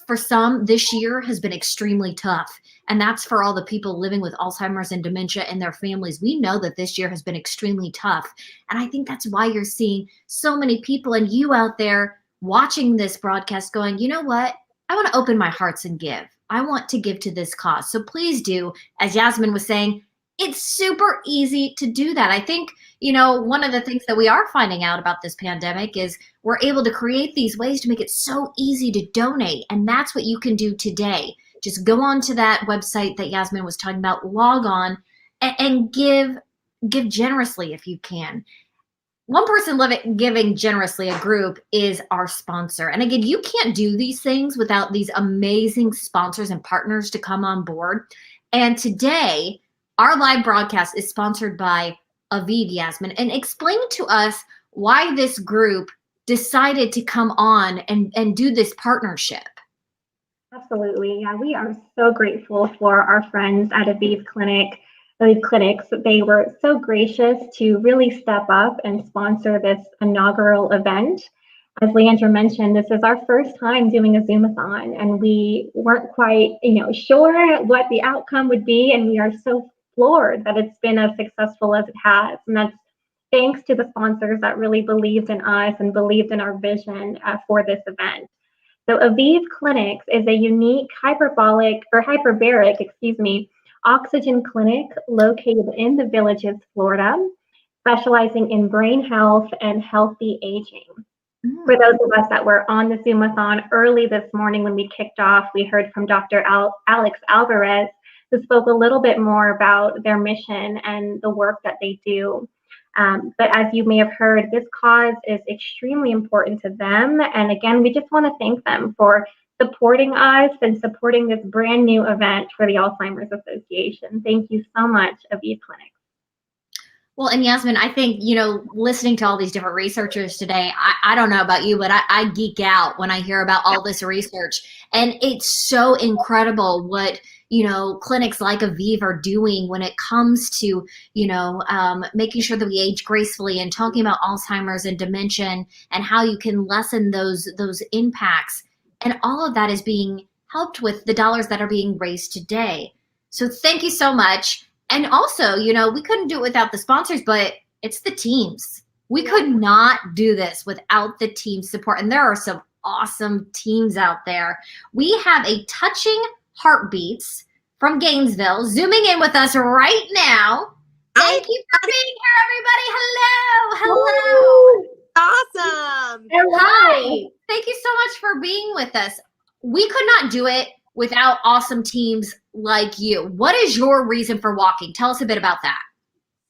for some, this year has been extremely tough. And that's for all the people living with Alzheimer's and dementia and their families. We know that this year has been extremely tough. And I think that's why you're seeing so many people and you out there watching this broadcast going, you know what? I want to open my hearts and give. I want to give to this cause. So please do, as Yasmin was saying, it's super easy to do that. I think, one of the things that we are finding out about this pandemic is we're able to create these ways to make it so easy to donate. And that's what you can do today. Just go on to that website that Yasmin was talking about, log on and give generously if you can. One person giving generously, a group, is our sponsor. And again, you can't do these things without these amazing sponsors and partners to come on board. And today, our live broadcast is sponsored by Aviv, Yasmin. And explain to us why this group decided to come on and do this partnership. Absolutely. Yeah, we are so grateful for our friends at Aviv Clinics. They were so gracious to really step up and sponsor this inaugural event. As Leandra mentioned, this is our first time doing a Zoom-a-thon, and we weren't quite, sure what the outcome would be, and we are so floored that it's been as successful as it has. And that's thanks to the sponsors that really believed in us and believed in our vision for this event. So Aviv Clinics is a unique hyperbaric oxygen clinic located in the Villages, Florida, specializing in brain health and healthy aging. For those of us that were on the Zoom-a-thon early this morning when we kicked off, we heard from Dr. Alex Alvarez, who spoke a little bit more about their mission and the work that they do. But as you may have heard, this cause is extremely important to them. And again, we just want to thank them for supporting us and supporting this brand new event for the Alzheimer's Association. Thank you so much, Aviv Clinics. Well, and Yasmin, I think, listening to all these different researchers today, I don't know about you, but I geek out when I hear about all this research. And it's so incredible what, clinics like Aviv are doing when it comes to, making sure that we age gracefully and talking about Alzheimer's and dementia and how you can lessen those impacts. And all of that is being helped with the dollars that are being raised today. So thank you so much. And also, we couldn't do it without the sponsors, but it's the teams. We could not do this without the team support. And there are some awesome teams out there. We have a Touching Heartbeats from Gainesville zooming in with us right now. Thank you for being here, everybody. Hello. Awesome. Hi. Thank you so much for being with us. We could not do it without awesome teams like you. What is your reason for walking? Tell us a bit about that.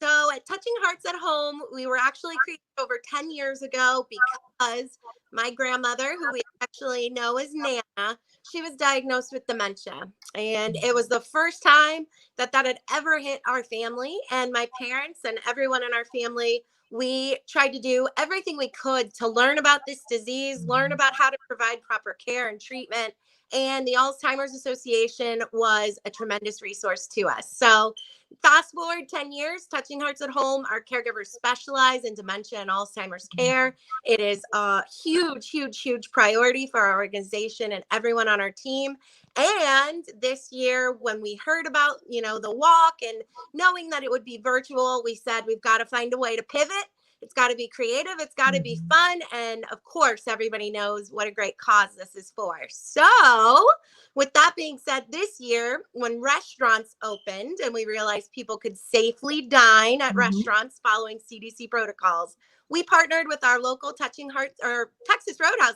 So at Touching Hearts at Home, we were actually created over 10 years ago because my grandmother, who we actually know as Nana, she was diagnosed with dementia. And it was the first time that had ever hit our family. And my parents and everyone in our family, we tried to do everything we could to learn about this disease, learn about how to provide proper care and treatment. And the Alzheimer's Association was a tremendous resource to us. So fast forward 10 years, Touching Hearts at Home, our caregivers specialize in dementia and Alzheimer's care. It is a huge, huge, huge priority for our organization and everyone on our team. And this year, when we heard about, the walk and knowing that it would be virtual, we said we've got to find a way to pivot. It's got to be creative. It's got to be fun. And of course, everybody knows what a great cause this is for. So with that being said, this year, when restaurants opened and we realized people could safely dine at restaurants following CDC protocols, we partnered with our local Touching Hearts, or Texas Roadhouse,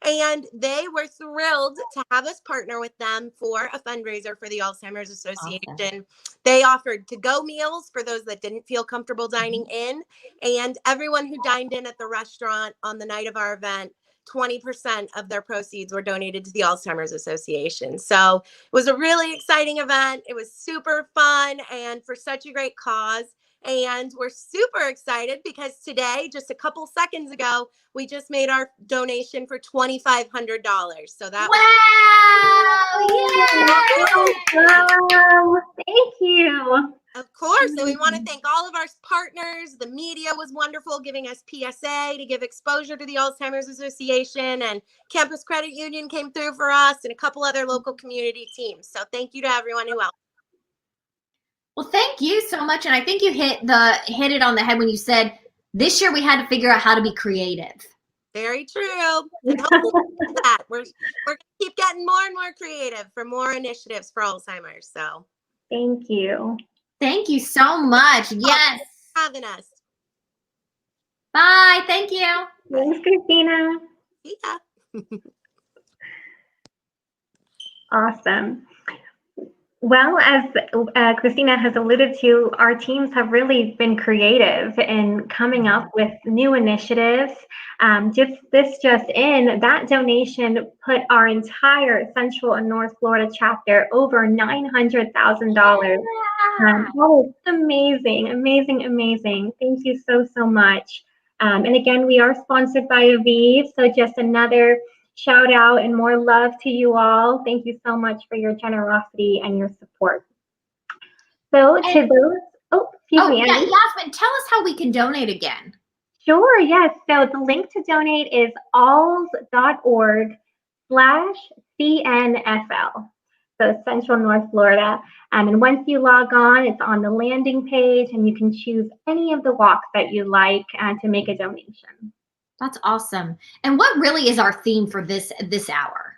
and they were thrilled to have us partner with them for a fundraiser for the Alzheimer's Association. Awesome. They offered to-go meals for those that didn't feel comfortable dining in, and everyone who dined in at the restaurant on the night of our event, 20% of their proceeds were donated to the Alzheimer's Association. So it was a really exciting event. It was super fun and for such a great cause. And we're super excited because today, just a couple seconds ago, we just made our donation for $2,500. So that Wow! Thank you. Of course. And we want to thank all of our partners. The media was wonderful, giving us PSA to give exposure to the Alzheimer's Association, and Campus Credit Union came through for us, and a couple other local community teams. So thank you to everyone who helped. Well, thank you so much. And I think you hit it on the head when you said this year we had to figure out how to be creative. Very true. And hopefully that we're going to keep getting more and more creative for more initiatives for Alzheimer's. So thank you. Thank you so much. Yes. Thanks for having us. Bye. Thank you. Thanks, Christina. Yeah. Awesome. Well, as Christina has alluded to, our teams have really been creative in coming up with new initiatives. Just in, that donation put our entire Central and North Florida chapter over $900,000. That was amazing, amazing, amazing. Thank you so, so much. And again, we are sponsored by Aviv, so just another shout out and more love to you all. Thank you so much for your generosity and your support. So to those, excuse me. Yeah, Yasmin, tell us how we can donate again. Sure, yes. So the link to donate is alls.org/CNFL. So Central North Florida. And once you log on, it's on the landing page and you can choose any of the walks that you like to make a donation. That's awesome. And what really is our theme for this hour?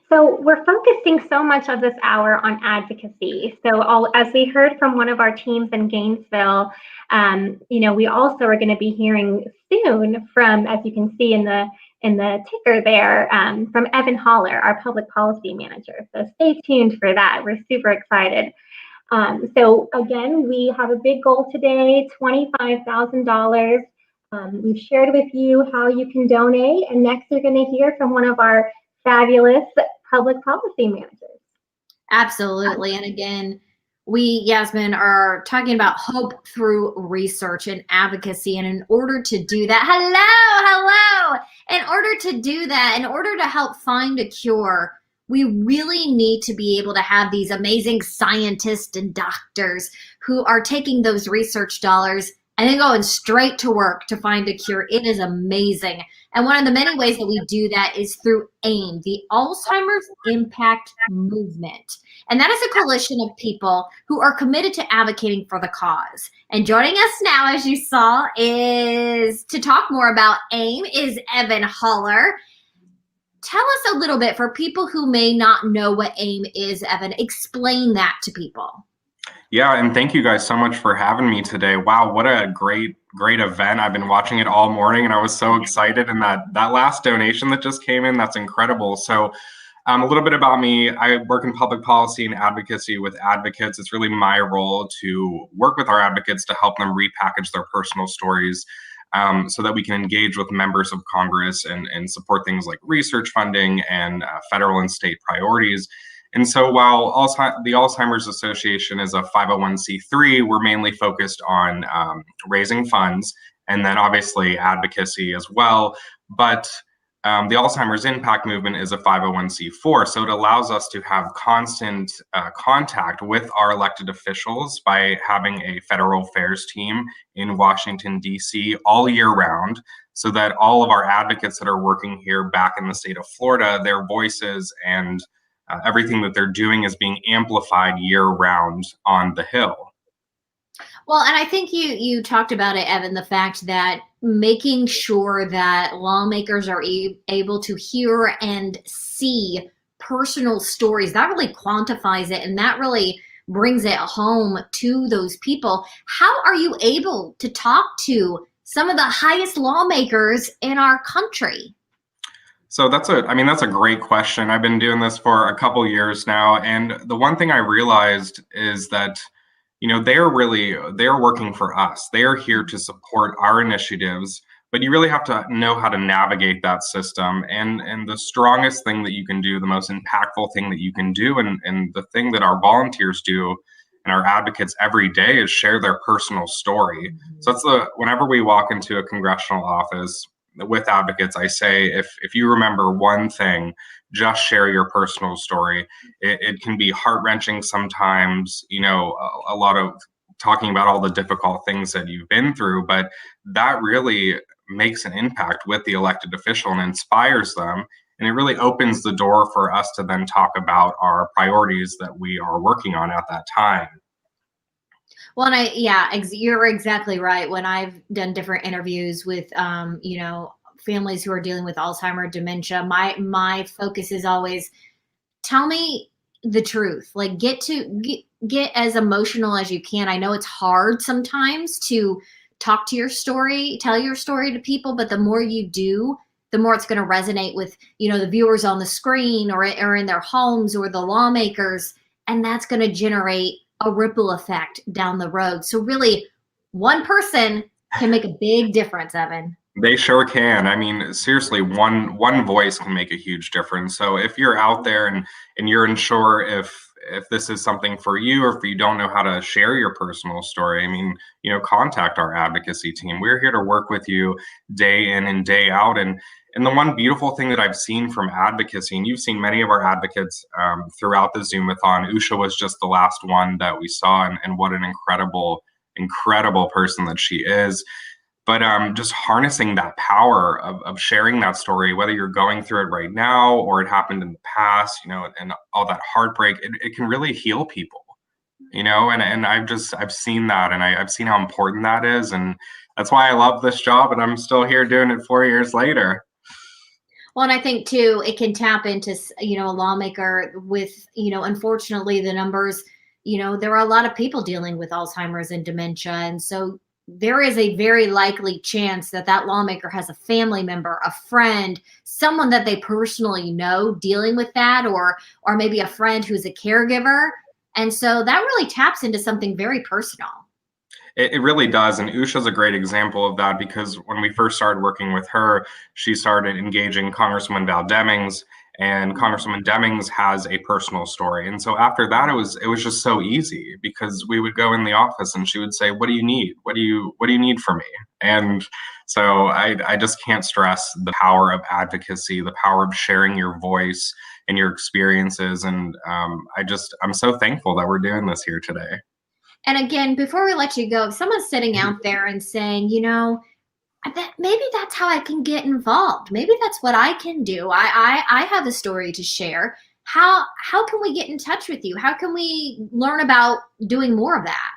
So we're focusing so much of this hour on advocacy. So as we heard from one of our teams in Gainesville, we also are going to be hearing soon from, as you can see in the ticker there, from Evan Holler, our public policy manager. So stay tuned for that. We're super excited. So again, we have a big goal today, $25,000. We've shared with you how you can donate, and next you're going to hear from one of our fabulous public policy managers. Absolutely. And again, we, Yasmin, are talking about hope through research and advocacy. And in order to do that, hello, in order to do that, in order to help find a cure, we really need to be able to have these amazing scientists and doctors who are taking those research dollars and then going straight to work to find a cure. It is amazing. And one of the many ways that we do that is through AIM, the Alzheimer's Impact Movement. And that is a coalition of people who are committed to advocating for the cause. And joining us now, as you saw, is to talk more about AIM is Evan Haller. Tell us a little bit, for people who may not know what AIM is, Evan, explain that to people. Yeah, and thank you guys so much for having me today. Wow, what a great event. I've been watching it all morning, and I was so excited. And that last donation that just came in, that's incredible. So a little bit about me. I work in public policy and advocacy with advocates. It's really my role to work with our advocates to help them repackage their personal stories so that we can engage with members of Congress and support things like research funding and federal and state priorities. And so while the Alzheimer's Association is a 501c3, we're mainly focused on raising funds and then obviously advocacy as well. But the Alzheimer's Impact Movement is a 501c4, so it allows us to have constant contact with our elected officials by having a federal affairs team in Washington, D.C. all year round, so that all of our advocates that are working here back in the state of Florida, their voices and everything that they're doing is being amplified year round on the Hill. Well, and I think you talked about it, Evan, the fact that making sure that lawmakers are able to hear and see personal stories, that really quantifies it, and that really brings it home to those people. How are you able to talk to some of the highest lawmakers in our country? So that's a great question. I've been doing this for a couple years now, and the one thing I realized is that, they're working for us. They are here to support our initiatives, but you really have to know how to navigate that system. And the strongest thing that you can do, the most impactful thing that you can do, and the thing that our volunteers do and our advocates every day is share their personal story. So whenever we walk into a congressional office with advocates, I say, if you remember one thing, just share your personal story. It can be heart-wrenching sometimes, a lot of talking about all the difficult things that you've been through, but that really makes an impact with the elected official and inspires them. And it really opens the door for us to then talk about our priorities that we are working on at that time. Well, and you're exactly right. When I've done different interviews with, families who are dealing with Alzheimer's, dementia, my focus is always, tell me the truth. Like, get as emotional as you can. I know it's hard sometimes to talk to your story, tell your story to people, but the more you do, the more it's going to resonate with, the viewers on the screen or in their homes or the lawmakers, and that's going to generate a ripple effect down the road. So really, one person can make a big difference, Evan. They sure can. I mean, seriously, one voice can make a huge difference. So if you're out there and you're unsure if this is something for you, or if you don't know how to share your personal story, I mean, contact our advocacy team. We're here to work with you day in and day out. And the one beautiful thing that I've seen from advocacy, and you've seen many of our advocates throughout the Zoom-a-thon. Usha was just the last one that we saw, and what an incredible person that she is. But just harnessing that power of sharing that story, whether you're going through it right now or it happened in the past, and all that heartbreak, it can really heal people, and I've seen that, and I've seen how important that is. And that's why I love this job, and I'm still here doing it 4 years later. Well, and I think too, it can tap into, a lawmaker with, unfortunately the numbers, there are a lot of people dealing with Alzheimer's and dementia. And so there is a very likely chance that lawmaker has a family member, a friend, someone that they personally know dealing with that, or maybe a friend who's a caregiver. And so that really taps into something very personal. It really does. And Usha's a great example of that, because when we first started working with her, she started engaging Congresswoman Val Demings, and Congresswoman Demings has a personal story. And so after that, it was just so easy, because we would go in the office and she would say, "What do you need? What do you need from me?" And so I just can't stress the power of advocacy, the power of sharing your voice and your experiences. And I'm so thankful that we're doing this here today. And again, before we let you go, if someone's sitting out there and saying, you know, that maybe that's how I can get involved. Maybe that's what I can do. I have a story to share. How can we get in touch with you? How can we learn about doing more of that?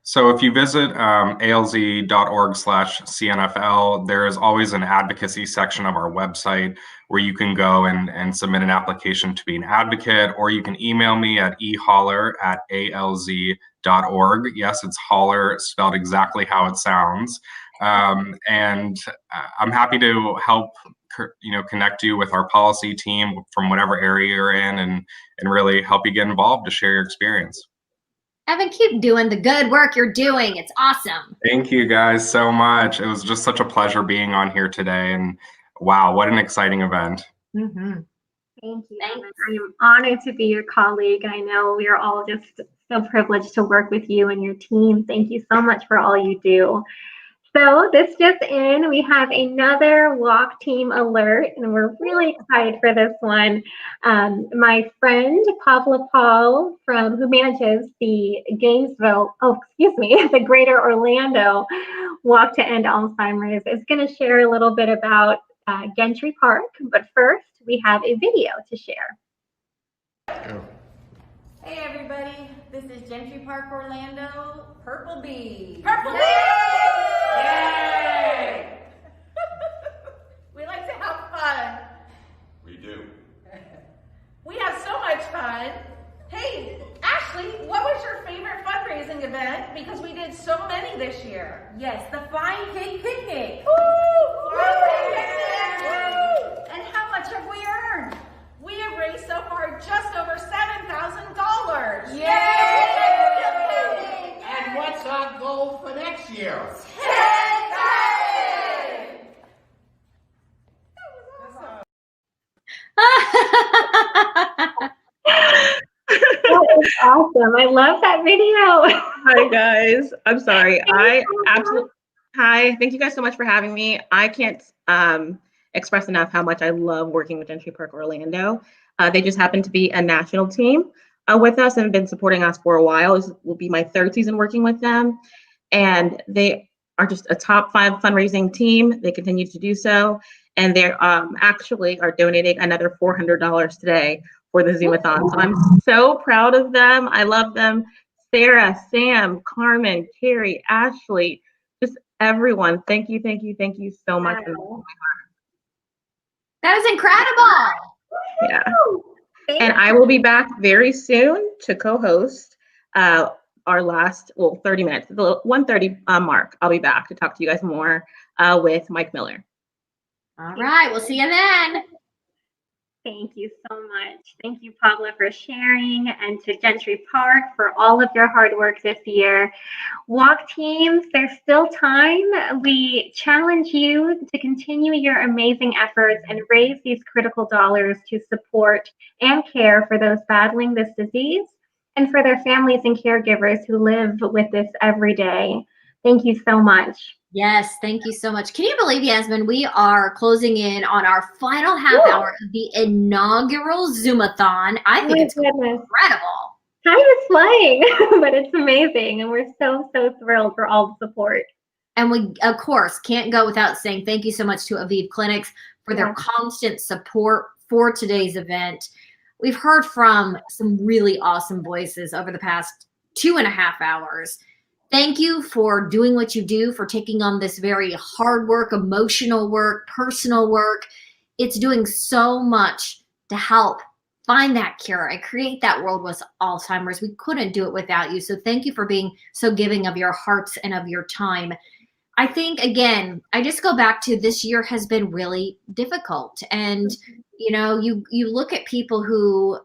So if you visit alz.org/CNFL, there is always an advocacy section of our website where you can go and submit an application to be an advocate, or you can email me at eholler@alz.org. Yes, it's holler spelled exactly how it sounds. And I'm happy to help connect you with our policy team from whatever area you're in and really help you get involved to share your experience. Evan, keep doing the good work you're doing. It's awesome. Thank you guys so much. It was just such a pleasure being on here today. And wow, what an exciting event. Mm-hmm. Thank you. I am honored to be your colleague. I know we are all just so privileged to work with you and your team. Thank you so much for all you do. So this just in, we have another walk team alert, and we're really excited for this one. My friend Pavla Paul, who manages the the Greater Orlando Walk to End Alzheimer's, is going to share a little bit about Gentry Park. But first, we have a video to share. Hey everybody, this is Gentry Park Orlando, Purple Bee. Purple Bee! Yay! We like to have fun. We do. We have so much fun. Hey, Ashley, what was your favorite fundraising event? Because we did so many this year. Yes, the Flying Pig Picnic. Woo! Flying Pig Picnic! Woo! And how much have we earned? We have raised so far just over $7,000. Yay! And what's our goal for next year? 10,000! That was awesome. I love that video. Hi guys. I'm sorry. Hi. Thank you guys so much for having me. I can't express enough how much I love working with Gentry Park Orlando. They just happen to be a national team with us and have been supporting us for a while. This will be my third season working with them. And they are just a top 5 fundraising team. They continue to do so. And they actually are donating another $400 today for the Zoom-a-thon. So I'm so proud of them. I love them. Sarah, Sam, Carmen, Carrie, Ashley, just everyone. Thank you so much. That is incredible. Yeah. And I will be back very soon to co-host our last, 30 minutes, the 1:30 mark. I'll be back to talk to you guys more with Mike Miller. All right. We'll see you then. Thank you so much. Thank you, Pavla, for sharing, and to Gentry Park for all of your hard work this year. Walk teams, there's still time. We challenge you to continue your amazing efforts and raise these critical dollars to support and care for those battling this disease and for their families and caregivers who live with this every day. Thank you so much. Yes, thank you so much. Can you believe, Yasmin, we are closing in on our final half hour of the inaugural Zoom-a-thon. I think it's incredible. Time is flying, but it's amazing. And we're so thrilled for all the support. And we, of course, can't go without saying thank you so much to Aviv Clinics for their constant support for today's event. We've heard from some really awesome voices over the past 2.5 hours. Thank you for doing what you do, for taking on this very hard work, emotional work, personal work. It's doing so much to help find that cure and create that world with Alzheimer's. We couldn't do it without you. So thank you for being so giving of your hearts and of your time. I think, again, I just go back to this year has been really difficult. And, you know, you look at people who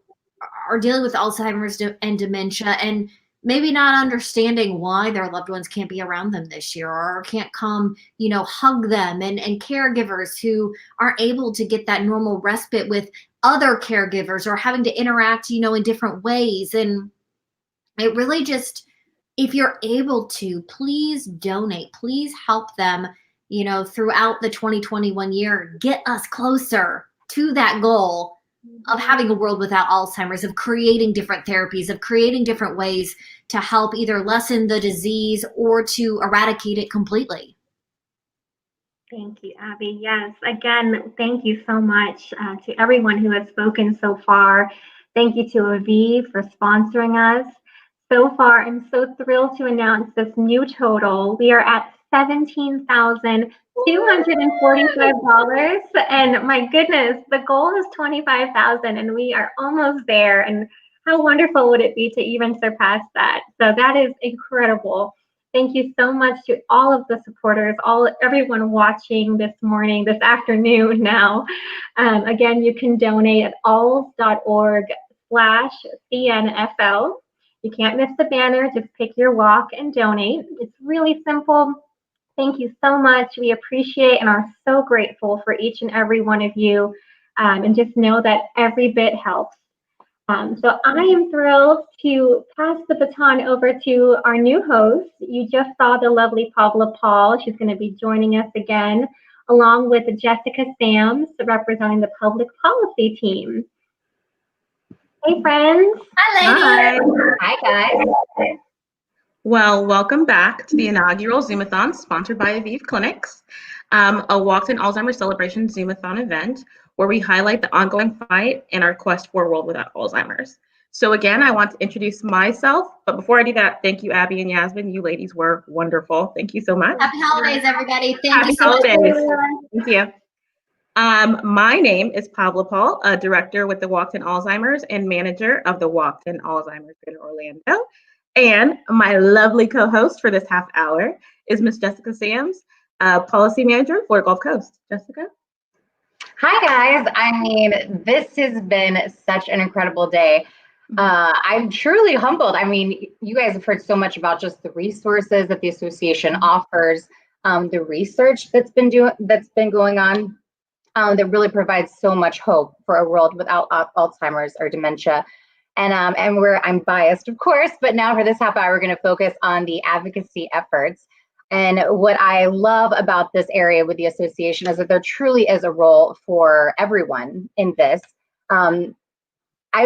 are dealing with Alzheimer's and dementia and maybe not understanding why their loved ones can't be around them this year or can't come, you know, hug them, and caregivers who aren't able to get that normal respite with other caregivers or having to interact, you know, in different ways. And it really just, if you're able to, please donate, please help them, you know, throughout the 2021 year, get us closer to that goal of having a world without Alzheimer's, of creating different therapies, of creating different ways to help either lessen the disease or to eradicate it completely. Thank you, Abby. Yes, again, thank you so much to everyone who has spoken so far. Thank you to Aviv for sponsoring us. So far, I'm so thrilled to announce this new total. We are at $17,245, and my goodness, the goal is $25,000, and we are almost there. And how wonderful would it be to even surpass that? So that is incredible. Thank you so much to all of the supporters, everyone watching this morning, this afternoon now. Again, you can donate at alls.org/CNFL. You can't miss the banner. Just pick your walk and donate. It's really simple. Thank you so much. We appreciate and are so grateful for each and every one of you. And just know that every bit helps. So I am thrilled to pass the baton over to our new host. You just saw the lovely Pavla Paul. She's going to be joining us again, along with Jessica Sams, representing the public policy team. Hey, friends. Hi, ladies. Hi, guys. Well, welcome back to the inaugural Zoom-a-thon sponsored by Aviv Clinics, a Walked in Alzheimer's Celebration Zoom-a-thon event where we highlight the ongoing fight in our quest for a world without Alzheimer's. So again, I want to introduce myself, but before I do that, thank you, Abby and Yasmin. You ladies were wonderful. Thank you so much. Happy holidays, everybody. Thank Happy you so holidays. much. Thank you. My name is Pavla Paul, a director with the Walked in Alzheimer's and manager of the Walked in Alzheimer's in Orlando. And my lovely co-host for this half hour is Miss Jessica Sams, policy manager for Gulf Coast. Jessica? Hi, guys. I mean, this has been such an incredible day. I'm truly humbled. I mean, you guys have heard so much about just the resources that the association offers, the research that's been going on that really provides so much hope for a world without Alzheimer's or dementia. And I'm biased, of course, but now for this half hour, we're going to focus on the advocacy efforts. And what I love about this area with the association is that there truly is a role for everyone in this. I'm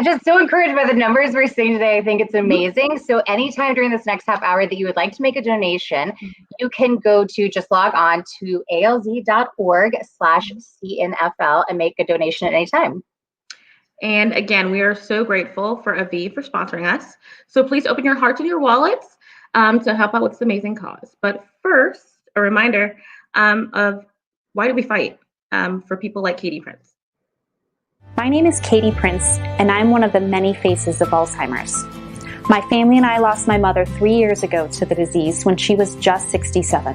just so encouraged by the numbers we're seeing today. I think it's amazing. So anytime during this next half hour that you would like to make a donation, you can go to just log on to alz.org/CNFL and make a donation at any time. And again, we are so grateful for Aviv for sponsoring us. So please open your hearts and your wallets to help out with this amazing cause. But first, a reminder of why do we fight for people like Katie Prince. My name is Katie Prince, and I'm one of the many faces of Alzheimer's. My family and I lost my mother 3 years ago to the disease when she was just 67.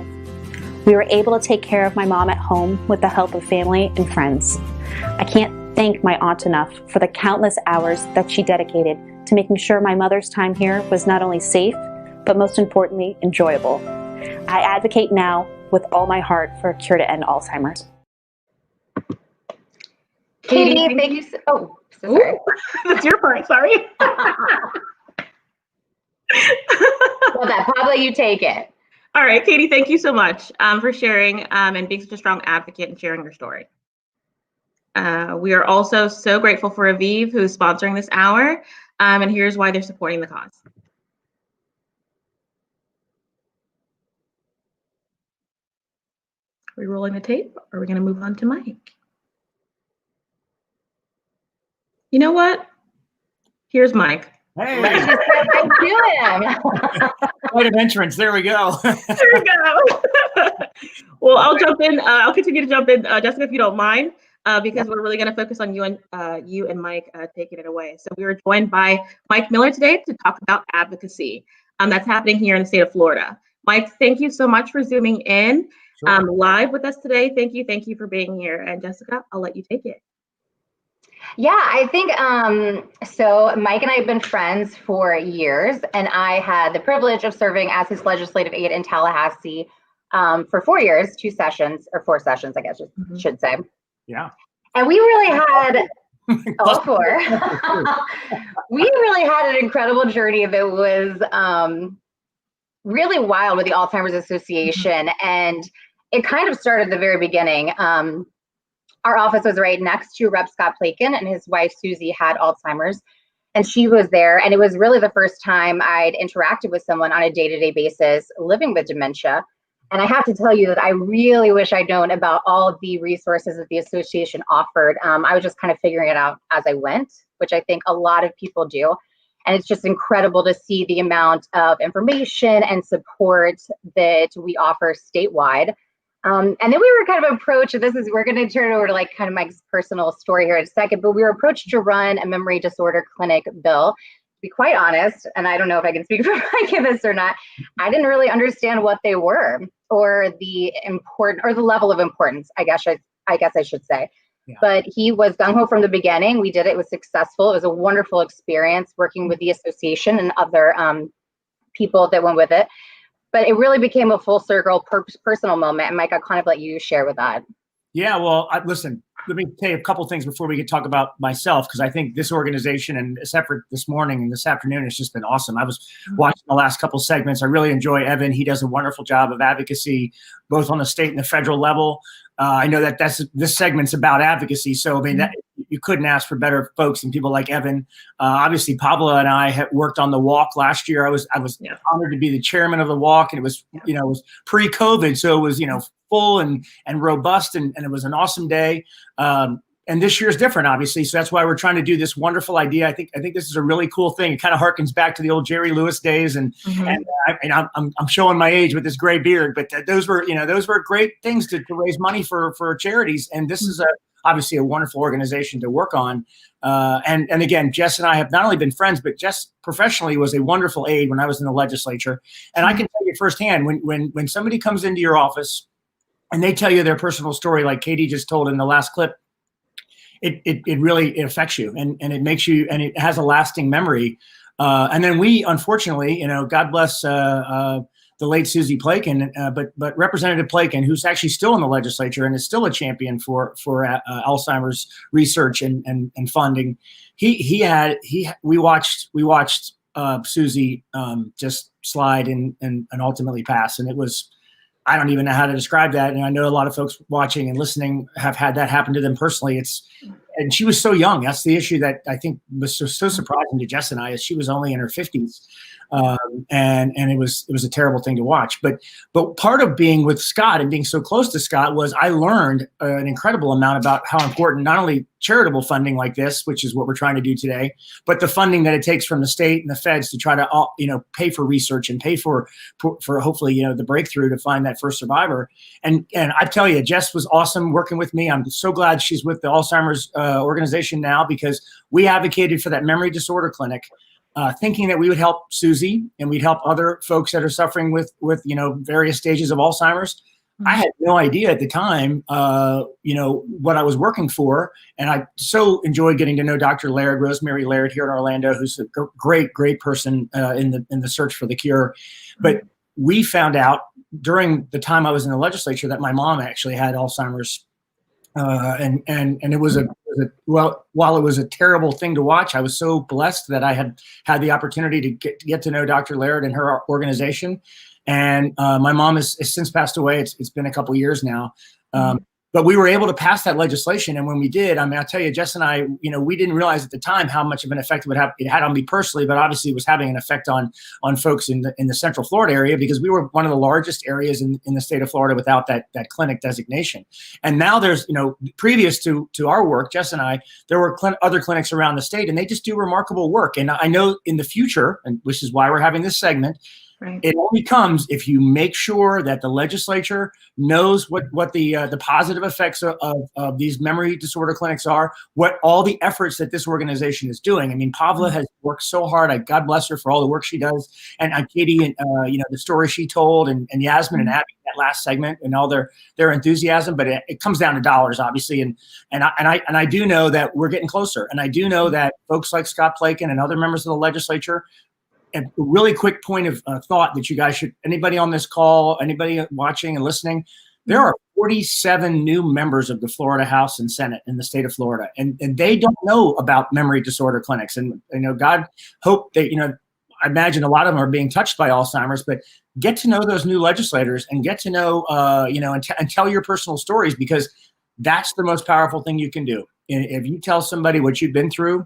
We were able to take care of my mom at home with the help of family and friends. I can't thank my aunt enough for the countless hours that she dedicated to making sure my mother's time here was not only safe, but most importantly, enjoyable. I advocate now with all my heart for a cure to end Alzheimer's. Katie, thank you. So sorry. That's your part, sorry. Well, that Pablo, you take it. All right, Katie, thank you so much for sharing and being such a strong advocate and sharing your story. We are also so grateful for Aviv, who's sponsoring this hour, and here's why they're supporting the cause. Are we rolling the tape, or are we going to move on to Mike? You know what? Here's Mike. Hey. Let's just get right to him. Quite an entrance. There we go. There we go. Well, I'll jump in. I'll continue to jump in, Jessica, if you don't mind, because we're really going to focus on you and Mike taking it away. So we were joined by Mike Miller today to talk about advocacy that's happening here in the state of Florida. Mike, thank you so much for zooming in live with us today. Thank you for being here. And Jessica, I'll let you take it. Yeah, I think so. Mike and I have been friends for years, and I had the privilege of serving as his legislative aide in Tallahassee for 4 years, 2 sessions, or 4 sessions, I guess should say. Yeah. And we really had all 4. We really had an incredible journey that was really wild with the Alzheimer's Association, and it kind of started at the very beginning. our office was right next to Rep. Scott Plakin, and his wife Susie had Alzheimer's, and she was there. And it was really the first time I'd interacted with someone on a day-to-day basis living with dementia. And I have to tell you that I really wish I'd known about all the resources that the association offered. I was just kind of figuring it out as I went, which I think a lot of people do. And it's just incredible to see the amount of information and support that we offer statewide. And then we were kind of approached, we're going to turn it over to like kind of my personal story here in a second, but we were approached to run a memory disorder clinic. Bill, to be quite honest, and I don't know if I can speak for my chemist or not, I didn't really understand what they were or the level of importance, I guess I should say. Yeah. But he was gung-ho from the beginning. We did it. It was successful. It was a wonderful experience working with the association and other people that went with it. But it really became a full circle personal moment. And Mike, I'll kind of let you share with that. Yeah, well, listen, let me tell you a couple things before we can talk about myself, because I think this organization and this effort this morning and this afternoon has just been awesome. I was watching the last couple segments. I really enjoy Evan. He does a wonderful job of advocacy, both on the state and the federal level. I know that this segment's about advocacy. So, I mean, you couldn't ask for better folks than people like Evan. Obviously, Pablo and I had worked on the walk last year. I was honored to be the chairman of the walk, and it was, it was pre-COVID. So it was, full and robust, and it was an awesome day. And this year is different, obviously. So that's why we're trying to do this wonderful idea. I think this is a really cool thing. It kind of harkens back to the old Jerry Lewis days, and I'm showing my age with this gray beard, but those were great things to raise money for charities. And this is obviously a wonderful organization to work on. And again, Jess and I have not only been friends, but Jess professionally was a wonderful aide when I was in the legislature. And I can tell you firsthand, when somebody comes into your office and they tell you their personal story, like Katie just told in the last clip, it really affects you, and it makes you, and it has a lasting memory. And then we, unfortunately, God bless the late Susie Plakin, but Representative Plakin, who's actually still in the legislature and is still a champion for Alzheimer's research and funding. We watched Susie just slide and ultimately pass, and it was. I don't even know how to describe that. And I know a lot of folks watching and listening have had that happen to them personally. And she was so young. That's the issue that I think was so surprising to Jess and I, is she was only in her 50s. And it was a terrible thing to watch. But part of being with Scott and being so close to Scott was I learned an incredible amount about how important not only charitable funding like this, which is what we're trying to do today, but the funding that it takes from the state and the feds to try to pay for research and pay for hopefully the breakthrough to find that first survivor. And I tell you, Jess was awesome working with me. I'm so glad she's with the Alzheimer's organization now, because we advocated for that memory disorder clinic. Thinking that we would help Susie and we'd help other folks that are suffering with various stages of Alzheimer's. I had no idea at the time, what I was working for. And I so enjoyed getting to know Dr. Laird, Rosemary Laird here in Orlando, who's a great person in the search for the cure. But we found out during the time I was in the legislature that my mom actually had Alzheimer's. And it was while it was a terrible thing to watch, I was so blessed that I had the opportunity to get to know Dr. Laird and her organization. And my mom has since passed away. It's been a couple years now. But we were able to pass that legislation. And when we did, I mean, I'll tell you, Jess and I, we didn't realize at the time how much of an effect it had on me personally, but obviously it was having an effect on folks in the Central Florida area, because we were one of the largest areas in the state of Florida without that clinic designation. And now there's, previous to our work, Jess and I, there were other clinics around the state, and they just do remarkable work. And I know in the future, and which is why we're having this segment, right, it only comes if you make sure that the legislature knows what the positive effects of these memory disorder clinics are, what all the efforts that this organization is doing. I mean, Pavla has worked so hard. God bless her for all the work she does. And Katie, and the story she told, and Yasmin and Abby, that last segment, and all their enthusiasm. But it comes down to dollars, obviously. And I do know that we're getting closer. And I do know that folks like Scott Plakin and other members of the legislature. And a really quick point of thought that you guys should, anybody on this call, anybody watching and listening, there are 47 new members of the Florida House and Senate in the state of Florida, and they don't know about memory disorder clinics. And God hope that I imagine a lot of them are being touched by Alzheimer's, but get to know those new legislators and get to know and tell your personal stories, because That's the most powerful thing you can do. And if you tell somebody what you've been through,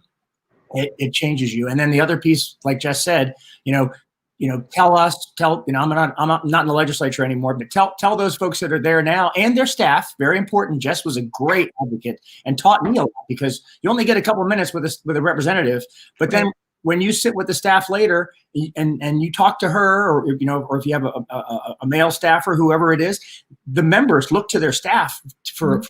it changes you. And then the other piece, like Jess said, tell us, I'm not in the legislature anymore, but tell those folks that are there now and their staff, very important. Jess was a great advocate and taught me a lot, because you only get a couple of minutes with a representative, but then when you sit with the staff later and you talk to her, or if you have a male staffer, whoever it is, the members look to their staff for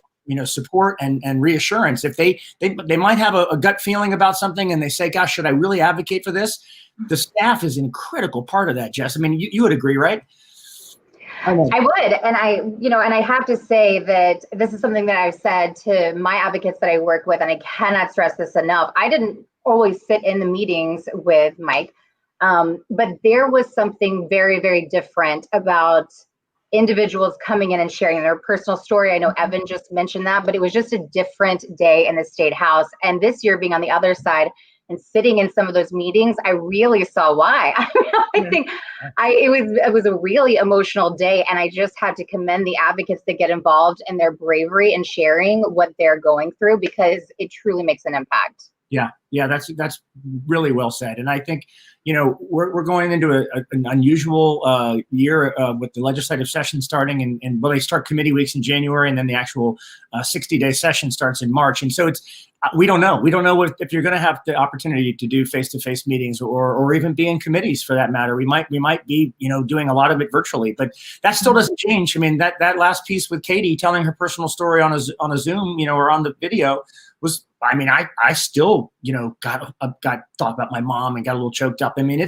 support and reassurance. If they might have a gut feeling about something and they say, gosh, should I really advocate for this? The staff is a critical part of that, Jess. I mean, you would agree, right? I would. And I have to say that this is something that I've said to my advocates that I work with, and I cannot stress this enough. I didn't always sit in the meetings with Mike, but there was something very, very different about individuals coming in and sharing their personal story. I know Evan just mentioned that, but it was just a different day in the State House. And this year, being on the other side and sitting in some of those meetings, I really saw why. I think it was a really emotional day, and I just had to commend the advocates that get involved and their bravery in sharing what they're going through, because it truly makes an impact. Yeah, that's really well said. And I think, we're going into an unusual year with the legislative session starting, and they start committee weeks in January, and then the actual 60-day session starts in March. And so we don't know. We don't know if you're going to have the opportunity to do face-to-face meetings or even be in committees for that matter. We might be, doing a lot of it virtually, but that still doesn't change. I mean, that last piece with Katie telling her personal story on a Zoom, or on the video was, I still, got thought about my mom and got a little choked up. I mean,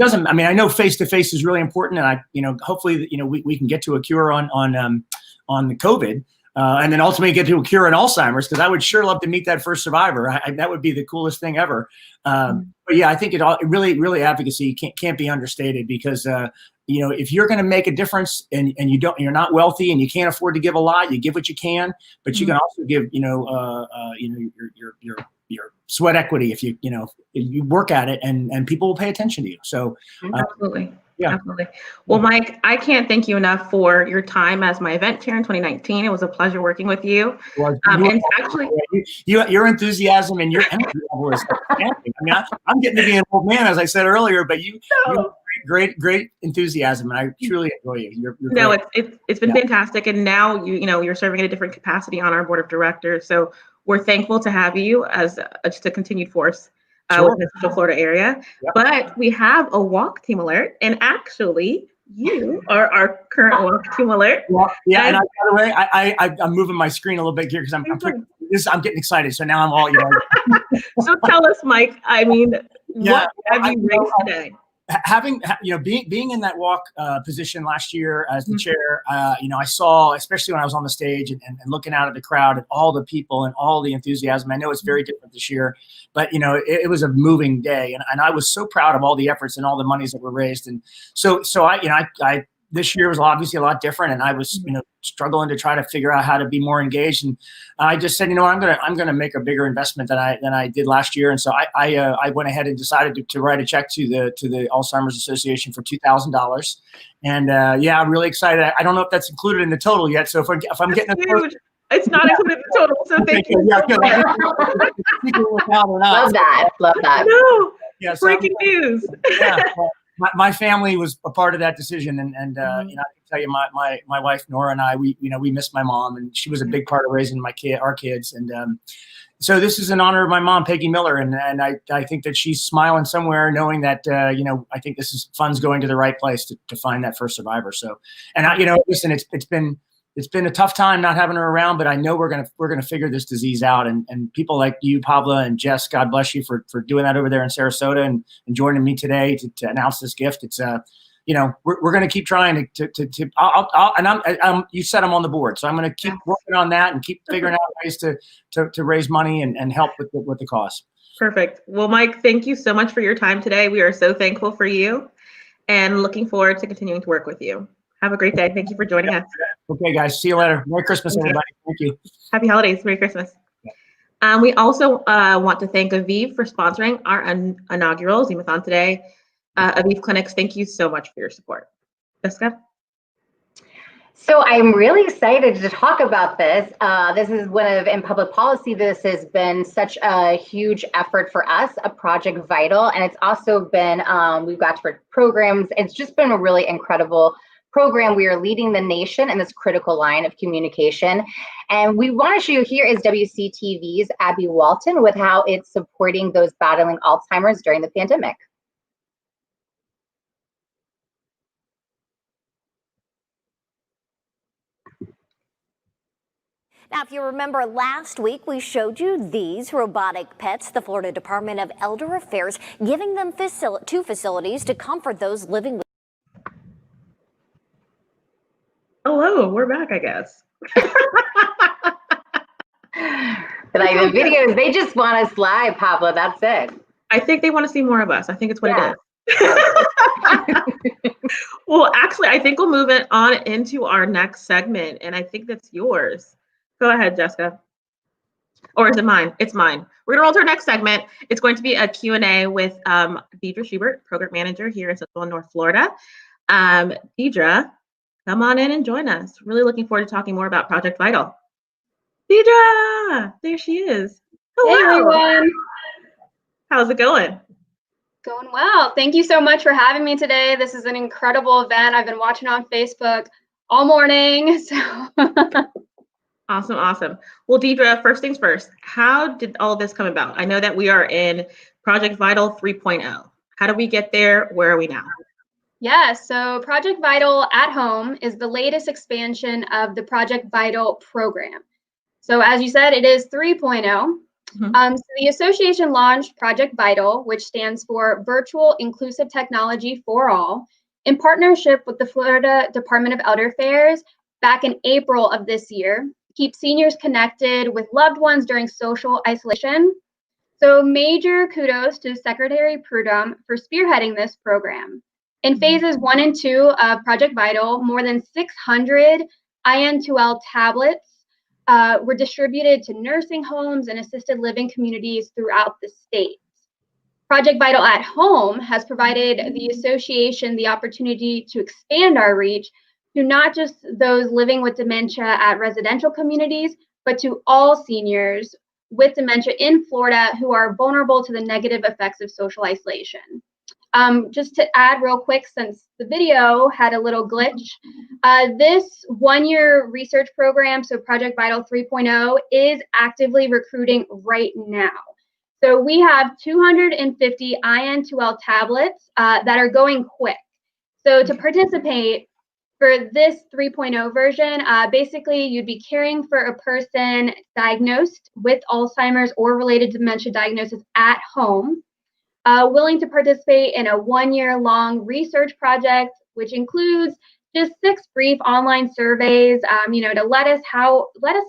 I know face-to-face is really important, and hopefully, we can get to a cure on the COVID. And then ultimately get to a cure in Alzheimer's, because I would sure love to meet that first survivor. That would be the coolest thing ever. But yeah, I think it really advocacy can't be understated, because if you're going to make a difference and you're not wealthy and you can't afford to give a lot, you give what you can, but you can also give your sweat equity if you work at it, and people will pay attention to you. So absolutely. Yeah. Absolutely. Well, Mike, I can't thank you enough for your time as my event chair in 2019. It was a pleasure working with you. And actually, your enthusiasm and your energy level is outstanding. I mean, I'm getting to be an old man, as I said earlier, but you have great enthusiasm, and I truly enjoy you. You're no, great. it's been fantastic, and now you're serving in a different capacity on our board of directors. So we're thankful to have you as just a continued force. Within the Central Florida area. Yep. But we have a walk team alert, and actually you are our current walk team alert. Well, yeah, and by the way, I'm moving my screen a little bit here because I'm getting excited. So now I'm all, So tell us, Mike, what have you raised today? Having, being in that walk position last year as the chair, I saw, especially when I was on the stage and looking out at the crowd and all the people and all the enthusiasm. I know it's very different this year, but it was a moving day, and I was so proud of all the efforts and all the monies that were raised. And so I this year was obviously a lot different, and I was, struggling to try to figure out how to be more engaged. And I just said, I'm gonna make a bigger investment than I did last year. And so I went ahead and decided to write a check to the Alzheimer's Association for $2,000. And I'm really excited. I don't know if that's included in the total yet. So if I'm getting huge. It's not included in the total. So thank you. Love that. No. Yeah, breaking news. Yeah. My family was a part of that decision, and I can tell you, my wife Nora and I, we missed my mom, and she was a big part of raising our kids, and so this is in honor of my mom, Peggy Miller, and I think that she's smiling somewhere, knowing that I think this is funds going to the right place to find that first survivor. So, and listen, it's been a tough time not having her around, but I know we're gonna figure this disease out. And people like you, Pavla and Jess, God bless you for doing that over there in Sarasota and joining me today to announce this gift. It's we're gonna keep trying you said I'm on the board, so I'm gonna keep working on that and keep figuring out ways to raise money and help with the cause. Perfect. Well, Mike, thank you so much for your time today. We are so thankful for you and looking forward to continuing to work with you. Have a great day. Thank you for joining us. Okay, guys. See you later. Merry Christmas, everybody. Thank you. Happy holidays. Merry Christmas. We also want to thank Aviv for sponsoring our inaugural Zoom-a-thon today. Aviv Clinics, thank you so much for your support. Jessica? So I'm really excited to talk about this. This is in public policy, this has been such a huge effort for us, a Project Vital, and it's also been, we've got different programs. It's just been a really incredible program. We are leading the nation in this critical line of communication. And we want to show you, here is WCTV's Abby Walton with how it's supporting those battling Alzheimer's during the pandemic. Now, if you remember last week, we showed you these robotic pets, the Florida Department of Elder Affairs giving them to facilities to comfort those living with. Hello, we're back, I guess. But like the videos, they just want us live, Pablo. That's it. I think they want to see more of us. I think it's what it is. Well, actually, I think we'll move it on into our next segment, and I think that's yours. Go ahead, Jessica. Or is it mine? It's mine. We're gonna roll to our next segment. It's going to be a Q&A with Deidre Schubert, Program Manager here in Central and North Florida. Deidre, come on in and join us. Really looking forward to talking more about Project Vital. Deidre, there she is. Hello. Hey, everyone. How's it going? Going well. Thank you so much for having me today. This is an incredible event. I've been watching on Facebook all morning. So Awesome. Well, Deidre, first things first, how did all this come about? I know that we are in Project Vital 3.0. How did we get there? Where are we now? yeah, so Project Vital at Home is the latest expansion of the Project Vital program. So as you said, it is 3.0. So the association launched Project Vital, which stands for Virtual Inclusive Technology for All, in partnership with the Florida Department of Elder Affairs back in April of this year, to keep seniors connected with loved ones during social isolation. So major kudos to Secretary Prudhomme for spearheading this program. In phases 1 and 2 of Project Vital, more than 600 IN2L tablets were distributed to nursing homes and assisted living communities throughout the state. Project Vital at Home has provided the association the opportunity to expand our reach to not just those living with dementia at residential communities, but to all seniors with dementia in Florida who are vulnerable to the negative effects of social isolation. Just to add real quick, since the video had a little glitch, this one-year research program, so Project Vital 3.0, is actively recruiting right now. So we have 250 IN2L tablets that are going quick. So to participate for this 3.0 version, basically you'd be caring for a person diagnosed with Alzheimer's or related dementia diagnosis at home, willing to participate in a 1-year-long research project, which includes just 6 brief online surveys, to let us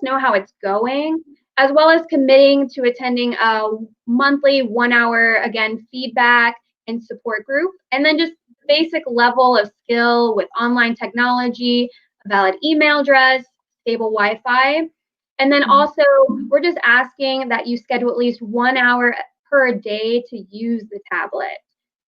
know how it's going, as well as committing to attending a monthly 1-hour, again, feedback and support group, and then just basic level of skill with online technology, a valid email address, stable Wi-Fi. And then also, we're just asking that you schedule at least 1 hour per day to use the tablet.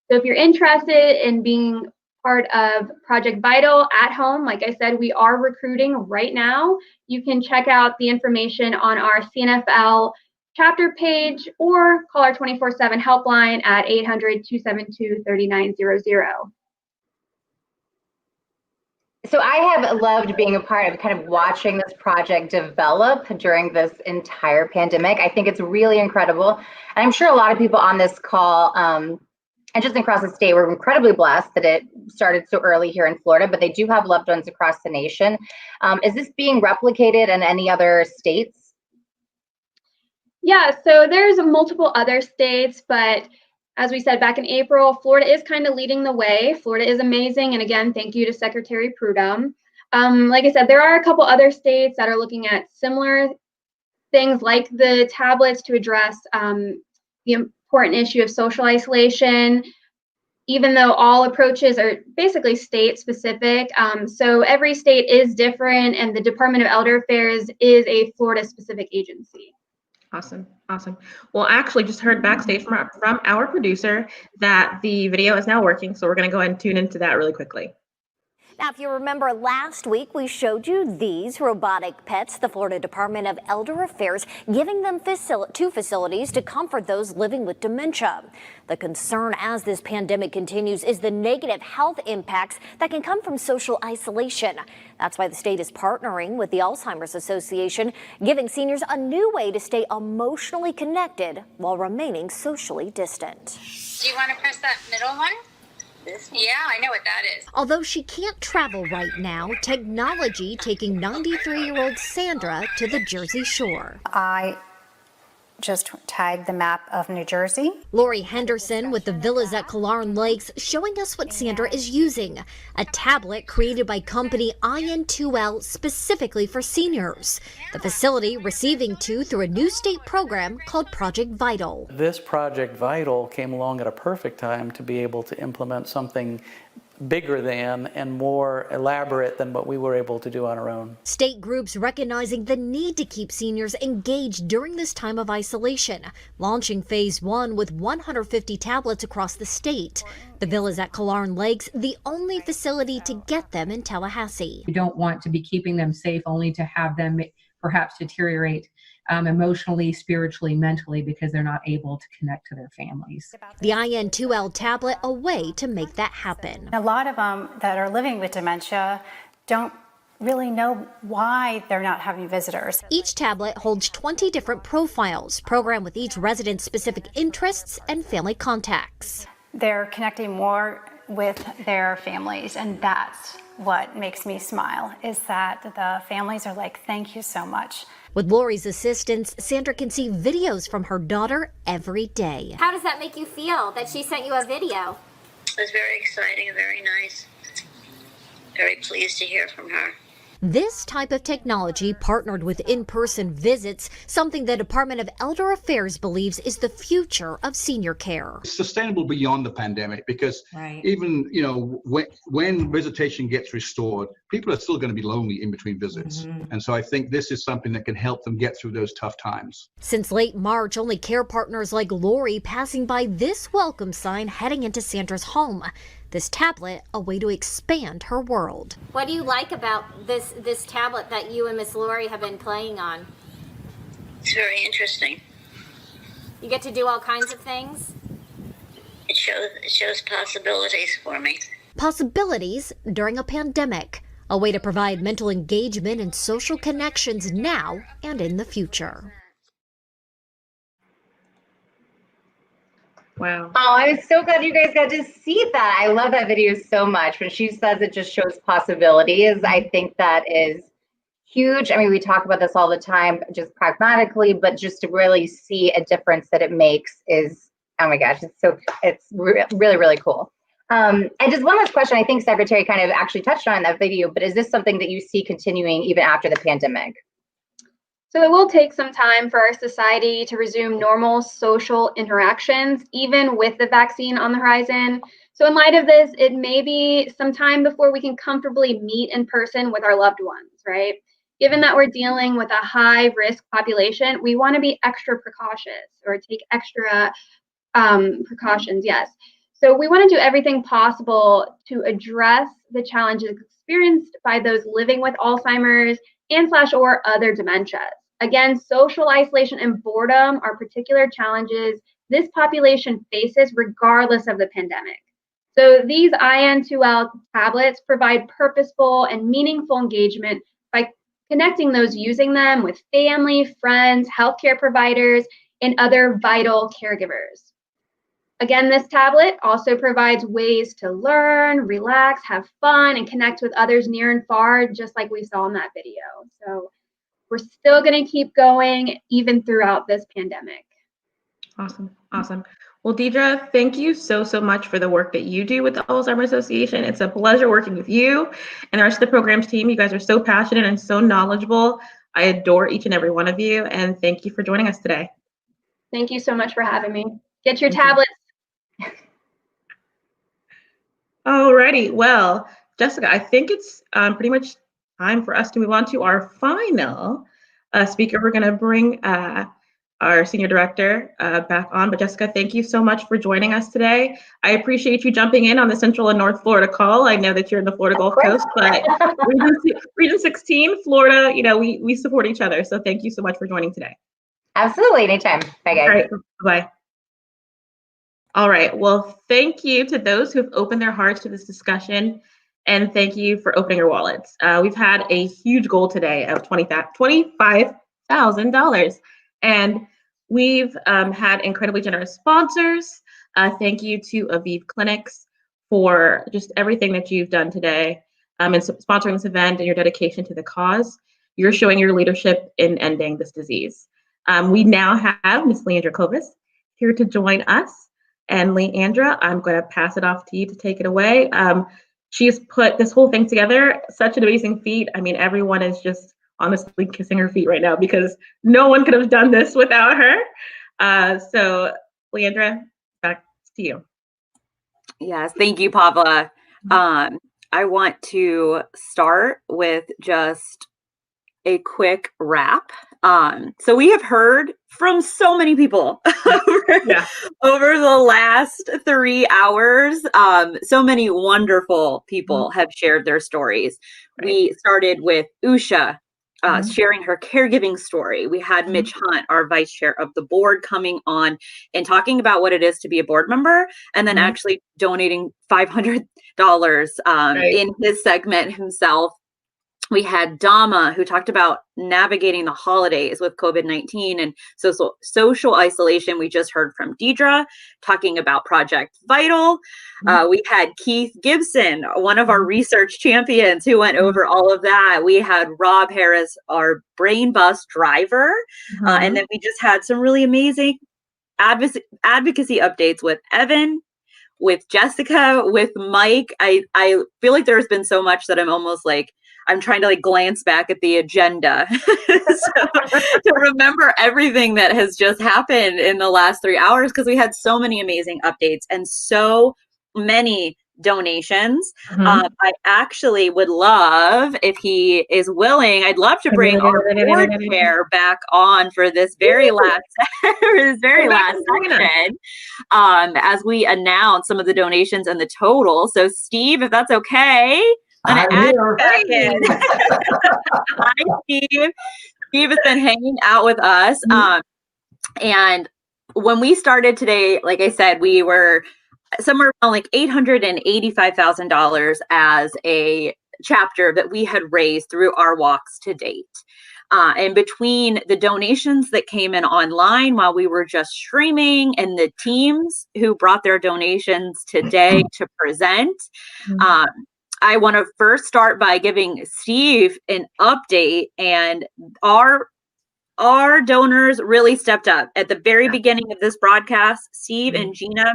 So if you're interested in being part of Project Vital at Home, like I said, we are recruiting right now. You can check out the information on our CNFL chapter page or call our 24/7 helpline at 800-272-3900. So I have loved being a part of kind of watching this project develop during this entire pandemic. I think it's really incredible. And I'm sure a lot of people on this call and just across the state were incredibly blessed that it started so early here in Florida, but they do have loved ones across the nation. Is this being replicated in any other states? Yeah, so there's multiple other states, but as we said back in April, Florida is kind of leading the way. Florida is amazing. And again, thank you to Secretary Prudhomme. Like I said, there are a couple other states that are looking at similar things like the tablets to address the important issue of social isolation, even though all approaches are basically state specific. So every state is different, and the Department of Elder Affairs is a Florida specific agency. Awesome. Well, I actually just heard backstage from our producer that the video is now working, so we're going to go ahead and tune into that really quickly. Now, if you remember last week, we showed you these robotic pets, the Florida Department of Elder Affairs giving them to facilities to comfort those living with dementia. The concern as this pandemic continues is the negative health impacts that can come from social isolation. That's why the state is partnering with the Alzheimer's Association, giving seniors a new way to stay emotionally connected while remaining socially distant. Do you want to press that middle one? Yeah, I know what that is. Although she can't travel right now, technology taking 93-year-old Sandra to the Jersey Shore. I just tagged the map of New Jersey. Lori Henderson with the Villas at Killearn Lakes showing us what Sandra is using, a tablet created by company IN2L specifically for seniors. The facility receiving two through a new state program called Project Vital. This Project Vital came along at a perfect time to be able to implement something bigger than and more elaborate than what we were able to do on our own. State groups recognizing the need to keep seniors engaged during this time of isolation, launching phase 1 with 150 tablets across the state. The Villas at Killearn Lakes, the only facility to get them in Tallahassee. We don't want to be keeping them safe only to have them perhaps deteriorate emotionally, spiritually, mentally, because they're not able to connect to their families. The IN2L tablet, a way to make that happen. A lot of them that are living with dementia don't really know why they're not having visitors. Each tablet holds 20 different profiles, programmed with each resident's specific interests and family contacts. They're connecting more with their families, and that's what makes me smile, is that the families are like, thank you so much. With Lori's assistance, Sandra can see videos from her daughter every day. How does that make you feel that she sent you a video? It was very exciting and very nice. Very pleased to hear from her. This type of technology partnered with in-person visits, something the Department of Elder Affairs believes is the future of senior care. It's sustainable beyond the pandemic because even, when visitation gets restored, people are still going to be lonely in between visits. And so I think this is something that can help them get through those tough times. Since late March, only care partners like Lori passing by this welcome sign heading into Sandra's home. This tablet, a way to expand her world. What do you like about this tablet that you and Miss Lori have been playing on? It's very interesting. You get to do all kinds of things? It shows possibilities for me. Possibilities during a pandemic, a way to provide mental engagement and social connections now and in the future. Wow. Oh, I'm so glad you guys got to see that. I love that video so much. When she says it just shows possibilities, I think that is huge. I mean, we talk about this all the time, just pragmatically, but just to really see a difference that it makes is, oh my gosh, it's really, really cool. And just one last question, I think Secretary kind of actually touched on in that video, but is this something that you see continuing even after the pandemic? So it will take some time for our society to resume normal social interactions, even with the vaccine on the horizon. So in light of this, it may be some time before we can comfortably meet in person with our loved ones, right? Given that we're dealing with a high-risk population, we want to be extra precautious or take extra precautions, yes. So we want to do everything possible to address the challenges experienced by those living with Alzheimer's and/or other dementias. Again, social isolation and boredom are particular challenges this population faces regardless of the pandemic. So these IN2L tablets provide purposeful and meaningful engagement by connecting those using them with family, friends, healthcare providers, and other vital caregivers. Again, this tablet also provides ways to learn, relax, have fun, and connect with others near and far, just like we saw in that video. So we're still going to keep going even throughout this pandemic. Awesome. Awesome. Well, Deidre, thank you so much for the work that you do with the Alzheimer's Association. It's a pleasure working with you and the rest of the program's team. You guys are so passionate and so knowledgeable. I adore each and every one of you, and thank you for joining us today. Thank you so much for having me. Get your tablets. Alrighty. Well, Jessica, I think it's pretty much time for us to move on to our final speaker. We're going to bring our senior director, back on. But Jessica, thank you so much for joining us today. I appreciate you jumping in on the Central and North Florida call. I know that you're in the Florida Gulf Coast, but Region 16, Florida, we support each other. So thank you so much for joining today. Absolutely, anytime. Bye, guys. All right, bye. All right, well, thank you to those who have opened their hearts to this discussion, and thank you for opening your wallets. We've had a huge goal today of $25,000, and we've had incredibly generous sponsors. Thank you to Aviv Clinics for just everything that you've done today and sponsoring this event and your dedication to the cause. You're showing your leadership in ending this disease. We now have Ms. Leandra Kovis here to join us. And Leandra, I'm going to pass it off to you to take it away. She's put this whole thing together, such an amazing feat. I mean, everyone is just honestly kissing her feet right now because no one could have done this without her. So Leandra, back to you. Yes, thank you, Pavla. I want to start with just a quick wrap. So we have heard from so many people over the last 3 hours. So many wonderful people have shared their stories. We started with Usha sharing her caregiving story. We had Mitch Hunt, our vice chair of the board, coming on and talking about what it is to be a board member, and then actually donating $500 in his segment himself. We had Dama, who talked about navigating the holidays with COVID-19 and social isolation. We just heard from Deidre talking about Project Vital. We had Keith Gibson, one of our research champions, who went over all of that. We had Rob Harris, our brain bus driver. And then we just had some really amazing advocacy updates with Evan, with Jessica, with Mike. I feel like there's been so much that I'm almost like, I'm trying to glance back at the agenda to remember everything that has just happened in the last 3 hours, because we had so many amazing updates and so many donations. I actually would love, if he is willing, I'd love to bring our board chair back on for this very last section as we announce some of the donations and the total. So Steve, if that's okay. Hi, Steve. Steve has been hanging out with us. And when we started today, like I said, we were somewhere around like $885,000 as a chapter that we had raised through our walks to date. And between the donations that came in online while we were just streaming and the teams who brought their donations today to present, I want to first start by giving Steve an update, and our donors really stepped up. At the very beginning of this broadcast, Steve and Gina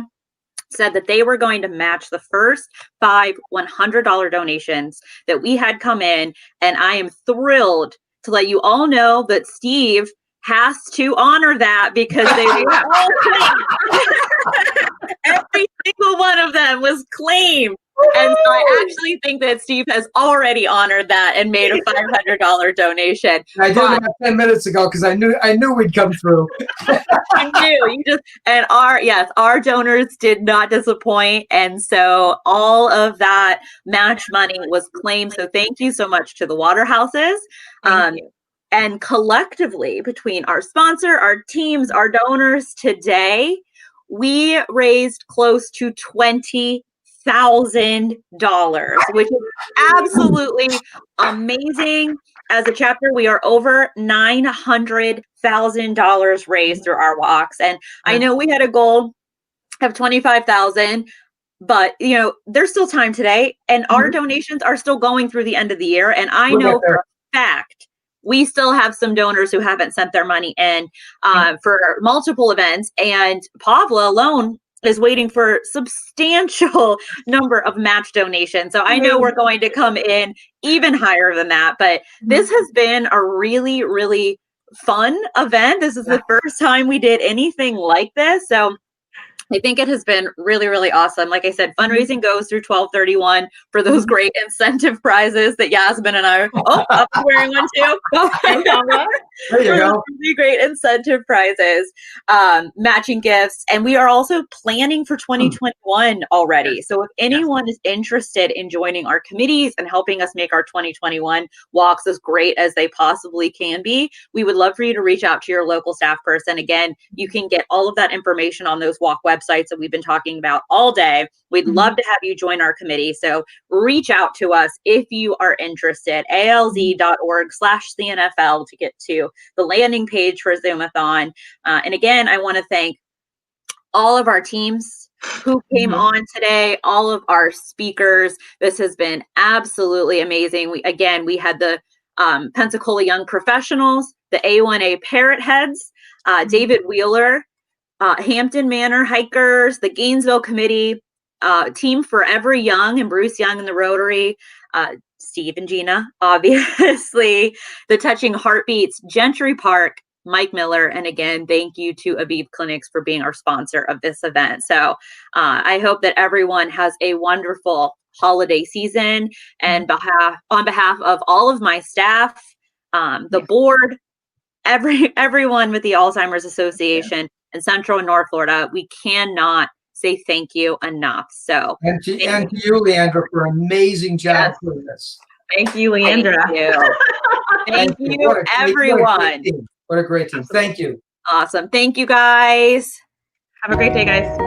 said that they were going to match the first 5 $100 donations that we had come in, and I am thrilled to let you all know that Steve has to honor that because they were all claimed. Every single one of them was claimed. And so I actually think that Steve has already honored that and made a $500 donation. I did about 10 minutes ago because I knew we'd come through. Our donors did not disappoint, and so all of that match money was claimed. So thank you so much to the Waterhouses. And collectively, between our sponsor, our teams, our donors today, we raised close to $20,000, which is absolutely amazing. As a chapter, we are over $900,000 raised through our walks. And I know we had a goal of 25,000, but there's still time today, and our donations are still going through the end of the year. And I know for a fact we still have some donors who haven't sent their money in for multiple events, and Pavla alone is waiting for substantial number of match donations. So I know we're going to come in even higher than that, but this has been a really, really fun event. This is the first time we did anything like this. So I think it has been really, really awesome. Like I said, fundraising goes through 12/31 for those great incentive prizes that Yasmin and I I'm wearing one too. There you go. Really great incentive prizes, matching gifts, and we are also planning for 2021 already. So if anyone is interested in joining our committees and helping us make our 2021 walks as great as they possibly can be, we would love for you to reach out to your local staff person. Again, you can get all of that information on those walk websites that we've been talking about all day. We'd love to have you join our committee. So reach out to us if you are interested. alz.org/CNFL to get to the landing page for Zoom-a-thon. And again, I want to thank all of our teams who came on today, all of our speakers. This has been absolutely amazing. We had the Pensacola Young Professionals, the A1A Parrot Heads, David Wheeler, Hampton Manor Hikers, the Gainesville Committee, Team Forever Young and Bruce Young in the Rotary, Steve and Gina, obviously, the Touching Heartbeats, Gentry Park, Mike Miller, and again, thank you to Aviv Clinics for being our sponsor of this event. So I hope that everyone has a wonderful holiday season, and on behalf of all of my staff, the board, everyone with the Alzheimer's Association in Central and North Florida, we cannot say thank you enough. So and to you, Leandra, for an amazing job doing this. Thank you, Leandra. Thank you, everyone. What a great team. Thank you. Awesome. Thank you, guys. Have a great day, guys.